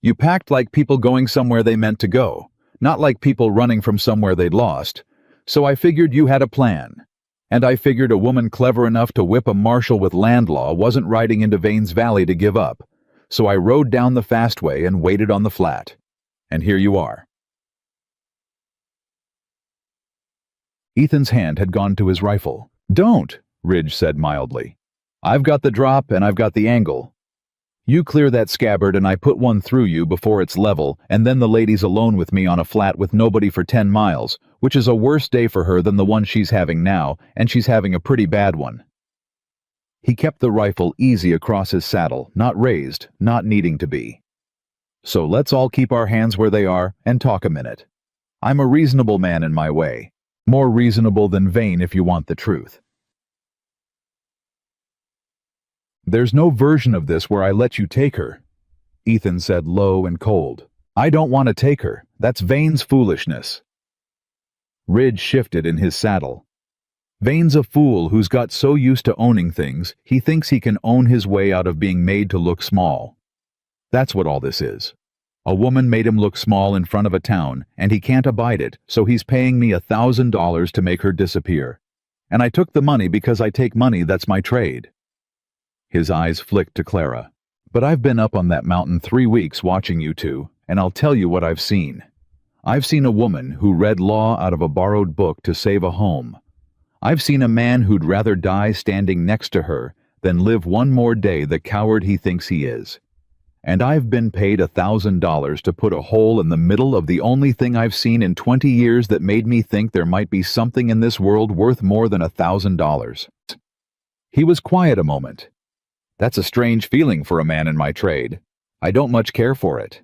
"You packed like people going somewhere they meant to go, not like people running from somewhere they'd lost. So I figured you had a plan. And I figured a woman clever enough to whip a marshal with land law wasn't riding into Vane's Valley to give up. So I rode down the fast way and waited on the flat. And here you are." Ethan's hand had gone to his rifle. "Don't," Ridge said mildly. "I've got the drop and I've got the angle. You clear that scabbard and I put one through you before it's level, and then the lady's alone with me on a flat with nobody for 10 miles, which is a worse day for her than the one she's having now, and she's having a pretty bad one." He kept the rifle easy across his saddle, not raised, not needing to be. "So let's all keep our hands where they are and talk a minute. I'm a reasonable man in my way. More reasonable than Vane if you want the truth. There's no version of this where I let you take her," Ethan said low and cold. "I don't want to take her. That's Vane's foolishness." Ridge shifted in his saddle. "Vane's a fool who's got so used to owning things, he thinks he can own his way out of being made to look small. That's what all this is. A woman made him look small in front of a town, and he can't abide it, so he's paying me $1,000 to make her disappear. And I took the money because I take money, that's my trade." His eyes flicked to Clara. "But I've been up on that mountain 3 weeks watching you two, and I'll tell you what I've seen. I've seen a woman who read law out of a borrowed book to save a home. I've seen a man who'd rather die standing next to her than live one more day the coward he thinks he is. And I've been paid $1,000 to put a hole in the middle of the only thing I've seen in 20 years that made me think there might be something in this world worth more than $1,000. He was quiet a moment. That's a strange feeling for a man in my trade. I don't much care for it.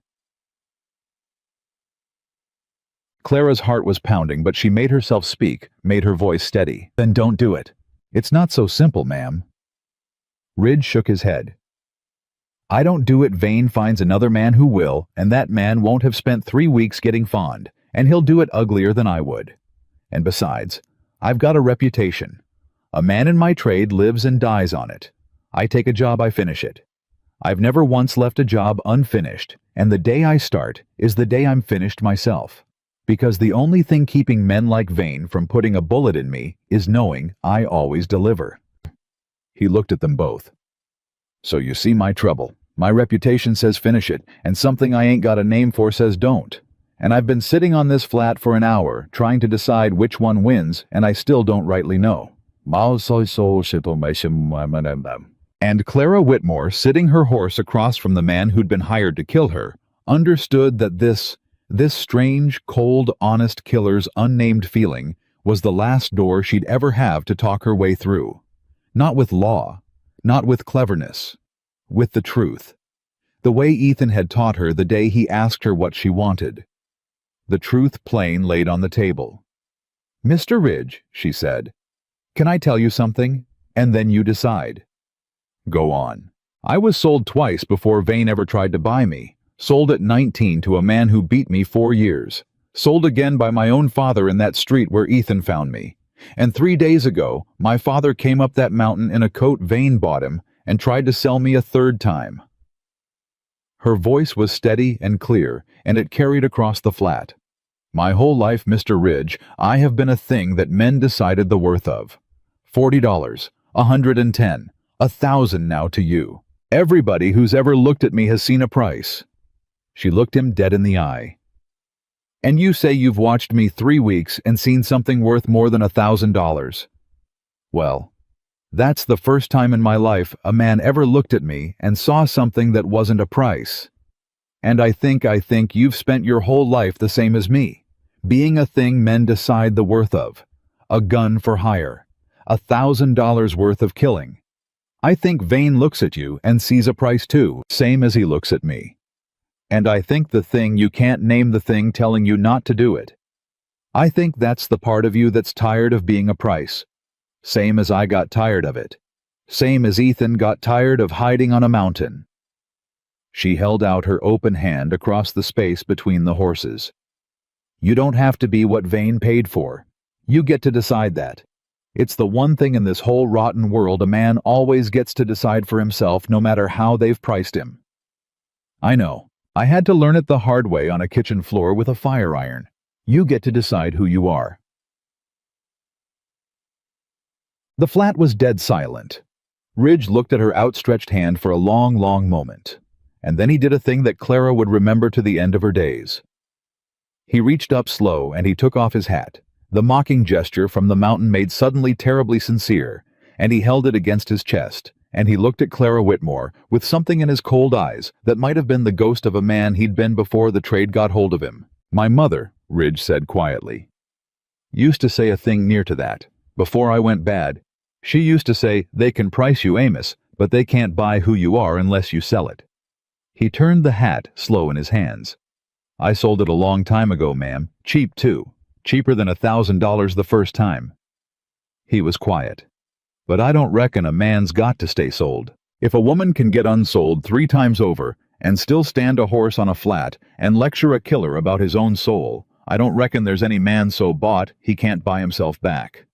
Clara's heart was pounding, but she made herself speak, made her voice steady. Then don't do it. It's not so simple, ma'am. Ridge shook his head. I don't do it. Vane finds another man who will, and that man won't have spent 3 weeks getting fond, and he'll do it uglier than I would. And besides, I've got a reputation. A man in my trade lives and dies on it. I take a job, I finish it. I've never once left a job unfinished, and the day I start is the day I'm finished myself. Because the only thing keeping men like Vane from putting a bullet in me is knowing I always deliver. He looked at them both. So you see my trouble. My reputation says finish it, and something I ain't got a name for says don't. And I've been sitting on this flat for an hour, trying to decide which one wins, and I still don't rightly know. And Clara Whitmore, sitting her horse across from the man who'd been hired to kill her, understood that this strange, cold, honest killer's unnamed feeling was the last door she'd ever have to talk her way through. Not with law, not with cleverness, with the truth. The way Ethan had taught her the day he asked her what she wanted. The truth plain laid on the table. Mr. Ridge, she said, can I tell you something? And then you decide. Go on. I was sold twice before Vane ever tried to buy me. Sold at 19 to a man who beat me 4 years. Sold again by my own father in that street where Ethan found me. And 3 days ago, my father came up that mountain in a coat Vane bought him and tried to sell me a third time. Her voice was steady and clear, and it carried across the flat. My whole life, Mr. Ridge, I have been a thing that men decided the worth of. $40, $110, $1,000 now to you. Everybody who's ever looked at me has seen a price. She looked him dead in the eye. And you say you've watched me 3 weeks and seen something worth more than $1,000. Well, that's the first time in my life a man ever looked at me and saw something that wasn't a price. And I think you've spent your whole life the same as me, being a thing men decide the worth of. A gun for hire. $1,000 worth of killing. I think Vane looks at you and sees a price too, same as he looks at me. And I think the thing you can't name the thing telling you not to do it. I think that's the part of you that's tired of being a price. Same as I got tired of it. Same as Ethan got tired of hiding on a mountain. She held out her open hand across the space between the horses. You don't have to be what Vane paid for. You get to decide that. It's the one thing in this whole rotten world a man always gets to decide for himself, no matter how they've priced him. I know. I had to learn it the hard way on a kitchen floor with a fire iron. You get to decide who you are. The flat was dead silent. Ridge looked at her outstretched hand for a long, long moment, and then he did a thing that Clara would remember to the end of her days. He reached up slow and he took off his hat. The mocking gesture from the mountain made suddenly terribly sincere, and he held it against his chest, and he looked at Clara Whitmore with something in his cold eyes that might have been the ghost of a man he'd been before the trade got hold of him. My mother, Ridge said quietly, used to say a thing near to that. Before I went bad, she used to say, they can price you, Amos, but they can't buy who you are unless you sell it. He turned the hat slow in his hands. I sold it a long time ago, ma'am. Cheap, too. Cheaper than $1,000 the first time. He was quiet. But I don't reckon a man's got to stay sold. If a woman can get unsold 3 times over and still stand a horse on a flat and lecture a killer about his own soul, I don't reckon there's any man so bought he can't buy himself back.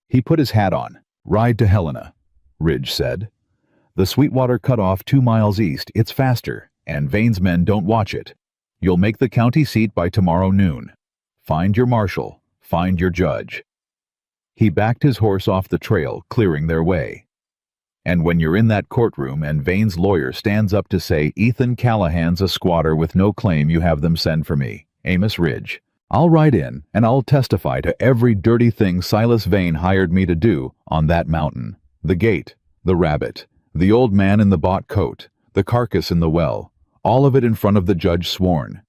He put his hat on. Ride to Helena, Ridge said. The Sweetwater cut off 2 miles east. It's faster, and Vane's men don't watch it. You'll make the county seat by tomorrow noon. Find your marshal. Find your judge. He backed his horse off the trail, clearing their way. And when you're in that courtroom and Vane's lawyer stands up to say Ethan Callahan's a squatter with no claim, you have them send for me, Amos Ridge. I'll write in and I'll testify to every dirty thing Silas Vane hired me to do on that mountain. The gate, the rabbit, the old man in the bought coat, the carcass in the well, all of it in front of the judge sworn.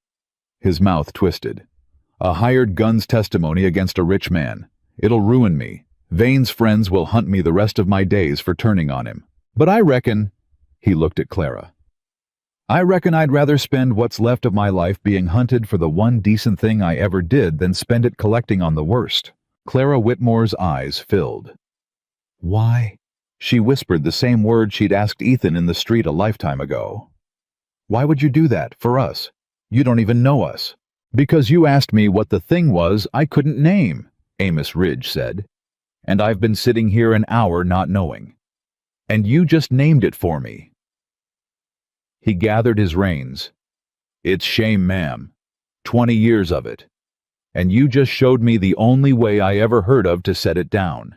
His mouth twisted. A hired gun's testimony against a rich man. It'll ruin me. Vane's friends will hunt me the rest of my days for turning on him. But I reckon, he looked at Clara. I reckon I'd rather spend what's left of my life being hunted for the one decent thing I ever did than spend it collecting on the worst. Clara Whitmore's eyes filled. Why? She whispered the same word she'd asked Ethan in the street a lifetime ago. Why would you do that, for us? You don't even know us. Because you asked me what the thing was I couldn't name, Amos Ridge said. And I've been sitting here an hour not knowing. And you just named it for me. He gathered his reins. It's shame, ma'am. 20 years of it. And you just showed me the only way I ever heard of to set it down.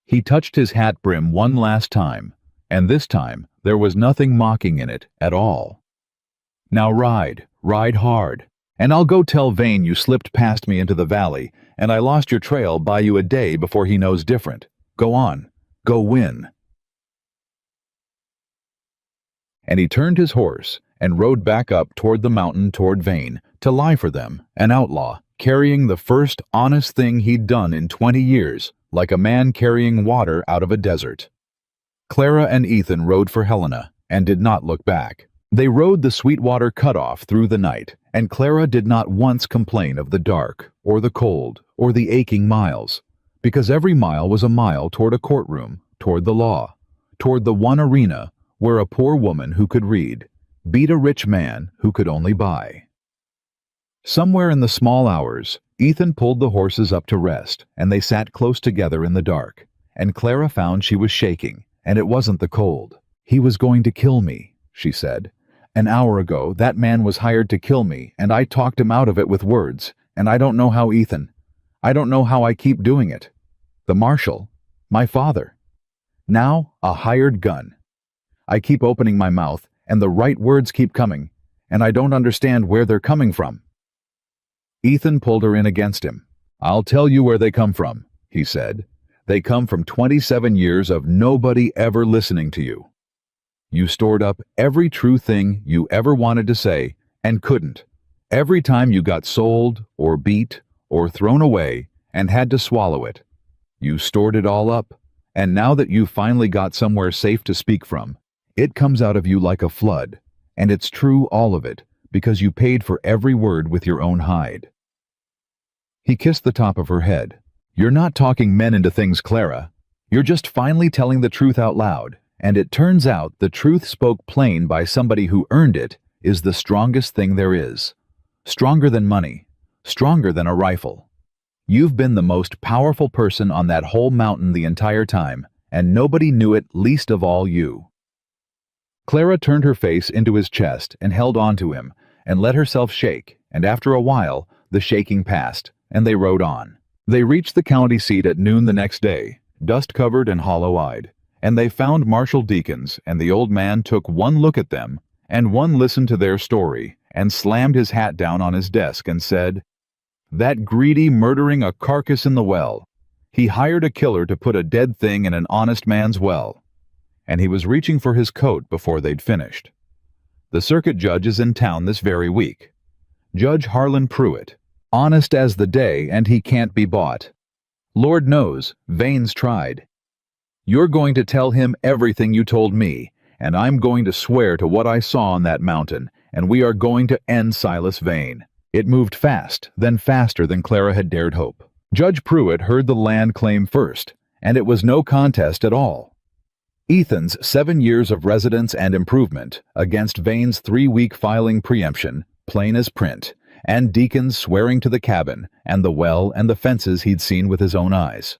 He touched his hat brim one last time, and this time there was nothing mocking in it at all. Now ride hard, and I'll go tell Vane you slipped past me into the valley, and I lost your trail by you a day before he knows different. Go on, go win. And he turned his horse and rode back up toward the mountain toward Vane, to lie for them, an outlaw, carrying the first honest thing he'd done in 20 years, like a man carrying water out of a desert. Clara and Ethan rode for Helena, and did not look back. They rode the Sweetwater cutoff through the night, and Clara did not once complain of the dark, or the cold, or the aching miles, because every mile was a mile toward a courtroom, toward the law, toward the one arena where a poor woman who could read beat a rich man who could only buy. Somewhere in the small hours, Ethan pulled the horses up to rest, and they sat close together in the dark, and Clara found she was shaking, and it wasn't the cold. He was going to kill me, she said. An hour ago, that man was hired to kill me, and I talked him out of it with words, and I don't know how, Ethan. I don't know how I keep doing it. The marshal, my father. Now, a hired gun. I keep opening my mouth, and the right words keep coming, and I don't understand where they're coming from. Ethan pulled her in against him. I'll tell you where they come from, he said. They come from 27 years of nobody ever listening to you. You stored up every true thing you ever wanted to say and couldn't. Every time you got sold or beat or thrown away and had to swallow it. You stored it all up, and now that you've finally got somewhere safe to speak from, it comes out of you like a flood, and it's true, all of it, because you paid for every word with your own hide. He kissed the top of her head. You're not talking men into things, Clara. You're just finally telling the truth out loud, and it turns out the truth spoke plain by somebody who earned it is the strongest thing there is. Stronger than money, stronger than a rifle. You've been the most powerful person on that whole mountain the entire time, and nobody knew it, least of all you. Clara turned her face into his chest and held on to him, and let herself shake, and after a while, the shaking passed, and they rode on. They reached the county seat at noon the next day, dust-covered and hollow-eyed, and they found Marshal Deakins, and the old man took one look at them, and one listened to their story, and slammed his hat down on his desk and said, That greedy murdering a carcass in the well. He hired a killer to put a dead thing in an honest man's well. And he was reaching for his coat before they'd finished. The circuit judge is in town this very week. Judge Harlan Pruitt, honest as the day, and he can't be bought. Lord knows, Vane's tried. You're going to tell him everything you told me, and I'm going to swear to what I saw on that mountain, and we are going to end Silas Vane. It moved fast, then faster than Clara had dared hope. Judge Pruitt heard the land claim first, and it was no contest at all. Ethan's 7 years of residence and improvement against Vane's 3-week filing preemption, plain as print, and Deakins swearing to the cabin and the well and the fences he'd seen with his own eyes.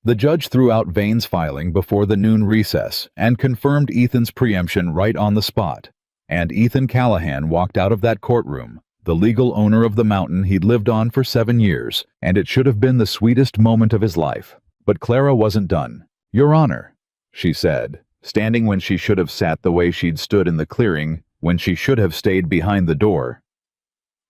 The judge threw out Vane's filing before the noon recess and confirmed Ethan's preemption right on the spot, and Ethan Callahan walked out of that courtroom, the legal owner of the mountain he'd lived on for 7 years, and it should have been the sweetest moment of his life. But Clara wasn't done. Your Honor, she said, standing when she should have sat the way she'd stood in the clearing, when she should have stayed behind the door.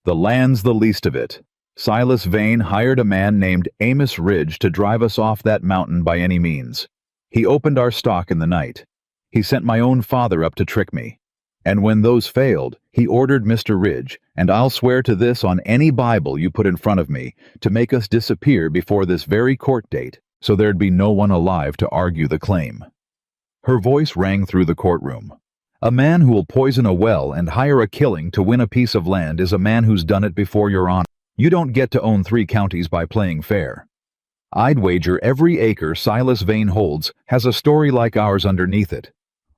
The land's the least of it. Silas Vane hired a man named Amos Ridge to drive us off that mountain by any means. He opened our stock in the night. He sent my own father up to trick me. And when those failed, he ordered Mr. Ridge, and I'll swear to this on any Bible you put in front of me, to make us disappear before this very court date, so there'd be no one alive to argue the claim. Her voice rang through the courtroom. A man who will poison a well and hire a killing to win a piece of land is a man who's done it before, Your Honor. You don't get to own 3 counties by playing fair. I'd wager every acre Silas Vane holds has a story like ours underneath it.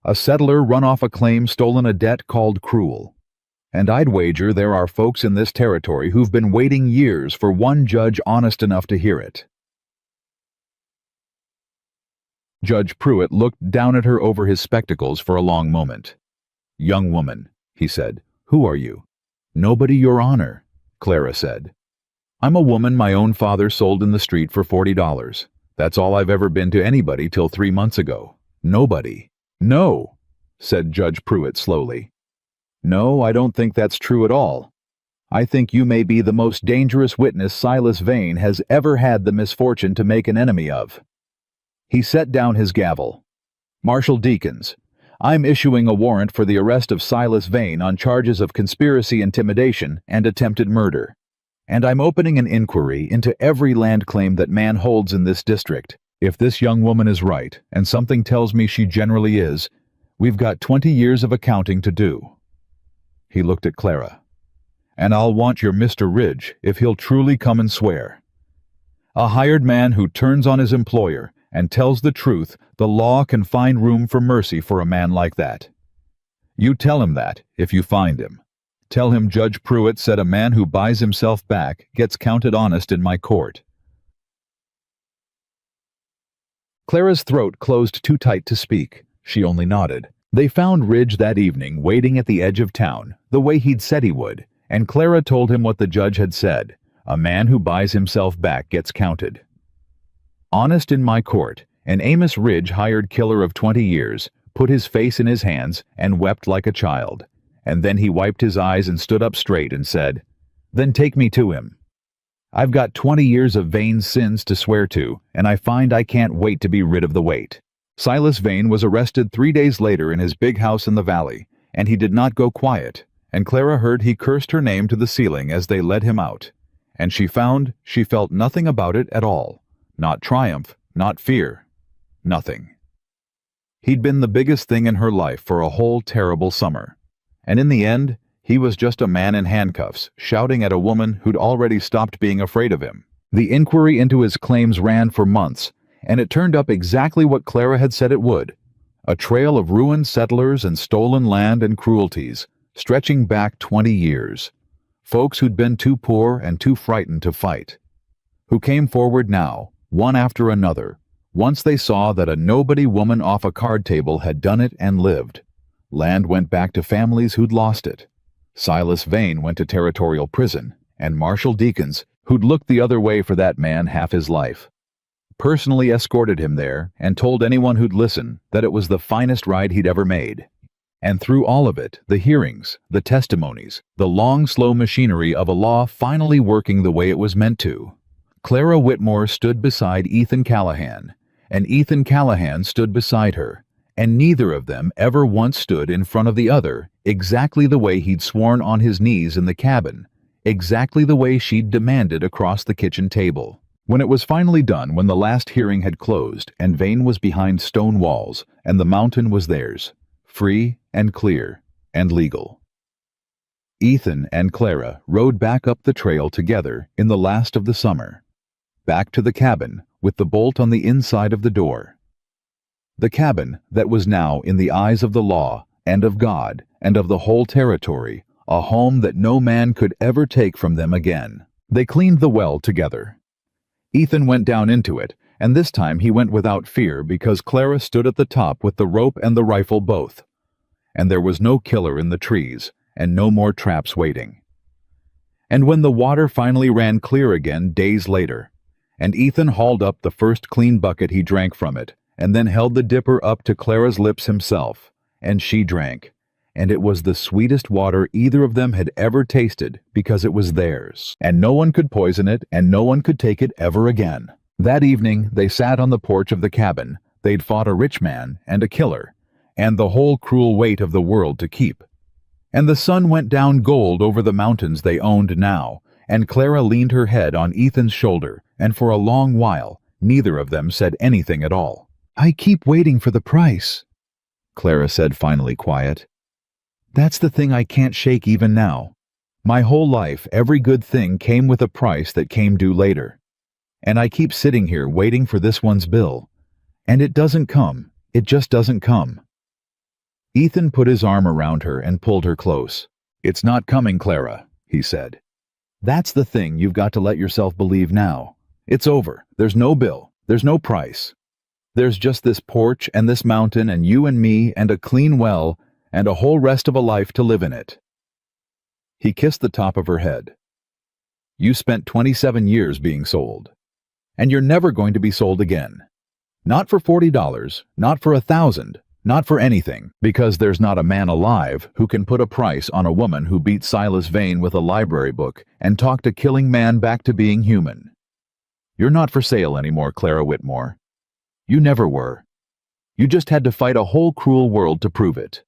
A settler run off a claim, stolen a debt called cruel. And I'd wager there are folks in this territory who've been waiting years for one judge honest enough to hear it. Judge Pruitt looked down at her over his spectacles for a long moment. "Young woman," he said, "who are you?" "Nobody, Your Honor," Clara said. "I'm a woman my own father sold in the street for $40. That's all I've ever been to anybody till 3 months ago. Nobody." "No," said Judge Pruitt slowly. "No, I don't think that's true at all. I think you may be the most dangerous witness Silas Vane has ever had the misfortune to make an enemy of." He set down his gavel. "Marshal Deakins, I'm issuing a warrant for the arrest of Silas Vane on charges of conspiracy, intimidation, and attempted murder. And I'm opening an inquiry into every land claim that man holds in this district. If this young woman is right, and something tells me she generally is, we've got 20 years of accounting to do." He looked at Clara. "And I'll want your Mr. Ridge, if he'll truly come and swear. A hired man who turns on his employer and tells the truth, the law can find room for mercy for a man like that. You tell him that, if you find him. Tell him Judge Pruitt said a man who buys himself back gets counted honest in my court." Clara's throat closed too tight to speak. She only nodded. They found Ridge that evening waiting at the edge of town, the way he'd said he would, and Clara told him what the judge had said. A man who buys himself back gets counted. Honest in my court, an Amos Ridge hired killer of 20 years, put his face in his hands and wept like a child. And then he wiped his eyes and stood up straight and said, "Then take me to him. I've got 20 years of Vane's sins to swear to, and I find I can't wait to be rid of the weight." Silas Vane was arrested 3 days later in his big house in the valley, and he did not go quiet, and Clara heard he cursed her name to the ceiling as they led him out, and she found she felt nothing about it at all. Not triumph, not fear, nothing. He'd been the biggest thing in her life for a whole terrible summer, and in the end, he was just a man in handcuffs, shouting at a woman who'd already stopped being afraid of him. The inquiry into his claims ran for months, and it turned up exactly what Clara had said it would. A trail of ruined settlers and stolen land and cruelties, stretching back 20 years. Folks who'd been too poor and too frightened to fight. Who came forward now, one after another, once they saw that a nobody woman off a card table had done it and lived. Land went back to families who'd lost it. Silas Vane went to territorial prison, and Marshal Deakins, who'd looked the other way for that man half his life, personally escorted him there and told anyone who'd listen that it was the finest ride he'd ever made. And through all of it, the hearings, the testimonies, the long, slow machinery of a law finally working the way it was meant to, Clara Whitmore stood beside Ethan Callahan, and Ethan Callahan stood beside her, and neither of them ever once stood in front of the other exactly the way he'd sworn on his knees in the cabin, exactly the way she'd demanded across the kitchen table. When it was finally done, when the last hearing had closed and Vane was behind stone walls and the mountain was theirs, free and clear and legal, Ethan and Clara rode back up the trail together in the last of the summer, back to the cabin with the bolt on the inside of the door. The cabin that was now, in the eyes of the law and of God and of the whole territory, a home that no man could ever take from them again. They cleaned the well together. Ethan went down into it, and this time he went without fear because Clara stood at the top with the rope and the rifle both. And there was no killer in the trees, and no more traps waiting. And when the water finally ran clear again days later, and Ethan hauled up the first clean bucket he drank from it, and then held the dipper up to Clara's lips himself, and she drank, and it was the sweetest water either of them had ever tasted because it was theirs, and no one could poison it, and no one could take it ever again. That evening, they sat on the porch of the cabin. They'd fought a rich man and a killer, and the whole cruel weight of the world to keep. And the sun went down gold over the mountains they owned now, and Clara leaned her head on Ethan's shoulder, and for a long while, neither of them said anything at all. "I keep waiting for the price," Clara said finally, quiet. "That's the thing I can't shake even now. My whole life, every good thing came with a price that came due later. And I keep sitting here waiting for this one's bill. And it doesn't come. It just doesn't come." Ethan put his arm around her and pulled her close. "It's not coming, Clara," he said. "That's the thing you've got to let yourself believe now. It's over. There's no bill. There's no price. There's just this porch and this mountain and you and me and a clean well and a whole rest of a life to live in it." He kissed the top of her head. "You spent 27 years being sold. And you're never going to be sold again. Not for $40, not for $1,000, not for anything, because there's not a man alive who can put a price on a woman who beat Silas Vane with a library book and talked a killing man back to being human. You're not for sale anymore, Clara Whitmore. You never were. You just had to fight a whole cruel world to prove it.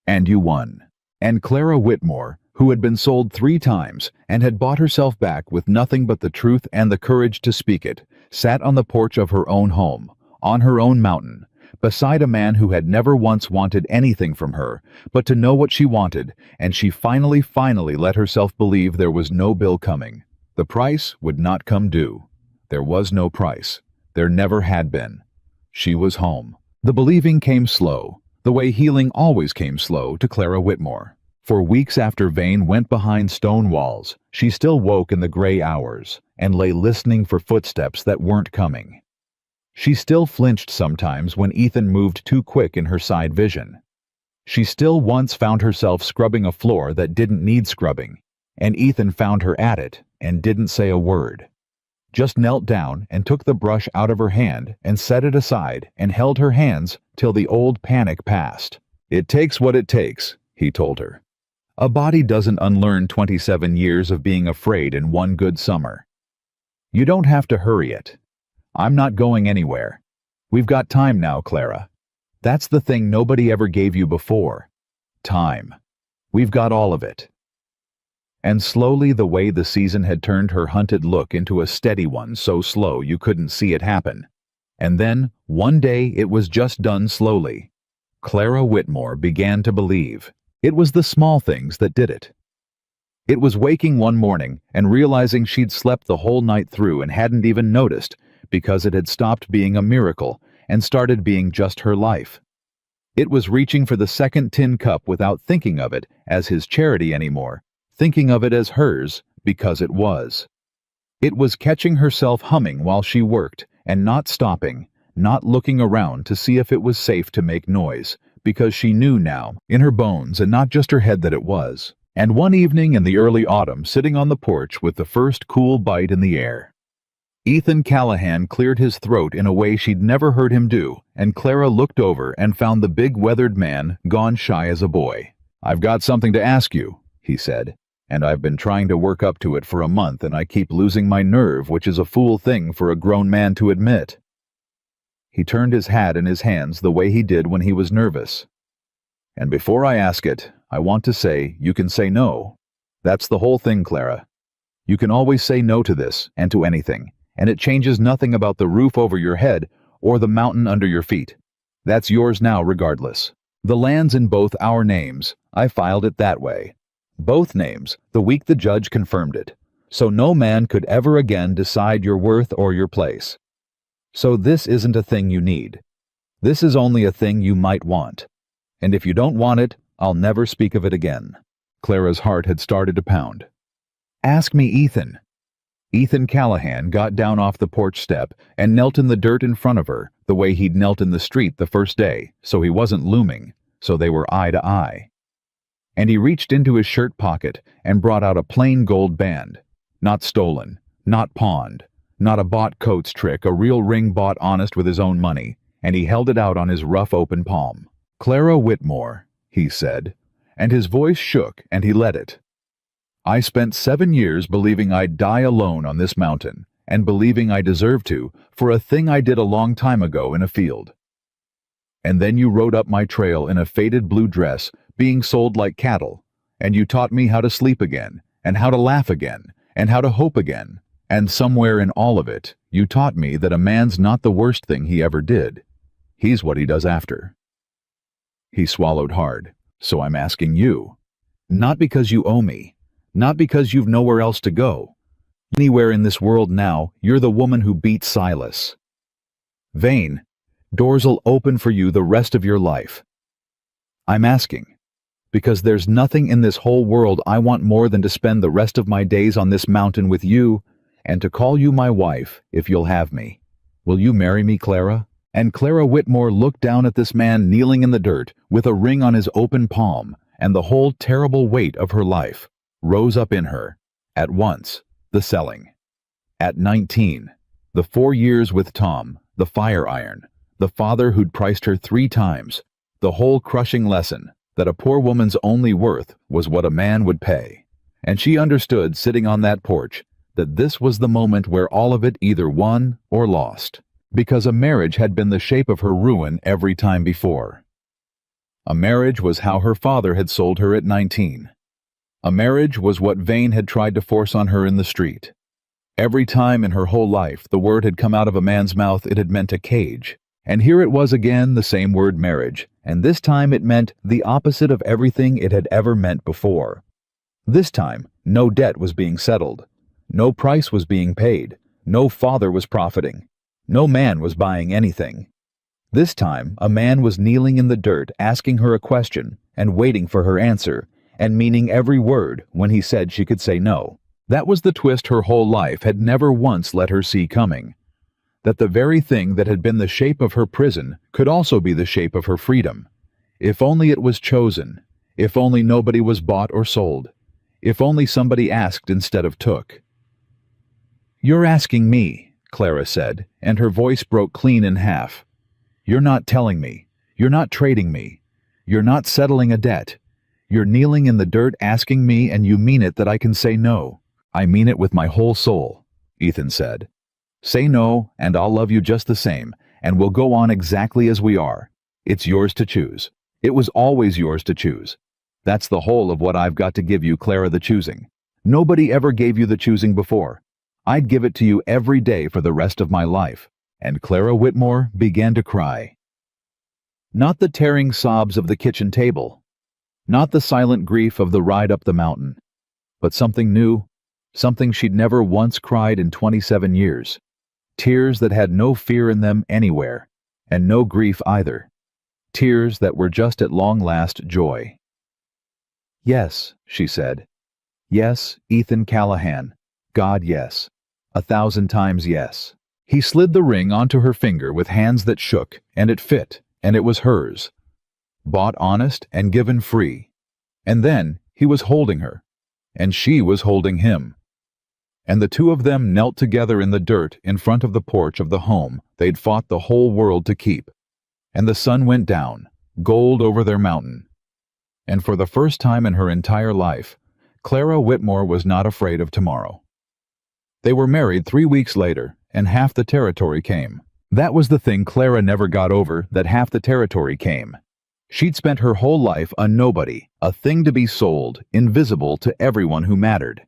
And you won." And Clara Whitmore, who had been sold 3 times and had bought herself back with nothing but the truth and the courage to speak it, sat on the porch of her own home, on her own mountain, beside a man who had never once wanted anything from her but to know what she wanted, and she finally let herself believe there was no bill coming. The price would not come due. There was no price. There never had been. She was home. The believing came slow, the way healing always came slow to Clara Whitmore. For weeks after Vane went behind stone walls, she still woke in the gray hours and lay listening for footsteps that weren't coming. She still flinched sometimes when Ethan moved too quick in her side vision. She still once found herself scrubbing a floor that didn't need scrubbing, and Ethan found her at it and didn't say a word. Just knelt down and took the brush out of her hand and set it aside and held her hands till the old panic passed. "It takes what it takes," he told her. "A body doesn't unlearn 27 years of being afraid in one good summer. You don't have to hurry it. I'm not going anywhere. We've got time now, Clara. That's the thing nobody ever gave you before. Time. We've got all of it." And slowly the way the season had turned her hunted look into a steady one, so slow you couldn't see it happen. And then, one day, it was just done slowly. Clara Whitmore began to believe. It was the small things that did it. It was waking one morning and realizing she'd slept the whole night through and hadn't even noticed because it had stopped being a miracle and started being just her life. It was reaching for the second tin cup without thinking of it as his charity anymore, thinking of it as hers because it was. It was catching herself humming while she worked and not stopping, not looking around to see if it was safe to make noise, because she knew now, in her bones and not just her head, that it was. And one evening in the early autumn, sitting on the porch with the first cool bite in the air, Ethan Callahan cleared his throat in a way she'd never heard him do, and Clara looked over and found the big weathered man gone shy as a boy. "I've got something to ask you," he said, "and I've been trying to work up to it for a month, and I keep losing my nerve, which is a fool thing for a grown man to admit." He turned his hat in his hands the way he did when he was nervous. "And before I ask it, I want to say you can say no. That's the whole thing, Clara. You can always say no to this and to anything, and it changes nothing about the roof over your head or the mountain under your feet. That's yours now regardless. The land's in both our names. I filed it that way. Both names, the week the judge confirmed it. So no man could ever again decide your worth or your place. So this isn't a thing you need. This is only a thing you might want. And if you don't want it, I'll never speak of it again." Clara's heart had started to pound. "Ask me, Ethan." Ethan Callahan got down off the porch step and knelt in the dirt in front of her, the way he'd knelt in the street the first day, so he wasn't looming, so they were eye to eye. And he reached into his shirt pocket and brought out a plain gold band. Not stolen, not pawned, not a bought coat's trick, a real ring bought honest with his own money, and he held it out on his rough open palm. "Clara Whitmore," he said, and his voice shook and he let it. "I spent 7 years believing I'd die alone on this mountain, and believing I deserved to, for a thing I did a long time ago in a field. And then you rode up my trail in a faded blue dress, being sold like cattle, and you taught me how to sleep again, and how to laugh again, and how to hope again, and somewhere in all of it, you taught me that a man's not the worst thing he ever did. He's what he does after." He swallowed hard. "So I'm asking you. Not because you owe me. Not because you've nowhere else to go. Anywhere in this world now, you're the woman who beat Silas. Vane, doors'll open for you the rest of your life. I'm asking, because there's nothing in this whole world I want more than to spend the rest of my days on this mountain with you, and to call you my wife, if you'll have me. Will you marry me, Clara?" And Clara Whitmore looked down at this man kneeling in the dirt, with a ring on his open palm, and the whole terrible weight of her life rose up in her. At once, the selling. At 19, the 4 years with Tom, the fire iron, the father who'd priced her 3 times, the whole crushing lesson that a poor woman's only worth was what a man would pay. And she understood, sitting on that porch, that this was the moment where all of it either won or lost, because a marriage had been the shape of her ruin every time before. A marriage was how her father had sold her at 19. A marriage was what Vane had tried to force on her in the street. Every time in her whole life the word had come out of a man's mouth, it had meant a cage. And here it was again, the same word, marriage, and this time it meant the opposite of everything it had ever meant before. This time, no debt was being settled. No price was being paid. No father was profiting. No man was buying anything. This time, a man was kneeling in the dirt, asking her a question, and waiting for her answer, and meaning every word when he said she could say no. That was the twist her whole life had never once let her see coming. That the very thing that had been the shape of her prison could also be the shape of her freedom. If only it was chosen. If only nobody was bought or sold. If only somebody asked instead of took. "You're asking me," Clara said, and her voice broke clean in half. "You're not telling me. You're not trading me. You're not settling a debt. You're kneeling in the dirt asking me, and you mean it that I can say no." "I mean it with my whole soul," Ethan said. "Say no, and I'll love you just the same, and we'll go on exactly as we are. It's yours to choose. It was always yours to choose. That's the whole of what I've got to give you, Clara, the choosing. Nobody ever gave you the choosing before. I'd give it to you every day for the rest of my life." And Clara Whitmore began to cry. Not the tearing sobs of the kitchen table. Not the silent grief of the ride up the mountain. But something new, something she'd never once cried in 27 years. Tears that had no fear in them anywhere, and no grief either. Tears that were just at long last joy. "Yes," she said. "Yes, Ethan Callahan. God, yes. 1,000 times yes." He slid the ring onto her finger with hands that shook, and it fit, and it was hers. Bought honest and given free. And then he was holding her, and she was holding him. And the two of them knelt together in the dirt in front of the porch of the home they'd fought the whole world to keep. And the sun went down, gold over their mountain. And for the first time in her entire life, Clara Whitmore was not afraid of tomorrow. They were married 3 weeks later, and half the territory came. That was the thing Clara never got over, that half the territory came. She'd spent her whole life a nobody, a thing to be sold, invisible to everyone who mattered.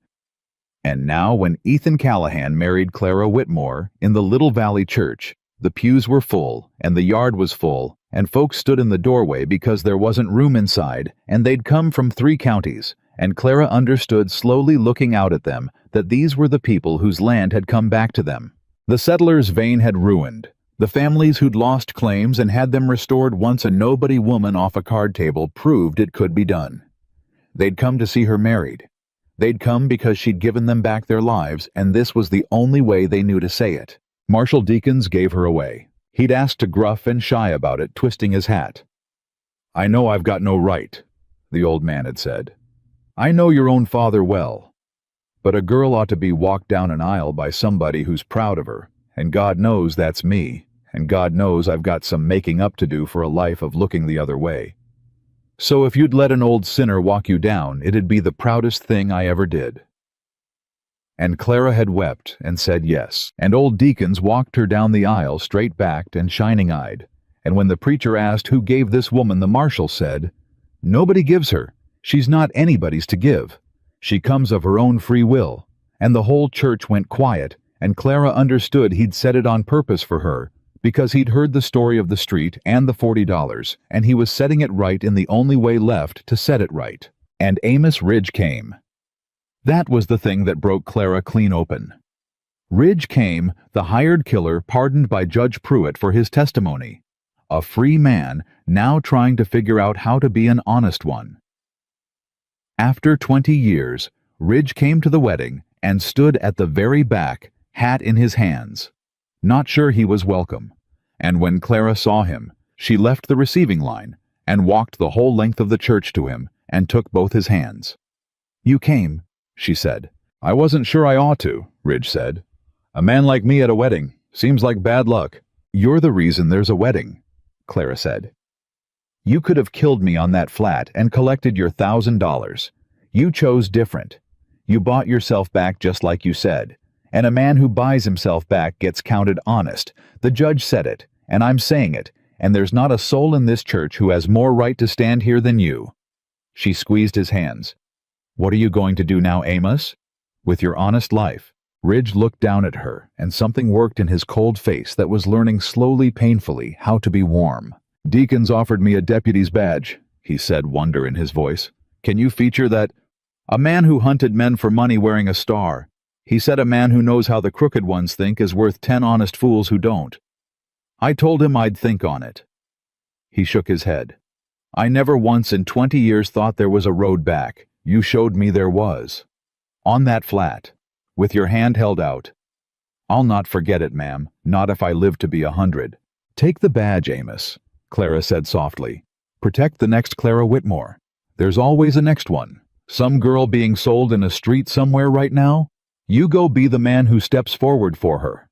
And now when Ethan Callahan married Clara Whitmore in the Little Valley Church, the pews were full, and the yard was full, and folks stood in the doorway because there wasn't room inside, and they'd come from 3 counties, and Clara understood, slowly looking out at them, that these were the people whose land had come back to them. The settlers Vane had ruined, the families who'd lost claims and had them restored once a nobody woman off a card table proved it could be done. They'd come to see her married. They'd come because she'd given them back their lives, and this was the only way they knew to say it. Marshal Deakins gave her away. He'd asked to gruff and shy about it, twisting his hat. "I know I've got no right," the old man had said. "I know your own father well. But a girl ought to be walked down an aisle by somebody who's proud of her, and God knows that's me, and God knows I've got some making up to do for a life of looking the other way. So if you'd let an old sinner walk you down, it'd be the proudest thing I ever did." And Clara had wept and said yes, and old deacons walked her down the aisle straight-backed and shining-eyed. And when the preacher asked who gave this woman, the marshal said, "Nobody gives her. She's not anybody's to give. She comes of her own free will." And the whole church went quiet, and Clara understood he'd said it on purpose for her, because he'd heard the story of the street and the $40, and he was setting it right in the only way left to set it right. And Amos Ridge came. That was the thing that broke Clara clean open. Ridge came, the hired killer pardoned by Judge Pruitt for his testimony. A free man, now trying to figure out how to be an honest one. After 20 years, Ridge came to the wedding and stood at the very back, hat in his hands. Not sure he was welcome. And when Clara saw him, she left the receiving line and walked the whole length of the church to him and took both his hands. "You came," she said. "I wasn't sure I ought to," Ridge said. "A man like me at a wedding seems like bad luck." "You're the reason there's a wedding," Clara said. "You could have killed me on that flat and collected your $1,000. You chose different. You bought yourself back just like you said. And a man who buys himself back gets counted honest. The judge said it, and I'm saying it, and there's not a soul in this church who has more right to stand here than you." She squeezed his hands. "What are you going to do now, Amos? With your honest life?" Ridge looked down at her, and something worked in his cold face that was learning slowly, painfully, how to be warm. "Deacons offered me a deputy's badge," he said, wonder in his voice. "Can you feature that? A man who hunted men for money wearing a star. He said a man who knows how the crooked ones think is worth 10 honest fools who don't. I told him I'd think on it." He shook his head. "I never once in 20 years thought there was a road back. You showed me there was. On that flat, with your hand held out. I'll not forget it, ma'am, not if I live to be 100. Take the badge, Amos," Clara said softly. "Protect the next Clara Whitmore. There's always a next one. Some girl being sold in a street somewhere right now? You go be the man who steps forward for her.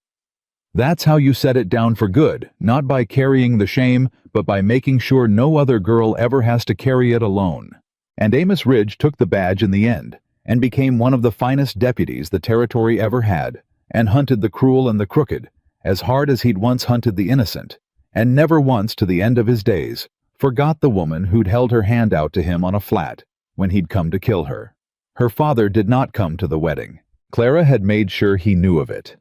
That's how you set it down for good, not by carrying the shame, but by making sure no other girl ever has to carry it alone." And Amos Ridge took the badge in the end, and became one of the finest deputies the territory ever had, and hunted the cruel and the crooked, as hard as he'd once hunted the innocent, and never once to the end of his days forgot the woman who'd held her hand out to him on a flat when he'd come to kill her. Her father did not come to the wedding. Clara had made sure he knew of it.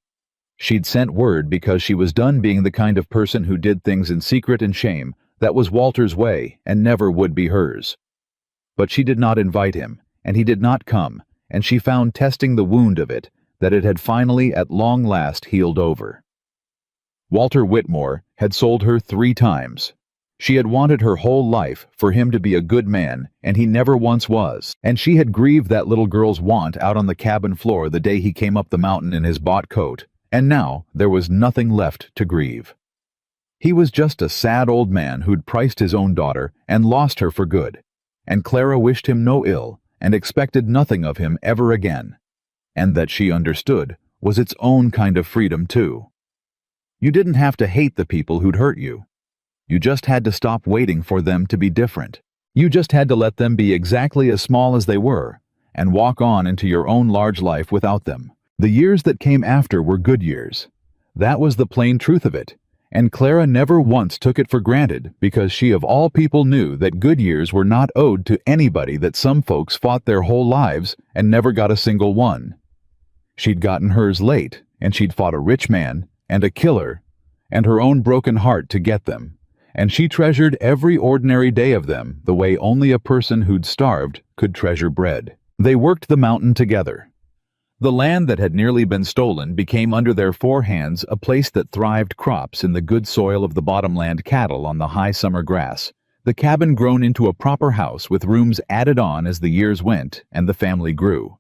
She'd sent word because she was done being the kind of person who did things in secret and shame. That was Walter's way and never would be hers. But she did not invite him, and he did not come, and she found testing the wound of it that it had finally at long last healed over. Walter Whitmore had sold her 3 times. She had wanted her whole life for him to be a good man, and he never once was, and she had grieved that little girl's want out on the cabin floor the day he came up the mountain in his bought coat, and now there was nothing left to grieve. He was just a sad old man who'd priced his own daughter and lost her for good, and Clara wished him no ill and expected nothing of him ever again, and that she understood was its own kind of freedom too. You didn't have to hate the people who'd hurt you. You just had to stop waiting for them to be different. You just had to let them be exactly as small as they were, and walk on into your own large life without them. The years that came after were good years. That was the plain truth of it, and Clara never once took it for granted because she of all people knew that good years were not owed to anybody, that some folks fought their whole lives and never got a single one. She'd gotten hers late, and she'd fought a rich man and a killer and her own broken heart to get them. And she treasured every ordinary day of them the way only a person who'd starved could treasure bread. They worked the mountain together. The land that had nearly been stolen became under their 4 hands a place that thrived crops in the good soil of the bottomland, cattle on the high summer grass, the cabin grown into a proper house with rooms added on as the years went and the family grew.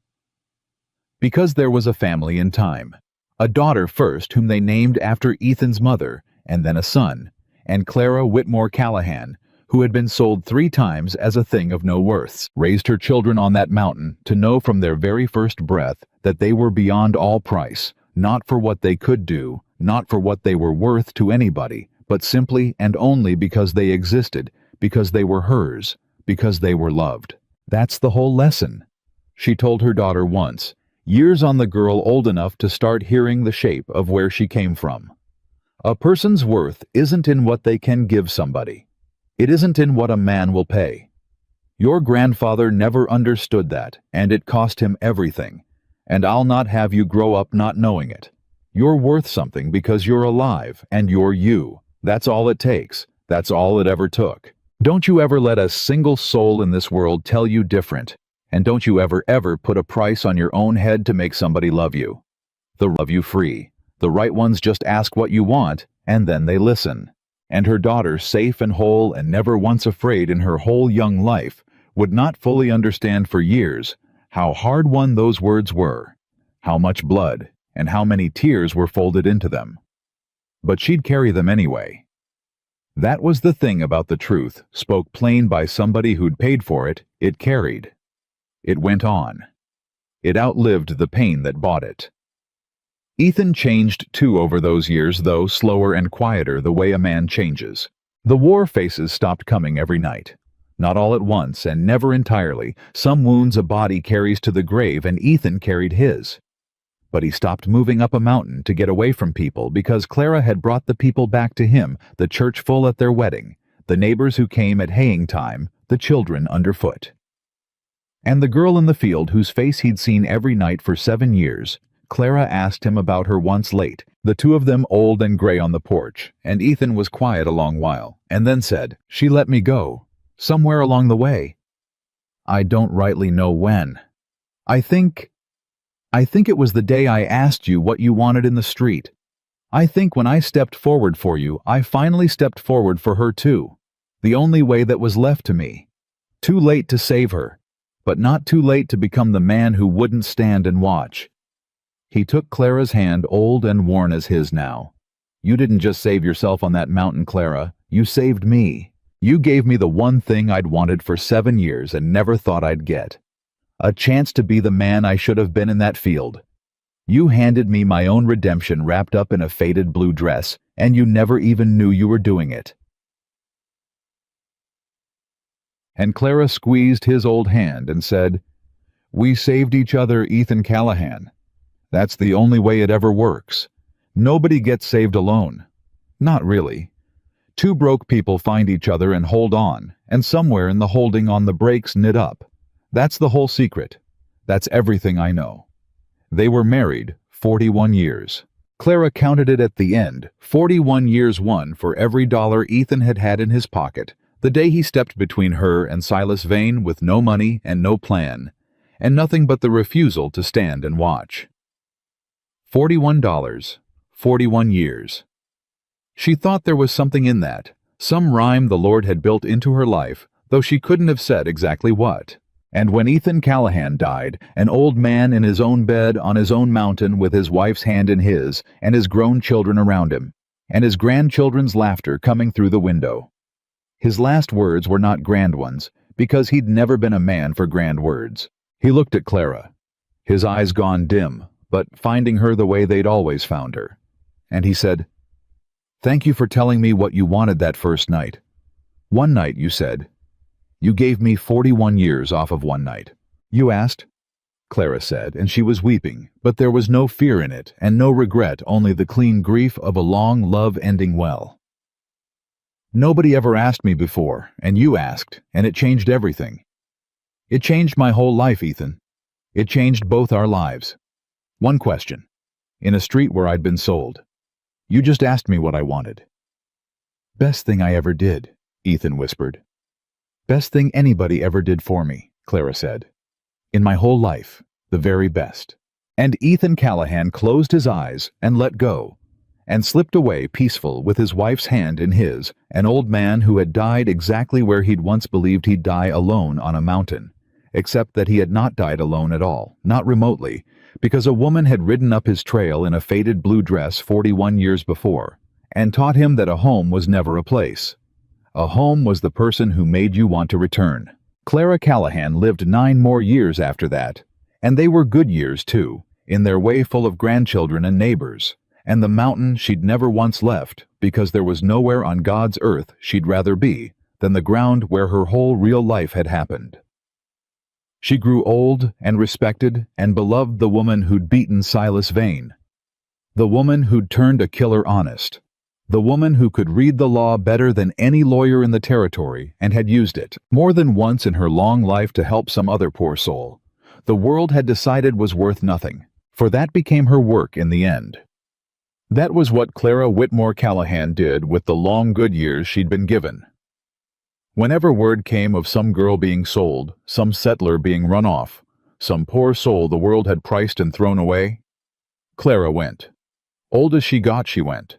Because there was a family in time. A daughter first, whom they named after Ethan's mother, and then a son, and Clara Whitmore Callahan, who had been sold 3 times as a thing of no worth, raised her children on that mountain to know from their very first breath that they were beyond all price, not for what they could do, not for what they were worth to anybody, but simply and only because they existed, because they were hers, because they were loved. That's the whole lesson. She told her daughter once, years on the girl old enough to start hearing the shape of where she came from. A person's worth isn't in what they can give somebody. It isn't in what a man will pay. Your grandfather never understood that, and it cost him everything. And I'll not have you grow up not knowing it. You're worth something because you're alive, and you're you. That's all it takes. That's all it ever took. Don't you ever let a single soul in this world tell you different. And don't you ever put a price on your own head to make somebody love you. They'll love you free. The right ones just ask what you want, and then they listen. And her daughter, safe and whole and never once afraid in her whole young life, would not fully understand for years how hard-won those words were, how much blood and how many tears were folded into them. But she'd carry them anyway. That was the thing about the truth, spoke plain by somebody who'd paid for it. It carried. It went on. It outlived the pain that bought it. Ethan changed too over those years, though slower and quieter the way a man changes. The war faces stopped coming every night. Not all at once, and never entirely. Some wounds a body carries to the grave, and Ethan carried his. But he stopped moving up a mountain to get away from people because Clara had brought the people back to him, the church full at their wedding, the neighbors who came at haying time, the children underfoot. And the girl in the field whose face he'd seen every night for 7 years, Clara asked him about her once late, the two of them old and gray on the porch, and Ethan was quiet a long while, and then said, "She let me go. Somewhere along the way. I don't rightly know when. I think it was the day I asked you what you wanted in the street. I think when I stepped forward for you, I finally stepped forward for her too. The only way that was left to me. Too late to save her, but not too late to become the man who wouldn't stand and watch." He took Clara's hand, old and worn as his now. "You didn't just save yourself on that mountain, Clara. You saved me. You gave me the one thing I'd wanted for 7 years and never thought I'd get. A chance to be the man I should have been in that field. You handed me my own redemption wrapped up in a faded blue dress, and you never even knew you were doing it." And Clara squeezed his old hand and said, "We saved each other, Ethan Callahan. That's the only way it ever works. Nobody gets saved alone. Not really. Two broke people find each other and hold on, and somewhere in the holding on the brakes knit up. That's the whole secret. That's everything I know. They were married 41 years. Clara counted it at the end, 41 years won for every dollar Ethan had had in his pocket, the day he stepped between her and Silas Vane with no money and no plan, and nothing but the refusal to stand and watch. $41, 41 years. She thought there was something in that, some rhyme the Lord had built into her life, though she couldn't have said exactly what. And when Ethan Callahan died, an old man in his own bed on his own mountain with his wife's hand in his, and his grown children around him, and his grandchildren's laughter coming through the window. His last words were not grand ones, because he'd never been a man for grand words. He looked at Clara, his eyes gone dim, but finding her the way they'd always found her. And he said, "Thank you for telling me what you wanted that first night. One night, you said. You gave me 41 years off of one night. You asked?" Clara said, and she was weeping, but there was no fear in it, and no regret, only the clean grief of a long love ending well. "Nobody ever asked me before, and you asked, and it changed everything. It changed my whole life, Ethan. It changed both our lives. One question. In a street where I'd been sold. You just asked me what I wanted." "Best thing I ever did," Ethan whispered. "Best thing anybody ever did for me," Clara said. "In my whole life, the very best." And Ethan Callahan closed his eyes and let go, and slipped away peaceful with his wife's hand in his, an old man who had died exactly where he'd once believed he'd die, alone on a mountain, except that he had not died alone at all, not remotely, because a woman had ridden up his trail in a faded blue dress 41 years before, and taught him that a home was never a place. A home was the person who made you want to return. Clara Callahan lived 9 more years after that, and they were good years too, in their way, full of grandchildren and neighbors, and the mountain she'd never once left, because there was nowhere on God's earth she'd rather be than the ground where her whole real life had happened. She grew old and respected and beloved the woman who'd beaten Silas Vane, the woman who'd turned a killer honest, the woman who could read the law better than any lawyer in the territory and had used it more than once in her long life to help some other poor soul the world had decided was worth nothing, for that became her work in the end. That was what Clara Whitmore Callahan did with the long good years she'd been given. Whenever word came of some girl being sold, some settler being run off, some poor soul the world had priced and thrown away, Clara went. Old as she got, she went.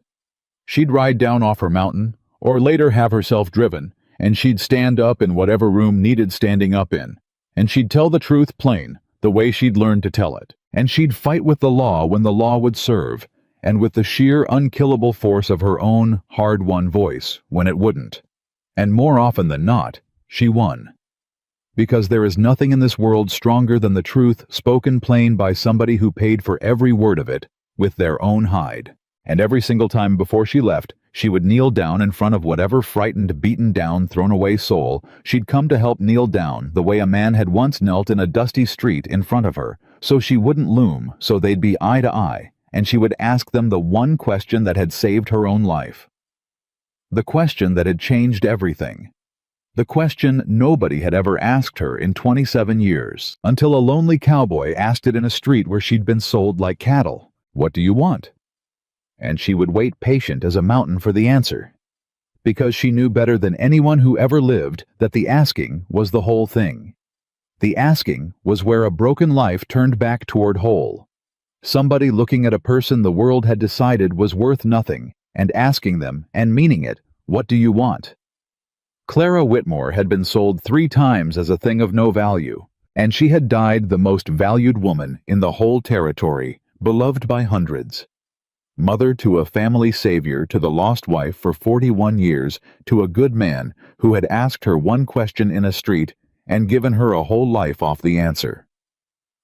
She'd ride down off her mountain, or later have herself driven, and she'd stand up in whatever room needed standing up in, and she'd tell the truth plain, the way she'd learned to tell it, and she'd fight with the law when the law would serve, and with the sheer unkillable force of her own hard-won voice when it wouldn't. And more often than not, she won. Because there is nothing in this world stronger than the truth spoken plain by somebody who paid for every word of it with their own hide. And every single time before she left, she would kneel down in front of whatever frightened, beaten down, thrown away soul she'd come to help kneel down the way a man had once knelt in a dusty street in front of her, so she wouldn't loom, so they'd be eye to eye, and she would ask them the one question that had saved her own life. The question that had changed everything. The question nobody had ever asked her in 27 years, until a lonely cowboy asked it in a street where she'd been sold like cattle. What do you want? And she would wait patient as a mountain for the answer, because she knew better than anyone who ever lived that the asking was the whole thing. The asking was where a broken life turned back toward whole. Somebody looking at a person the world had decided was worth nothing, and asking them, and meaning it, what do you want? Clara Whitmore had been sold 3 times as a thing of no value, and she had died the most valued woman in the whole territory, beloved by hundreds. Mother to a family savior, to the lost wife for 41 years, to a good man who had asked her one question in a street and given her a whole life off the answer.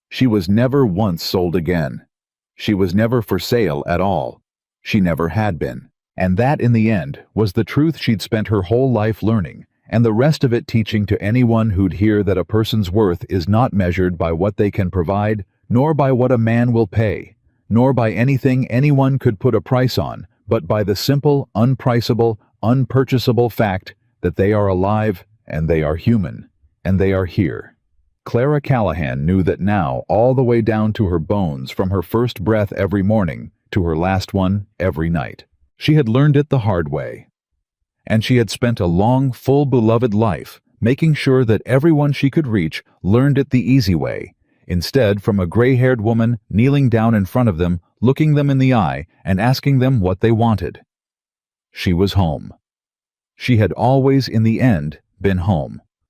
She was never once sold again. She was never for sale at all. She never had been. And that, in the end, was the truth she'd spent her whole life learning, and the rest of it teaching to anyone who'd hear that a person's worth is not measured by what they can provide, nor by what a man will pay, nor by anything anyone could put a price on, but by the simple, unpriceable, unpurchasable fact that they are alive, and they are human, and they are here. Clara Callahan knew that now, all the way down to her bones, from her first breath every morning to her last one every night. She had learned it the hard way. And she had spent a long, full, beloved life making sure that everyone she could reach learned it the easy way, instead from a gray-haired woman kneeling down in front of them, looking them in the eye, and asking them what they wanted. She was home. She had always, in the end, been home.